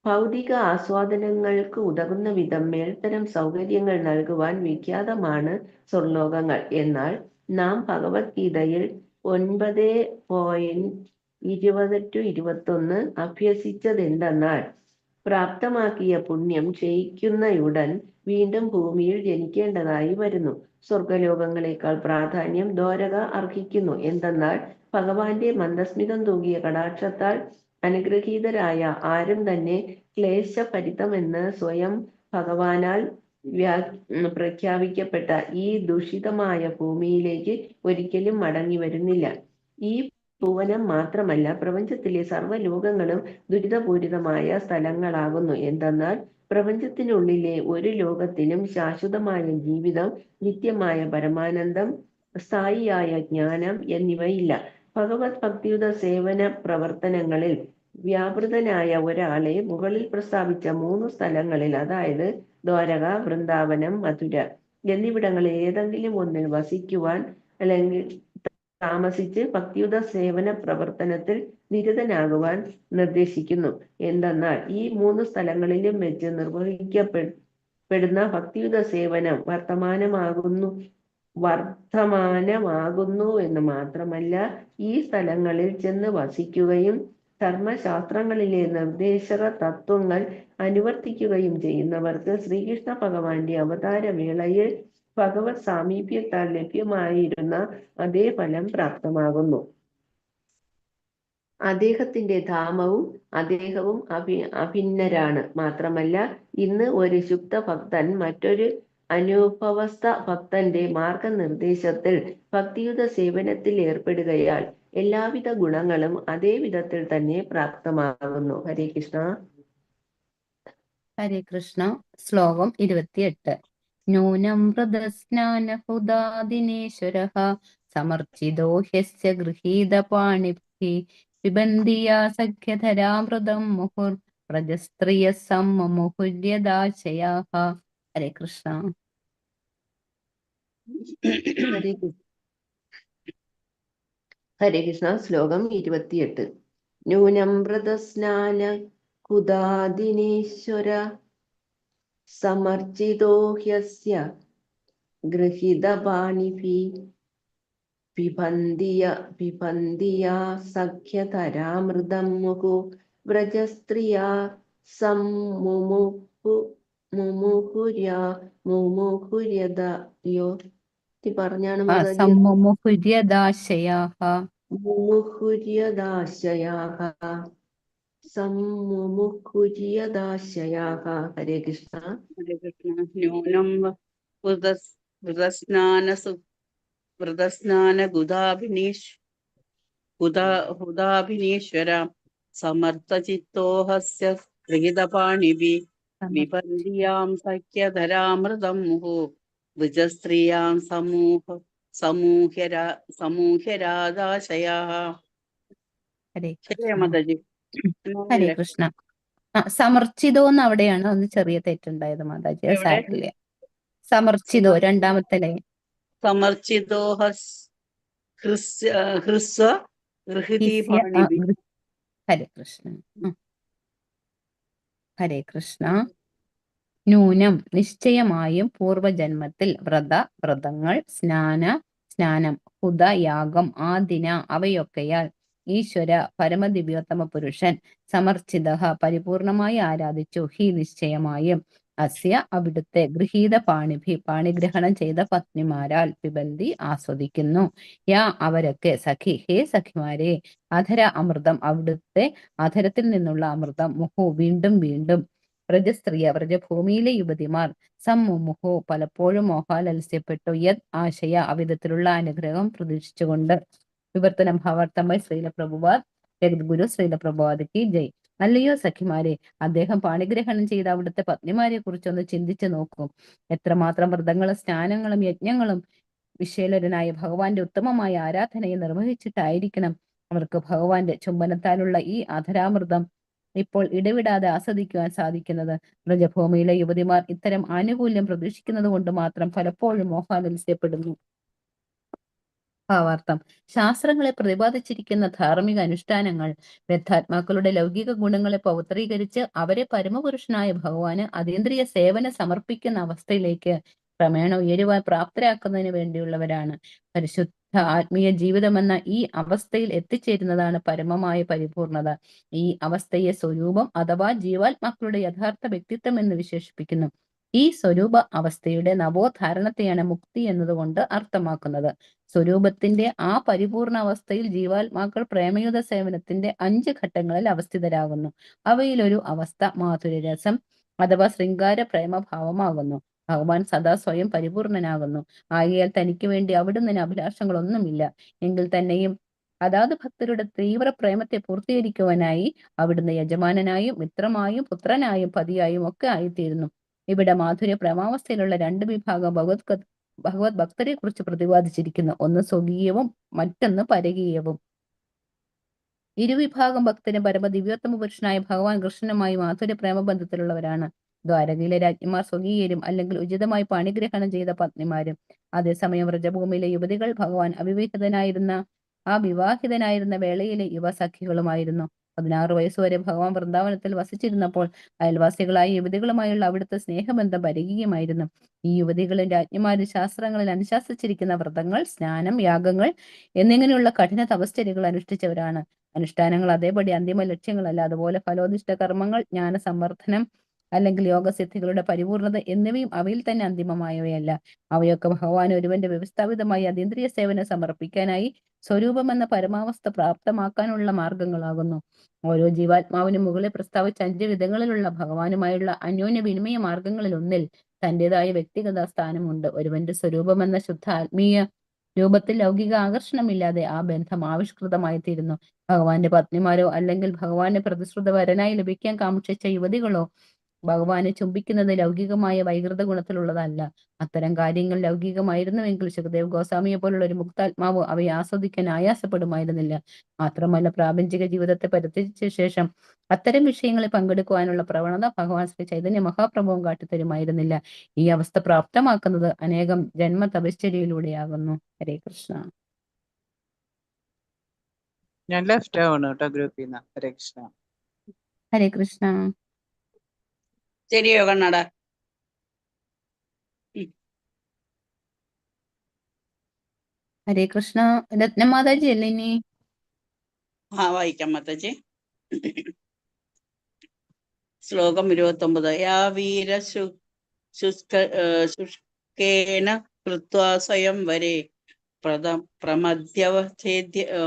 ഭൗതിക ആസ്വാദനങ്ങൾക്ക് ഉതകുന്ന വിധം മേൽത്തരം സൗകര്യങ്ങൾ നൽകുവാൻ വിഖ്യാതമാണ് സ്വർലോകങ്ങൾ. എന്നാൽ നാം ഭഗവത്ഗീതയിൽ 9.20-21 അഭ്യസിച്ചതെന്തെന്നാൽ പ്രാപ്തമാക്കിയ പുണ്യം ക്ഷയിക്കുന്നയുടൻ വീണ്ടും ഭൂമിയിൽ ജനിക്കേണ്ടതായി വരുന്നു. സ്വർഗലോകങ്ങളെക്കാൾ പ്രാധാന്യം ദ്വാരക അർഹിക്കുന്നു. എന്തെന്നാൽ ഭഗവാന്റെ മന്ദസ്മിതം തൂകിയ കടാക്ഷത്താൽ അനുഗ്രഹീതരായ ആരും തന്നെ ക്ലേശഭരിതമെന്ന് സ്വയം ഭഗവാനാൽ പ്രഖ്യാപിക്കപ്പെട്ട ഈ ദുഷിതമായ ഭൂമിയിലേക്ക് ഒരിക്കലും മടങ്ങി വരുന്നില്ല. ഈ ഭുവനം മാത്രമല്ല, പ്രപഞ്ചത്തിലെ സർവ്വലോകങ്ങളും ദുരിതപൂരിതമായ സ്ഥലങ്ങളാകുന്നു. എന്തെന്നാൽ പ്രപഞ്ചത്തിനുള്ളിലെ ഒരു ലോകത്തിലും ശാശ്വതമായ ജീവിതം, നിത്യമായ പരമാനന്ദം, സ്ഥായിയായ ജ്ഞാനം എന്നിവയില്ല. ഭഗവത് ഭക്തിയുത സേവന പ്രവർത്തനങ്ങളിൽ വ്യാപൃതനായ ഒരാളെ മുകളിൽ പ്രസ്താവിച്ച 3 സ്ഥലങ്ങളിൽ, അതായത് ദ്വാരക, വൃന്ദാവനം, മധുര എന്നിവിടങ്ങളിൽ ഏതെങ്കിലും ഒന്നിൽ വസിക്കുവാൻ അല്ലെങ്കിൽ താമസിച്ച് ഭക്തിയുത സേവന പ്രവർത്തനത്തിൽ നിരതനാകുവാൻ നിർദ്ദേശിക്കുന്നു. എന്തെന്നാൽ ഈ 3 സ്ഥലങ്ങളിലും വെച്ച് നിർവഹിക്കപ്പെടുന്ന ഭക്തിയുത സേവനം വർദ്ധമാനമാകുന്നു എന്ന് മാത്രമല്ല, ഈ സ്ഥലങ്ങളിൽ ചെന്ന് വസിക്കുകയും ധർമ്മശാസ്ത്രങ്ങളിലെ നിർദ്ദേശക തത്വങ്ങൾ അനുവർത്തിക്കുകയും ചെയ്യുന്നവർക്ക് ശ്രീകൃഷ്ണ ഭഗവാന്റെ അവതാര വേളയിൽ ഭഗവത് സാമീപ്യത്താൽ ലഭ്യമായിരുന്ന അതേ ഫലം പ്രാപ്തമാകുന്നു. അദ്ദേഹത്തിന്റെ ധാമവും അദ്ദേഹവും അഭിന്നരാണ്. മാത്രമല്ല, ഇന്ന് ഒരു ശുദ്ധ ഭക്തൻ മറ്റൊരു അനുഭവസ്ഥ ഭക്തന്റെ മാർഗനിർദ്ദേശത്തിൽ ഭക്തിയുത സേവനത്തിൽ ഏർപ്പെടുകയാൽ എല്ലാവിധ ഗുണങ്ങളും അതേ വിധത്തിൽ തന്നെ പ്രാപ്തമാകുന്നു. ഹരേ കൃഷ്ണ. ഹരേ കൃഷ്ണ. ശ്ലോകം 28. നൂനം ഹൃദസ്നാനഹുദാദിനേശ്വരഃ സമർച്ചിതോ ഹ്യസ്യ ഗൃഹീതപാണിഭിഃ പിബന്ധിയാ സഖ്യധരാമൃതം മുഹുർ വ്രജസ്ത്രിയഃ സമ്മുഹുര്യദാശയാഃ. ഹരേ കൃഷ്ണ. ഹരേ കൃഷ്ണ. ശ്ലോകം 28. നൂനം വ്രതസ്നാന കുദാദിനേശ്വര സമർച്ചിതോ ഹ്യസ്യ ഗൃഹീതപാണിഭിഃ പിബന്ധിയാ സഖ്യധരാമൃതം മുഹു വ്രജസ്ത്രിയാ മുമുഹുര്യദായോ പറഞ്ഞാണ് മാതാജി. സമ്മുഹുര്യദാശയാഃ. മുമുഹുര്യദാശയാഃ. സമ്മുഹുര്യദാശയാഃ. ഹരേ കൃഷ്ണ. ഹരേ കൃഷ്ണ. ന്യൂനം ഹുദാഭിനീശ്വര സമർത്ഥചിത്തോഹസ്യ ഗൃഹീതപാണിഭിഃ വിപന്തിയാം സഖ്യധരാമൃതം മുഹു ദ്വിജസ്ത്രീയാം സമൂഹ്യരാദാശയാഃ. ഹരേ ശരിയാ കൃഷ്ണ. മാതാജി? ഹരേ കൃഷ്ണ. സമർച്ചിതോ എന്ന് അവിടെയാണ് ഒന്ന് ചെറിയ തെറ്റുണ്ടായത് മാതാജി. അത് എവിടെ? സാരമില്ല. സമർച്ചിതോ രണ്ടാമത്തെ ലൈൻ. സമർച്ചിതോഹസ് ഹ്രസ്വ ഗൃഹീതപാണിഭിഃ. ഹരേ കൃഷ്ണ. ഹരേ കൃഷ്ണ. നൂനം നിശ്ചയമായും പൂർവജന്മത്തിൽ വ്രതങ്ങൾ, സ്നാനം, ഹുത യാഗം, ആദിന അവയൊക്കെയാൽ ഈശ്വര പരമദിവ്യോത്തമ പുരുഷൻ സമർച്ചിത പരിപൂർണമായി ആരാധിച്ചു. ഹി നിശ്ചയമായും അസ്യ അവിടുത്തെ ഗൃഹീത പാണിഗ്രഹണം ചെയ്ത പത്നിമാരാൽ പിബന്തി ആസ്വദിക്കുന്നു. യാ അവരൊക്കെ സഖി ഹേ സഖിമാരെ അധര അമൃതം അവിടുത്തെ അധരത്തിൽ നിന്നുള്ള അമൃതം മുഹു വീണ്ടും വീണ്ടും വ്രജസ്ത്രീയ വ്രജഭൂമിയിലെ യുവതിമാർ സമ്മുഹു പലപ്പോഴും മോഹാലസ്യപ്പെട്ടു യത് ആശയ അവിധത്തിലുള്ള അനുഗ്രഹം പ്രതീക്ഷിച്ചുകൊണ്ട്. വിവർത്തനം ഭാവാർത്ഥമായി ശ്രീല പ്രഭുപാദ് ജഗദ്ഗുരു ശ്രീല പ്രഭുപാദ് ജയ്. അല്ലയോ സഖിമാരെ, അദ്ദേഹം പാണിഗ്രഹണം ചെയ്ത അവിടുത്തെ പത്നിമാരെ കുറിച്ചൊന്ന് ചിന്തിച്ചു നോക്കൂ. എത്രമാത്രം വ്രതങ്ങളും സ്നാനങ്ങളും യജ്ഞങ്ങളും വിശേലരനായ ഭഗവാന്റെ ഉത്തമമായ ആരാധനയെ നിർവഹിച്ചിട്ടായിരിക്കണം അവർക്ക് ഭഗവാന്റെ ചുംബനത്താലുള്ള ഈ അധരാമൃതം ഇപ്പോൾ ഇടവിടാതെ ആസ്വദിക്കുവാൻ സാധിക്കുന്നത്. വ്രജഭൂമിയിലെ യുവതിമാർ ഇത്തരം ആനുകൂല്യം പ്രതീക്ഷിക്കുന്നത് കൊണ്ട് മാത്രം പലപ്പോഴും മോഹാലസ്യപ്പെടുന്നു. ഭാവാർത്ഥം: ശാസ്ത്രങ്ങളെ പ്രതിപാദിച്ചിരിക്കുന്ന ധാർമ്മിക അനുഷ്ഠാനങ്ങൾ ബദ്ധാത്മാക്കളുടെ ലൗകിക ഗുണങ്ങളെ പൗത്രീകരിച്ച് അവരെ പരമപുരുഷനായ ഭഗവാന് അതീന്ദ്രിയ സേവനം സമർപ്പിക്കുന്ന അവസ്ഥയിലേക്ക് ക്രമേണ ഉയരുവാൻ പ്രാപ്തരാക്കുന്നതിന് വേണ്ടിയുള്ളവരാണ്. പരിശുദ്ധ ആത്മീയ ജീവിതമെന്ന ഈ അവസ്ഥയിൽ എത്തിച്ചേരുന്നതാണ് പരമമായ പരിപൂർണത. ഈ അവസ്ഥയെ സ്വരൂപം അഥവാ ജീവാത്മാക്കളുടെ യഥാർത്ഥ വ്യക്തിത്വം എന്ന് വിശേഷിപ്പിക്കുന്നു. ഈ സ്വരൂപ അവസ്ഥയുടെ നവോദ്ധാരണത്തെയാണ് മുക്തി എന്നതുകൊണ്ട് അർത്ഥമാക്കുന്നത്. സ്വരൂപത്തിന്റെ ആ പരിപൂർണ അവസ്ഥയിൽ ജീവാത്മാക്കൾ പ്രേമയുത സേവനത്തിന്റെ 5 ഘട്ടങ്ങളിൽ അവസ്ഥിതരാകുന്നു. അവയിലൊരു അവസ്ഥ മാധുര്യരസം അഥവാ ശൃംഗാര പ്രേമഭാവമാകുന്നു. ഭഗവാൻ സദാ സ്വയം പരിപൂർണനാകുന്നു. ആകയാൽ തനിക്ക് വേണ്ടി അവിടുന്ന് അഭിലാഷങ്ങളൊന്നുമില്ല. എങ്കിൽ തന്നെയും അതാത് ഭക്തരുടെ തീവ്ര പ്രേമത്തെ പൂർത്തീകരിക്കുവാനായി അവിടുന്ന് യജമാനനായും മിത്രമായും പുത്രനായും പതിയായും ഒക്കെ ആയിത്തീരുന്നു. ഇവിടെ മാധുര്യ പ്രേമാവസ്ഥയിലുള്ള 2 വിഭാഗം ഭഗവത് ഭക്തരെ കുറിച്ച് പ്രതിപാദിച്ചിരിക്കുന്നു. ഒന്ന് സ്വകീയവും മറ്റൊന്ന് പരകീയവും. ഇരുവിഭാഗം ഭക്തരും പരമദിവ്യോത്തമ പുരുഷനായ ഭഗവാൻ കൃഷ്ണനുമായി മാധുര്യ പ്രേമബന്ധത്തിലുള്ളവരാണ്. ദ്വാരകയിലെ രാജ്ഞിമാർ സ്വകീയരും അല്ലെങ്കിൽ ഉചിതമായി പാണിഗ്രഹണം ചെയ്ത പത്നിമാരും. അതേസമയം വ്രജഭൂമിയിലെ യുവതികൾ ഭഗവാൻ അവിവാഹിതനായിരുന്ന വേളയിലെ യുവസഖികളുമായിരുന്നു. 16 വയസ്സുവരെ ഭഗവാൻ വൃന്ദാവനത്തിൽ വസിച്ചിരുന്നപ്പോൾ അയൽവാസികളായ യുവതികളുമായുള്ള അവിടുത്തെ സ്നേഹബന്ധം പരകീയമായിരുന്നു. ഈ യുവതികളും രാജ്ഞിമാരും ശാസ്ത്രങ്ങളിൽ അനുശാസിച്ചിരിക്കുന്ന വ്രതങ്ങൾ, സ്നാനം, യാഗങ്ങൾ എന്നിങ്ങനെയുള്ള കഠിന തപശ്ചര്യകൾ അനുഷ്ഠിച്ചവരാണ്. അനുഷ്ഠാനങ്ങൾ അതേപടി അന്തിമ ലക്ഷ്യങ്ങളല്ല. അതുപോലെ ഫലോദിഷ്ട കർമ്മങ്ങൾ, ജ്ഞാനസംവർദ്ധനം അല്ലെങ്കിൽ യോഗസിദ്ധികളുടെ പരിപൂർണത എന്നിവയും അവയിൽ തന്നെ അന്തിമമായവയല്ല. അവയൊക്കെ ഭഗവാൻ ഒരുവന്റെ വ്യവസ്ഥാപിതമായി അതീന്ദ്രിയ സേവനം സമർപ്പിക്കാനായി സ്വരൂപമെന്ന പരമാവസ്ഥ പ്രാപ്തമാക്കാനുള്ള മാർഗങ്ങളാകുന്നു. ഓരോ ജീവാത്മാവിനും മുകളിൽ പ്രസ്താവിച്ച 5 വിധങ്ങളിലുള്ള ഭഗവാനുമായുള്ള അന്യോന്യ വിനിമയ മാർഗങ്ങളിൽ ഒന്നിൽ തന്റേതായ വ്യക്തിഗത സ്ഥാനമുണ്ട്. ഒരുവന്റെ സ്വരൂപമെന്ന ശുദ്ധ ആത്മീയ രൂപത്തിൽ ലൗകിക ആകർഷണമില്ലാതെ ആ ബന്ധം ആവിഷ്കൃതമായി തീരുന്നു. ഭഗവാന്റെ പത്നിമാരോ അല്ലെങ്കിൽ ഭഗവാന്റെ പ്രതിശ്രുത വരനായി ലഭിക്കാൻ കാക്ഷിച്ച യുവതികളോ ഭഗവാനെ ചുംബിക്കുന്നത് ലൗകികമായ വൈകൃത ഗുണത്തിലുള്ളതല്ല. അത്തരം കാര്യങ്ങൾ ലൗകികമായിരുന്നുവെങ്കിൽ സുഖദേവ് ഗോസ്വാമിയെ പോലുള്ള ഒരു മുക്താത്മാവ് അവയെ ആസ്വദിക്കാൻ ആയാസപ്പെടുമായിരുന്നില്ല. മാത്രമല്ല പ്രാപഞ്ചിക ജീവിതത്തെ പരിത്യജിച്ച ശേഷം അത്തരം വിഷയങ്ങളിൽ പങ്കെടുക്കുവാനുള്ള പ്രവണത ഭഗവാൻ ശ്രീ ചൈതന്യ മഹാപ്രഭുവും കാട്ടിത്തരുമായിരുന്നില്ല. ഈ അവസ്ഥ പ്രാപ്തമാക്കുന്നത് അനേകം ജന്മ തപശ്ചര്യയിലൂടെയാകുന്നു. ഹരേ കൃഷ്ണ. ഞാൻ ലെഫ്റ്റ് ആവണം കേട്ടോ ഗ്രൂപ്പിൽ നിന്ന്. ഹരേ കൃഷ്ണ. ഹരേ കൃഷ്ണ. ശരിയോ കണ്ണട? ഹരേ കൃഷ്ണ. രത്നമാതാജി അല്ലേ ഇനി? വായിക്കാം മാതാജി. ശ്ലോകം 29. യാ വീര ശുഷ്കേന കൃത്വാ സ്വയം വരെ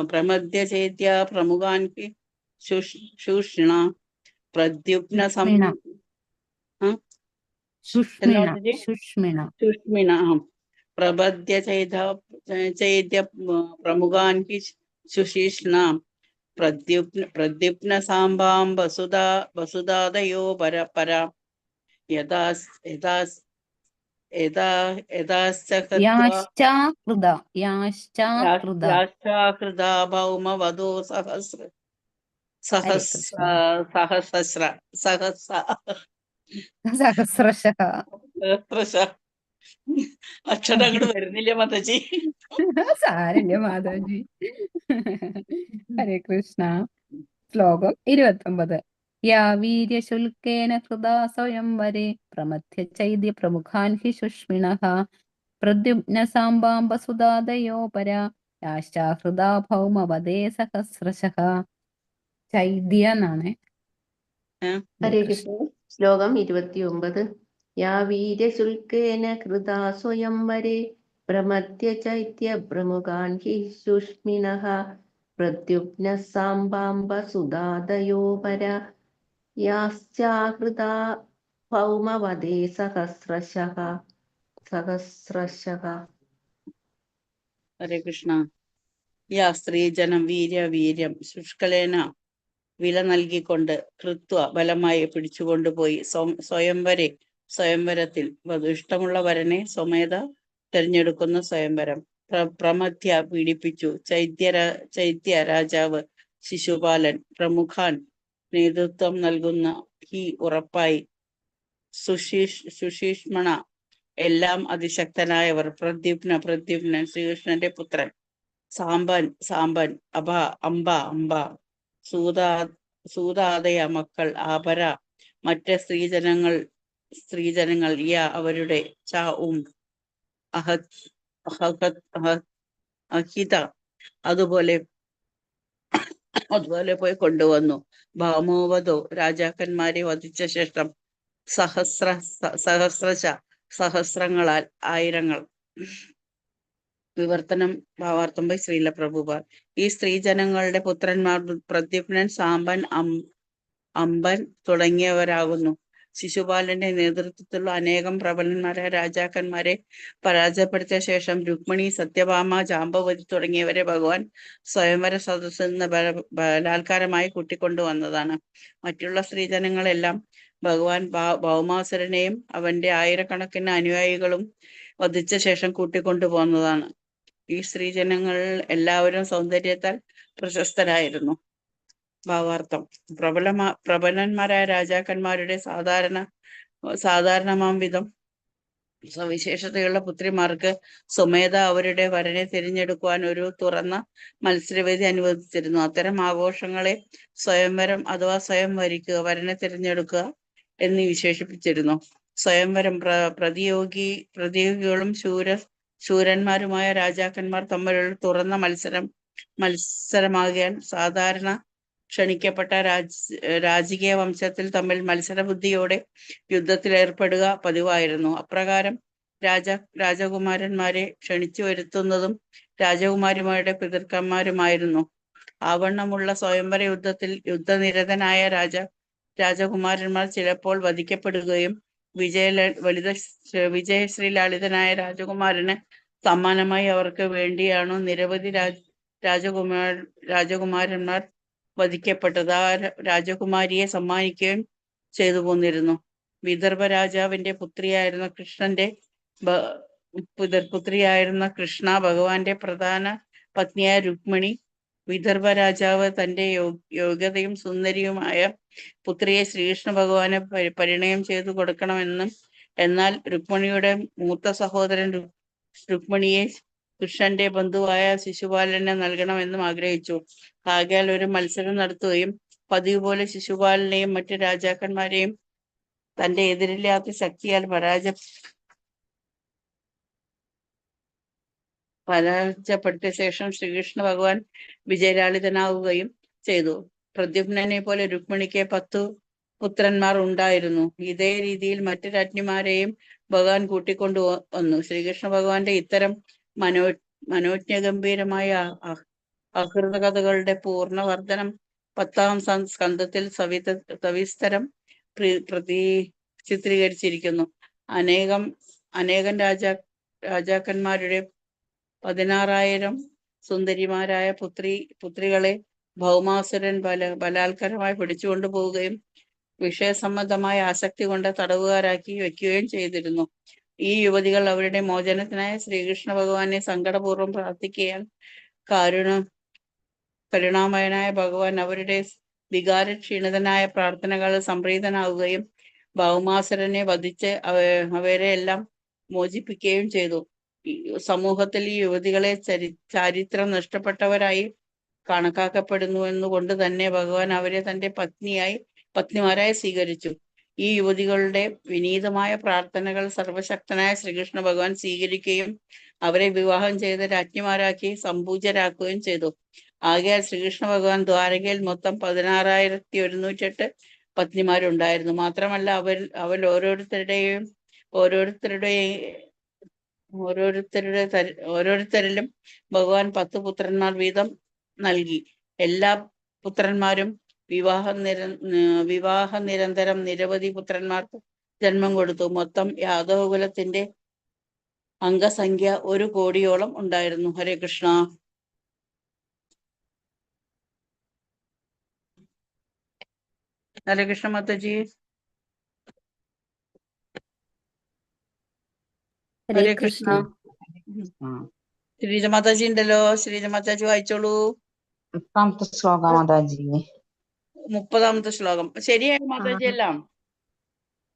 പ്രമദ്യചേദ്യ പ്രമുഖാൻ ശുഷ്ണ പ്രദ്യുപ്ന സുഷ്മിണ പ്രബദ്ധ്യ ചൈദ്യ പ്രമുഖാൻ ശുശീഷ്ണ പ്രദ്യുപ്ന സാംബാം വസുദാദയോ പര യാശ്ചാകൃതാ ഭൗമവധോ സഹസ്രശ അക്ഷരം അങ്ങോട്ട് വരുന്നില്ല മാതാജി. സാരല്ല മാതാജി. ഹരേ കൃഷ്ണ. ശ്ലോകം 29. യാ വീര്യശുൽക്കേന ഹൃദാ സ്വയം വരെ പ്രമഥ്യ ചൈദ്യ പ്രമുഖാൻ ഹി ശുഷ്മിണഃ പ്രദ്യുമ്ന സാംബാംബ സുദാദയോ പരാ യാശ്ചാഹൃദാ ഭൗമവദേ സഹസ്രശഃ. ചൈദ്യ എന്നാണ്. ഹരേ കൃഷ്ണ. ശ്ലോകം 29. യാ വീര്യശുൽക്കേന കൃതാ സ്വയം വരെ പ്രമഥ്യ ചൈത്യ പ്രമുഖാൻ ഹി ശുഷ്മിണഃ പ്രദ്യുപ്ന സാംബാംബ സുദാദയോ പര യാശ്ചാഹൃദാ ഭൗമവദേ സഹസ്രശഃ. ഹരേ കൃഷ്ണ. യാ സ്ത്രീജനം വീര്യം ശുഷ്കലേന വില നൽകിക്കൊണ്ട് കൃത്വ ബലമായി പിടിച്ചുകൊണ്ടുപോയി സ്വയംവരത്തിൽ ഇഷ്ടമുള്ള വരനെ സ്വമേധ തെരഞ്ഞെടുക്കുന്ന സ്വയംവരം. പ്രമഥ്യ പീഡിപ്പിച്ചു ചൈത്യ രാജാവ് ശിശുപാലൻ പ്രമുഖാൻ നേതൃത്വം നൽകുന്ന ഹി ഉറപ്പായി സുശീഷ്മണ എല്ലാം അതിശക്തനായവർ പ്രദ്യുപ്ന ശ്രീകൃഷ്ണന്റെ പുത്രൻ സാമ്പൻ അംബ സൂതാതയ മക്കൾ ആപര മറ്റ് സ്ത്രീജനങ്ങൾ അവരുടെ അഹിത അതുപോലെ പോയി കൊണ്ടുവന്നു. ഭാമോവതോ രാജാക്കന്മാരെ വധിച്ച ശേഷം സഹസ്രങ്ങളാൽ ആയിരങ്ങൾ വിവർത്തനം ഭാവാർത്ഥം ബൈ ശ്രീല പ്രഭുപാൽ. ഈ സ്ത്രീജനങ്ങളുടെ പുത്രന്മാർ പ്രദ്യുമ്നൻ, സാമ്പൻ, അമ്പൻ തുടങ്ങിയവരാകുന്നു. ശിശുപാലന്റെ നേതൃത്വത്തിലുള്ള അനേകം പ്രബലന്മാരായ രാജാക്കന്മാരെ പരാജയപ്പെടുത്തിയ ശേഷം രുക്മിണി, സത്യഭാമ, ജാമ്പവതി തുടങ്ങിയവരെ ഭഗവാൻ സ്വയംവര സദസ്സിൽ നിന്ന് ബലാത്കാരമായി കൂട്ടിക്കൊണ്ടുവന്നതാണ്. മറ്റുള്ള സ്ത്രീജനങ്ങളെല്ലാം ഭഗവാൻ ഭൗമാസുരനെയും അവന്റെ ആയിരക്കണക്കിന് അനുയായികളും വധിച്ച ശേഷം കൂട്ടിക്കൊണ്ടുപോകുന്നതാണ്. ഈ സ്ത്രീജനങ്ങൾ എല്ലാവരും സൗന്ദര്യത്താൽ പ്രശസ്തരായിരുന്നു. ഭാവാർത്ഥം: പ്രബലന്മാരായ രാജാക്കന്മാരുടെ സാധാരണമാം വിധം സവിശേഷതയുള്ള പുത്രിമാർക്ക് സ്വമേധ അവരുടെ വരനെ തിരഞ്ഞെടുക്കുവാൻ ഒരു തുറന്ന മത്സരവേദി അനുവദിച്ചിരുന്നു. അത്തരം ആഘോഷങ്ങളെ സ്വയംവരം അഥവാ സ്വയം വരിക്കുക, വരനെ തിരഞ്ഞെടുക്കുക എന്ന് വിശേഷിപ്പിച്ചിരുന്നു. സ്വയംവരം പ്രതിയോഗികളും ശൂരന്മാരുമായ രാജാക്കന്മാർ തമ്മിലുള്ള തുറന്ന മത്സരമാകാൻ സാധാരണ ക്ഷണിക്കപ്പെട്ട രാജകീയ വംശത്തിൽ തമ്മിൽ മത്സരബുദ്ധിയോടെ യുദ്ധത്തിലേർപ്പെടുക പതിവായിരുന്നു. അപ്രകാരം രാജകുമാരന്മാരെ ക്ഷണിച്ചു വരുത്തുന്നതും രാജകുമാരിമാരുടെ പിതൃക്കന്മാരുമായിരുന്നു. ആവണ്ണമുള്ള സ്വയംവര യുദ്ധത്തിൽ യുദ്ധനിരതനായ രാജകുമാരന്മാർ ചിലപ്പോൾ വധിക്കപ്പെടുകയും വിജയശ്രീലാളിതനായ രാജകുമാരന് സമ്മാനമായി അവർക്ക് വേണ്ടിയാണു നിരവധി രാജകുമാരന്മാർ വധിക്കപ്പെട്ടത്. ആ രാജകുമാരിയെ സമ്മാനിക്കുകയും ചെയ്തു പോന്നിരുന്നു. വിദർഭ രാജാവിന്റെ പുത്രിയായിരുന്ന കൃഷ്ണ ഭഗവാന്റെ പ്രധാന പത്നിയായ രുക്മിണി, വിദർഭ രാജാവ് തന്റെ യോഗ്യതയും സുന്ദരിയുമായ പുത്രിയെ ശ്രീകൃഷ്ണ ഭഗവാന് പരിണയം ചെയ്തു കൊടുക്കണമെന്നും എന്നാൽ രുക്മിണിയുടെ മൂത്ത സഹോദരൻ രുക്മിണിയെ കൃഷ്ണന്റെ ബന്ധുവായ ശിശുപാലന് നൽകണമെന്നും ആഗ്രഹിച്ചു. ആകയാൽ ഒരു മത്സരം നടത്തുകയും പതിവ് പോലെ ശിശുപാലനെയും മറ്റു രാജാക്കന്മാരെയും തന്റെ എതിരില്ലാത്ത ശക്തിയാൽ പരാജയപ്പെടുത്തിയ ശേഷം ശ്രീകൃഷ്ണ ഭഗവാൻ വിജയലാളിതനാവുകയും ചെയ്തു. പ്രദ്യുമ്നനെ പോലെ രുക്മിണിക്ക് 10 പുത്രന്മാർ ഉണ്ടായിരുന്നു. ഇതേ രീതിയിൽ മറ്റു രാജ്ഞിമാരെയും ഭഗവാൻ കൂട്ടിക്കൊണ്ടു വന്നു. ശ്രീകൃഷ്ണ ഭഗവാന്റെ ഇത്തരം മനോജ്ഞഗംഭീരമായ അഹൃത കഥകളുടെ പൂർണ്ണവർദ്ധനം 10ാം സ്കന്ധത്തിൽ സവിസ്തരം ചിത്രീകരിച്ചിരിക്കുന്നു. അനേകം രാജാക്കന്മാരുടെ 16,000 സുന്ദരിമാരായ പുത്രികളെ ഭൗമാസുരൻ ബലാത്കാരമായി പിടിച്ചുകൊണ്ടു പോവുകയും വിഷയസംബന്ധമായ ആസക്തി കൊണ്ട് തടവുകാരാക്കി വെക്കുകയും ചെയ്തിരുന്നു. ഈ യുവതികൾ അവരുടെ മോചനത്തിനായ ശ്രീകൃഷ്ണ ഭഗവാനെ സങ്കടപൂർവ്വം പ്രാർത്ഥിക്കുകയാൽ കരുണാമയനായ ഭഗവാൻ അവരുടെ വികാരക്ഷീണിതനായ പ്രാർത്ഥനകൾ സംപ്രീതനാവുകയും ഭൗമാസുരനെ വധിച്ച് അവരെ എല്ലാം മോചിപ്പിക്കുകയും ചെയ്തു. സമൂഹത്തിൽ ഈ യുവതികളെ ചരിത്രം നഷ്ടപ്പെട്ടവരായി കണക്കാക്കപ്പെടുന്നു എന്നുകൊണ്ട് തന്നെ ഭഗവാൻ അവരെ തന്റെ പത്നിമാരായി സ്വീകരിച്ചു. ഈ യുവതികളുടെ വിനീതമായ പ്രാർത്ഥനകൾ സർവശക്തനായ ശ്രീകൃഷ്ണ ഭഗവാൻ സ്വീകരിക്കുകയും അവരെ വിവാഹം ചെയ്ത് രാജ്ഞിമാരാക്കി സംപൂജ്യരാക്കുകയും ചെയ്തു. ആകയാൽ ശ്രീകൃഷ്ണ ഭഗവാൻ ദ്വാരകയിൽ മൊത്തം 16,108 പത്നിമാരുണ്ടായിരുന്നു. മാത്രമല്ല അവർ ഓരോരുത്തരിലും ഭഗവാൻ 10 പുത്രന്മാർ വീതം നൽകി. എല്ലാ പുത്രന്മാരും വിവാഹനിരന്തരം നിരവധി പുത്രന്മാർക്ക് ജന്മം കൊടുത്തു. മൊത്തം യാദവകുലത്തിന്റെ അംഗസംഖ്യ 1 കോടിയോളം ഉണ്ടായിരുന്നു. ഹരേ കൃഷ്ണ. ഹരേ കൃഷ്ണ മാതാജി. ഹരേ കൃഷ്ണ. ശ്രീജ മാതാജി ഉണ്ടല്ലോ, ശ്രീജ മാതാജി വായിച്ചോളൂ. 10ാമത്തെ ശ്ലോകം മാതാജി. 30ാമത്തെ ശ്ലോകം ശരിയായ മാതാജി എല്ലാം?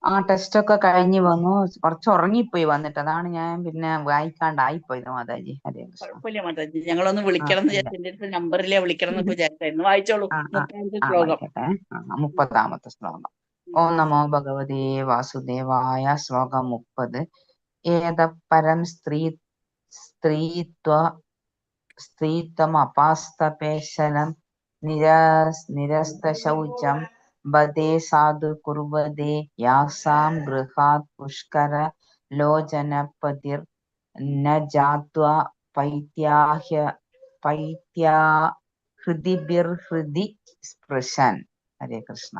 ആ ടെസ്റ്റൊക്കെ കഴിഞ്ഞ് വന്നു. കുറച്ച് ഉറങ്ങിപ്പോയി വന്നിട്ട്. അതാണ് ഞാൻ പിന്നെ വായിക്കാണ്ടായിപ്പോയത് മാതാജി. ഹരേ കൃഷ്ണ. കുഴപ്പമില്ല മാതാജി, ഞങ്ങളൊന്ന് വിളിക്കണം എന്ന് ഇല്ല. വിചാരിച്ചു. എന്റെ അടുത്ത് നമ്പറിലെ വിളിക്കണം എന്നൊക്കെ വിചാരിച്ചായിരുന്നു. വായിച്ചോളൂ. ആ 30ാമത്തെ ശ്ലോകം. വായിക്കട്ടെ. 30ാമത്തെ ശ്ലോകം. ഓം നമോ ഭഗവതേ വാസുദേവായ. ശ്ലോകം 30. ഏതപരം സ്ത്രീത്വമപാസ്തപേശനം നിരസ്തശൗചം ബദേ സാധു കുർവദേ യാസാം ഗൃഹാത് പുഷ്കര ലോചനപതിർ ന ജാത്വാ പൈത്യാ ഹൃദിഭിർഹൃദി സ്പൃശൻ. ഹരേ കൃഷ്ണ.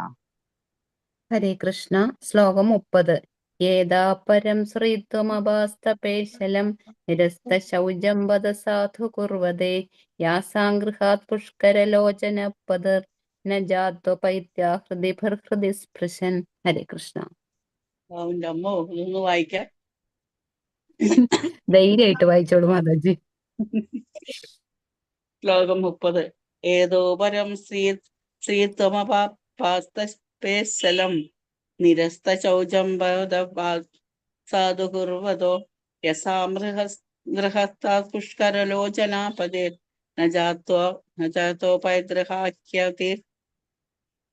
ഹരേ കൃഷ്ണ. ശ്ലോകം 30. ഏതാ പരം ശ്രീത്വമഭാസ്തപേശലം നിരസ്തശൗചം വദ സാധു കുർവദേ യാസാംഗൃഹാത് പുഷ്കരലോചന പദർ ന ജാത്വപൈത്യാ ഹൃദിഭിർഹൃദി സ്പൃശൻ. ഹരേ കൃഷ്ണ. അവന്റെ അമ്മോ, ഇതൊന്ന് വായിക്കാം. ധൈര്യമായിട്ട് വായിച്ചോളൂ മാതാജി. ശ്ലോകം 30. ഏതോ പരം ശ്രീത്വമപാസ്തപേശലം നിരസ്തശൗചം സാധു കുർവതോ യസാം ഗൃഹസ്ഥാത് പുഷ്കരലോചനാപദേ ന ജാത്തോ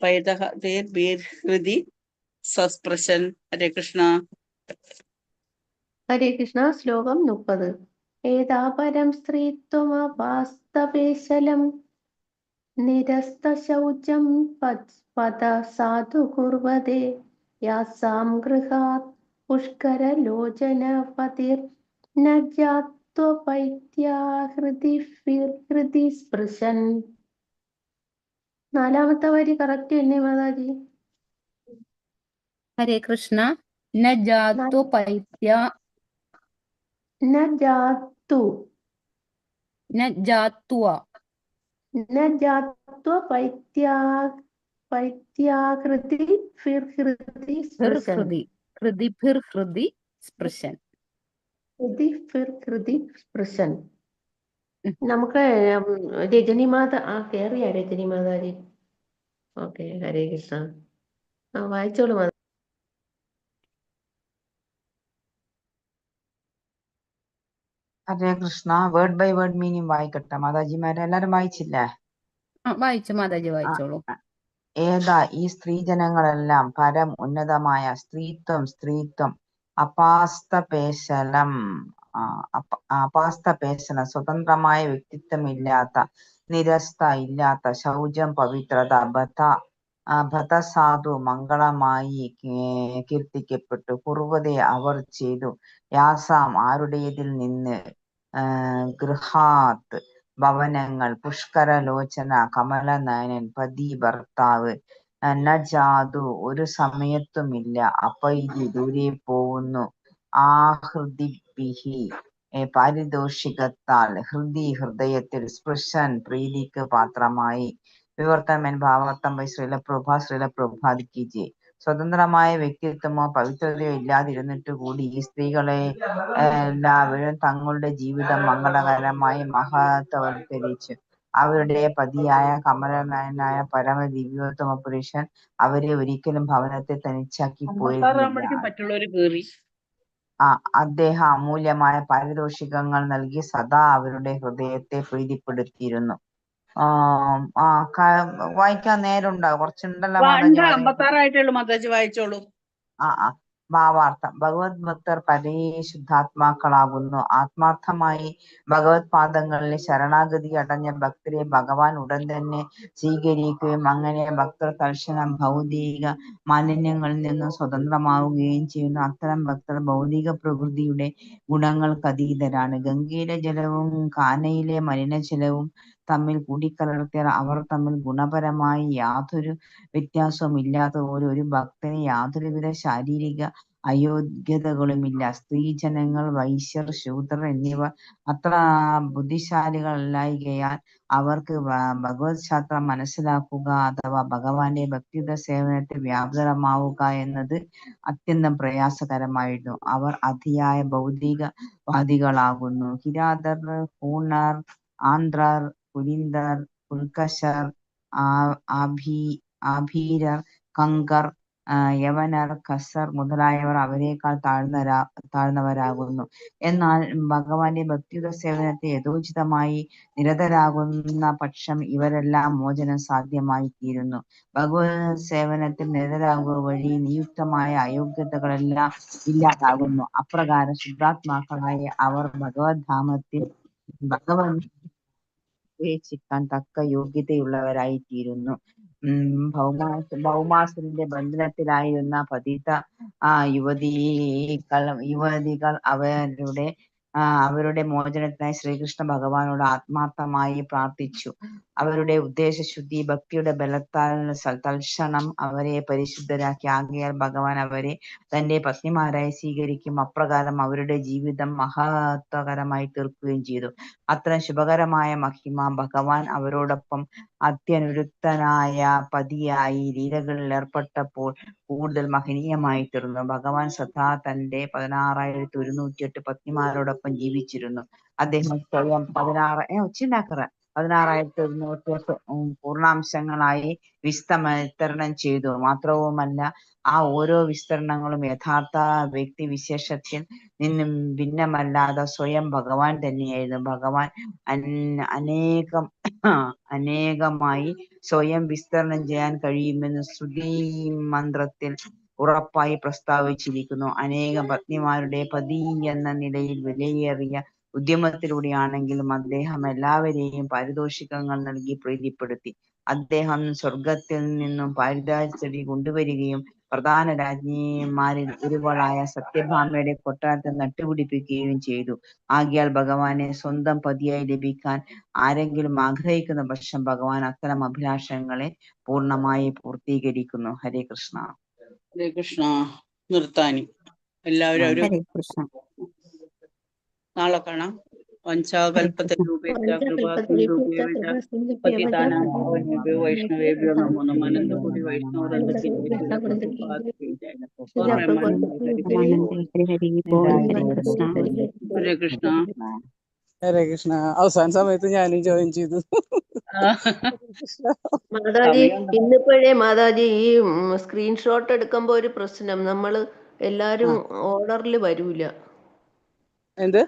പൈതഹൃതി സസ്പൃശൻ. ഹരേ കൃഷ്ണ. ഹരേ കൃഷ്ണ. ശ്ലോകം 30. ഏതാപരം സ്ത്രീത്വമപാസ്തപേശലം നിരസ്തശൗചം പദ സാധു കുർവദേ യാസാം ഗൃഹാത് പുഷ്കരലോചനപതിർ ന ജാത്വപൈത്യാ ഹൃദി സ്പൃശൻ. 4ാമത്തെ വരി കറക്റ്റ് തന്നെ മാതാജി? ഹരേ കൃഷ്ണ. ന ജാത്വ പൈത്യ ന ജാത്വ പൈത്യാഹൃതി സ്പൃശൻ. ഹൃദിഭിർഹൃദി സ്പൃശൻ. സ്പൃശൻ. നമുക്ക് രജനിമാത കേറിയ രജനിമാതാജി. ഓക്കെ. ഹരേ കൃഷ്ണ. വായിച്ചോളൂ മാതാജി. Hare Krishna. Word by word meaning വായിക്കട്ടെ മാതാജിമാരെ. എല്ലാരും വായിച്ചില്ലേ? വായിച്ചു മാതാജി, വായിച്ചോളൂ. ഏതാ ഈ സ്ത്രീജനങ്ങളെല്ലാം പരം ഉന്നതമായ സ്ത്രീത്വം അപാസ്തപേശലം സ്വതന്ത്രമായ വ്യക്തിത്വമില്ലാത്ത, നിരസ്ത ഇല്ലാത്ത, ശൗചം പവിത്രത, ബത സാധു മംഗളമായി കീർത്തിക്കപ്പെട്ടു, കുർവതെ അവർ ചെയ്തു, യാസാം ആരുടേതിൽ നിന്ന്, ഗൃഹാത് ഭവനങ്ങൾ, പുഷ്കരലോചന കമലനയനൻ പതി ഭർത്താവ്, ന ജാതു ഒരു സമയത്തുമില്ല, അപൈതി ദൂരെ പോകുന്നു, ആഹൃദിഭിഹി പാരിതോഷികത്താൽ, ഹൃദയത്തിൽ, സ്പൃശൻ പ്രീതിക്ക് പാത്രമായി. വിവർത്തനം ഭാവാർത്ഥം ബൈ ശ്രീലപ്രഭുപാദ് കി ജയ്. സ്വതന്ത്രമായ വ്യക്തിത്വമോ പവിത്രതയോ ഇല്ലാതിരുന്നിട്ട് കൂടി ഈ സ്ത്രീകളെ എല്ലാവരും തങ്ങളുടെ ജീവിതം മംഗളകരമായി മഹത്വവൽക്കരിച്ചു. അവരുടെ പതിയായ കമലനയനായ പരമദിവ്യോത്തമ പുരുഷൻ അവരെ ഒരിക്കലും ഭവനത്തെ തനിച്ചാക്കി പോയിരുന്നില്ല. മറ്റുള്ളവര് കേറി. അദ്ദേഹം അമൂല്യമായ പാരിതോഷികങ്ങൾ നൽകി സദാ അവരുടെ ഹൃദയത്തെ പ്രീതിപ്പെടുത്തിയിരുന്നു. വായിക്കാൻ നേരമുണ്ടാവും, കുറച്ചുണ്ടല്ലോ മാതാജി. 56 മാതാജി, വായിച്ചോളൂ. ഭാവാർത്ഥം. ഭഗവത് ഭക്തർ പരിശുദ്ധാത്മാക്കളാകുന്നു. ആത്മാർത്ഥമായി ഭഗവത് പാദങ്ങളിൽ ശരണാഗതി അടഞ്ഞ ഭക്തരെ ഭഗവാൻ ഉടൻ തന്നെ സ്വീകരിക്കുകയും അങ്ങനെ ഭക്തർ തൽക്ഷണം ഭൗതിക മാലിന്യങ്ങളിൽ നിന്നും സ്വതന്ത്രമാവുകയും ചെയ്യുന്നു. അത്തരം ഭക്തർ ഭൗതിക പ്രകൃതിയുടെ ഗുണങ്ങൾക്കതീതരാണ്. ഗംഗയിലെ ജലവും കാനയിലെ മലിനജലവും തമ്മിൽ കൂടിക്കലർത്തിയാൽ അവർ തമ്മിൽ ഗുണപരമായി യാതൊരു വ്യത്യാസവും ഇല്ലാത്തതുപോലെ ഒരു ഭക്തന് യാതൊരുവിധ ശാരീരിക അയോഗ്യതകളുമില്ല. സ്ത്രീജനങ്ങൾ, വൈശ്യർ, ശൂദ്രർ എന്നിവർ അത്ര ബുദ്ധിശാലികളല്ലായികയാൽ അവർക്ക് ഭഗവത് ശാസ്ത്രം മനസ്സിലാക്കുക അഥവാ ഭഗവാന്റെ ഭക്തിയുത സേവനത്തിൽ വ്യാപൃതമാവുക എന്നത് അത്യന്തം പ്രയാസകരമായിരുന്നു. അവർ അതിയായ ഭൗതികവാദികളാകുന്നു. കിരാതർ, ഹൂണർ, ആന്ധ്രർ, പുലിന്ദർ, പുൽക്കശർ, ആഭീരർ, കങ്കർ, യവനർ, ഖസർ മുതലായവർ അവരെക്കാൾ താഴ്ന്നവരാകുന്നു. എന്നാൽ ഭഗവാന്റെ ഭക്തിയുത സേവനത്തെ യഥോചിതമായി നിരതരാകുന്ന പക്ഷം ഇവരെല്ലാം മോചനം സാധ്യമായി തീരുന്നു. ഭഗവത് സേവനത്തിൽ നിരതരാകുക വഴി നിയുക്തമായ അയോഗ്യതകളെല്ലാം ഇല്ലാതാകുന്നു. അപ്രകാരം ശുദ്ധാത്മാക്കളായ അവർ ഭഗവത്ധാമത്തിൽ ഭഗവത് പ്രവേശിക്കാൻ തക്ക യോഗ്യതയുള്ളവരായിത്തീരുന്നു. ഭൗമാസുരന്റെ ബന്ധനത്തിലായിരുന്ന പതിത യുവതികൾ അവരുടെ മോചനത്തിനായി ശ്രീകൃഷ്ണ ഭഗവാനോട് ആത്മാർത്ഥമായി പ്രാർത്ഥിച്ചു. അവരുടെ ഉദ്ദേശശുദ്ധി ഭക്തിയുടെ ബലത്താൽ തൽക്ഷണം അവരെ പരിശുദ്ധരാക്കി. ആകയാൽ ഭഗവാൻ അവരെ തന്റെ പത്നിമാരായി സ്വീകരിക്കും. അപ്രകാരം അവരുടെ ജീവിതം മഹത്വകരമായി തീർക്കുകയും ചെയ്തു. അത്തരം ശുഭകരമായ മഹിമ ഭഗവാൻ അവരോടൊപ്പം അത്യനുരുക്തനായ പതിയായി ലീലകളിൽ ഏർപ്പെട്ടപ്പോൾ കൂടുതൽ മഹനീയമായി തീർന്നു. ഭഗവാൻ സദാ തന്റെ 16,108 പത്നിമാരോടൊപ്പം ജീവിച്ചിരുന്നു. അദ്ദേഹം സ്വയം 16,108 പൂർണാംശങ്ങളായി വിതരണം ചെയ്തു. മാത്രവുമല്ല, ആ ഓരോ വിസ്തരണങ്ങളും യഥാർത്ഥ വ്യക്തിവിശേഷത്തിൽ നിന്നും ഭിന്നമല്ലാതെ സ്വയം ഭഗവാൻ തന്നെയായിരുന്നു. ഭഗവാൻ അനേകമായി സ്വയം വിസ്തരണം ചെയ്യാൻ കഴിയുമെന്ന് ശ്രുതി മന്ത്രത്തിൽ ഉറപ്പായി പ്രസ്താവിച്ചിരിക്കുന്നു. അനേകം പത്നിമാരുടെ പതി എന്ന നിലയിൽ വിലയേറിയ ഉദ്യമത്തിലൂടെയാണെങ്കിലും അദ്ദേഹം എല്ലാവരെയും പാരിതോഷികങ്ങൾ നൽകി പ്രീതിപ്പെടുത്തി. അദ്ദേഹം സ്വർഗത്തിൽ നിന്നും പാരിജാതച്ചെടി കൊണ്ടുവരികയും പ്രധാന രാജ്ഞിമാരിൽ ഒരുവളായ സത്യഭാമയുടെ കൊട്ടാരത്തിൽ നട്ടുപിടിപ്പിക്കുകയും ചെയ്തു. ആകയാൽ ഭഗവാനെ സ്വന്തം പതിയായി ലഭിക്കാൻ ആരെങ്കിലും ആഗ്രഹിക്കുന്ന പക്ഷം ഭഗവാൻ അത്തരം അഭിലാഷങ്ങളെ പൂർണ്ണമായി പൂർത്തീകരിക്കുന്നു. ഹരേ കൃഷ്ണ. ഹരേ കൃഷ്ണ. നിർത്താനി എല്ലാവരും ഒരു ഹരേ കൃഷ്ണ. നാളെ കാണാം. വഞ്ചാകൽപ്പതരൂപേഭ്യ കൃപാസിന്ധുഭ്യശ്ച പതിതാനാം പാവനേഭ്യോ വൈഷ്ണവേഭ്യോ നമോ നമഃ. അനന്തകോടി വൈഷ്ണവവൃന്ദ കി ജയ. ഹരേ കൃഷ്ണ. ഹരേ കൃഷ്ണ. ഹരേ കൃഷ്ണ. അവസാന സമയത്ത് ഞാനും ജോയിൻ ചെയ്തു. മാതാജി ഇന്നിപ്പോഴേ മാതാജി ഈ സ്ക്രീൻഷോട്ട് എടുക്കുമ്പോ ഒരു പ്രശ്നം, നമ്മള് എല്ലാരും ഓർഡറിൽ വരൂല. എന്ത്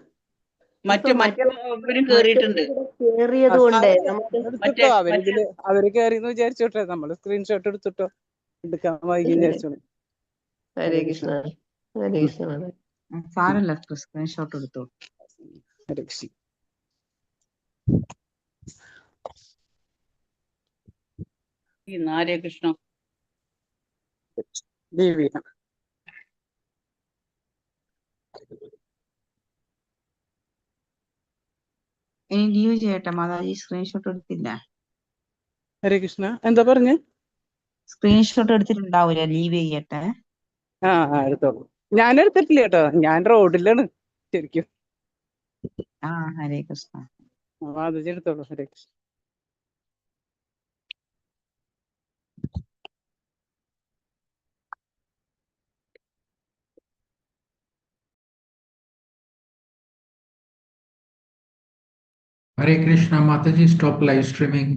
മറ്റവരും കേറിയിട്ടുണ്ട്. കേറിയത് കൊണ്ടേ നമുക്ക് എടുത്തിട്ടോ, അവര് കേറിന്ന് വിചാരിച്ചോട്ടെ. നമ്മള് സ്ക്രീൻഷോട്ട് എടുത്തിട്ടോ, എടുക്കാൻ വൈകി വിചാരിച്ചോളൂ. ഹരേ കൃഷ്ണ. ഹരേ കൃഷ്ണ. സാരല്ല, സ്ക്രീൻഷോട്ട് എടുത്തോ. ഹരേ കൃഷ്ണ. ഹരേ കൃഷ്ണ. ദേവി ഇനി ലീവ് ചെയ്യട്ടെ മാതാജി, സ്ക്രീൻഷോട്ട് എടുത്തില്ല. ഹരേ കൃഷ്ണ. എന്താ പറഞ്ഞേ? സ്ക്രീൻഷോട്ട് എടുത്തിട്ടുണ്ടാവൂല, ലീവ് ചെയ്യട്ടെ. എടുത്തോളൂ. ഞാൻ എടുത്തിട്ടില്ല കേട്ടോ, ഞാൻ റോഡിലാണ് ശരിക്കും. ഹരേ കൃഷ്ണ. മാതാജി എടുത്തോളൂ. ഹരേ Krishna. Hare Krishna. Mataji, stop live streaming.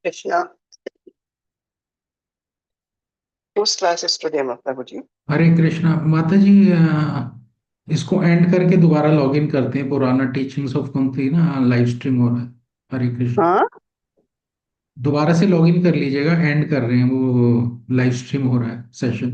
Krishna. Whose class is today, Mataji? हरे कृष्णा माता जी, इसको एंड करके दोबारा लॉगिन करते हैं. पुराना टीचिंग्स ऑफ कुंती ना लाइव स्ट्रीम हो रहा है. हरे कृष्णा. दोबारा से लॉगिन कर लीजिएगा, एंड कर रहे हैं, वो लाइव स्ट्रीम हो रहा है सेशन.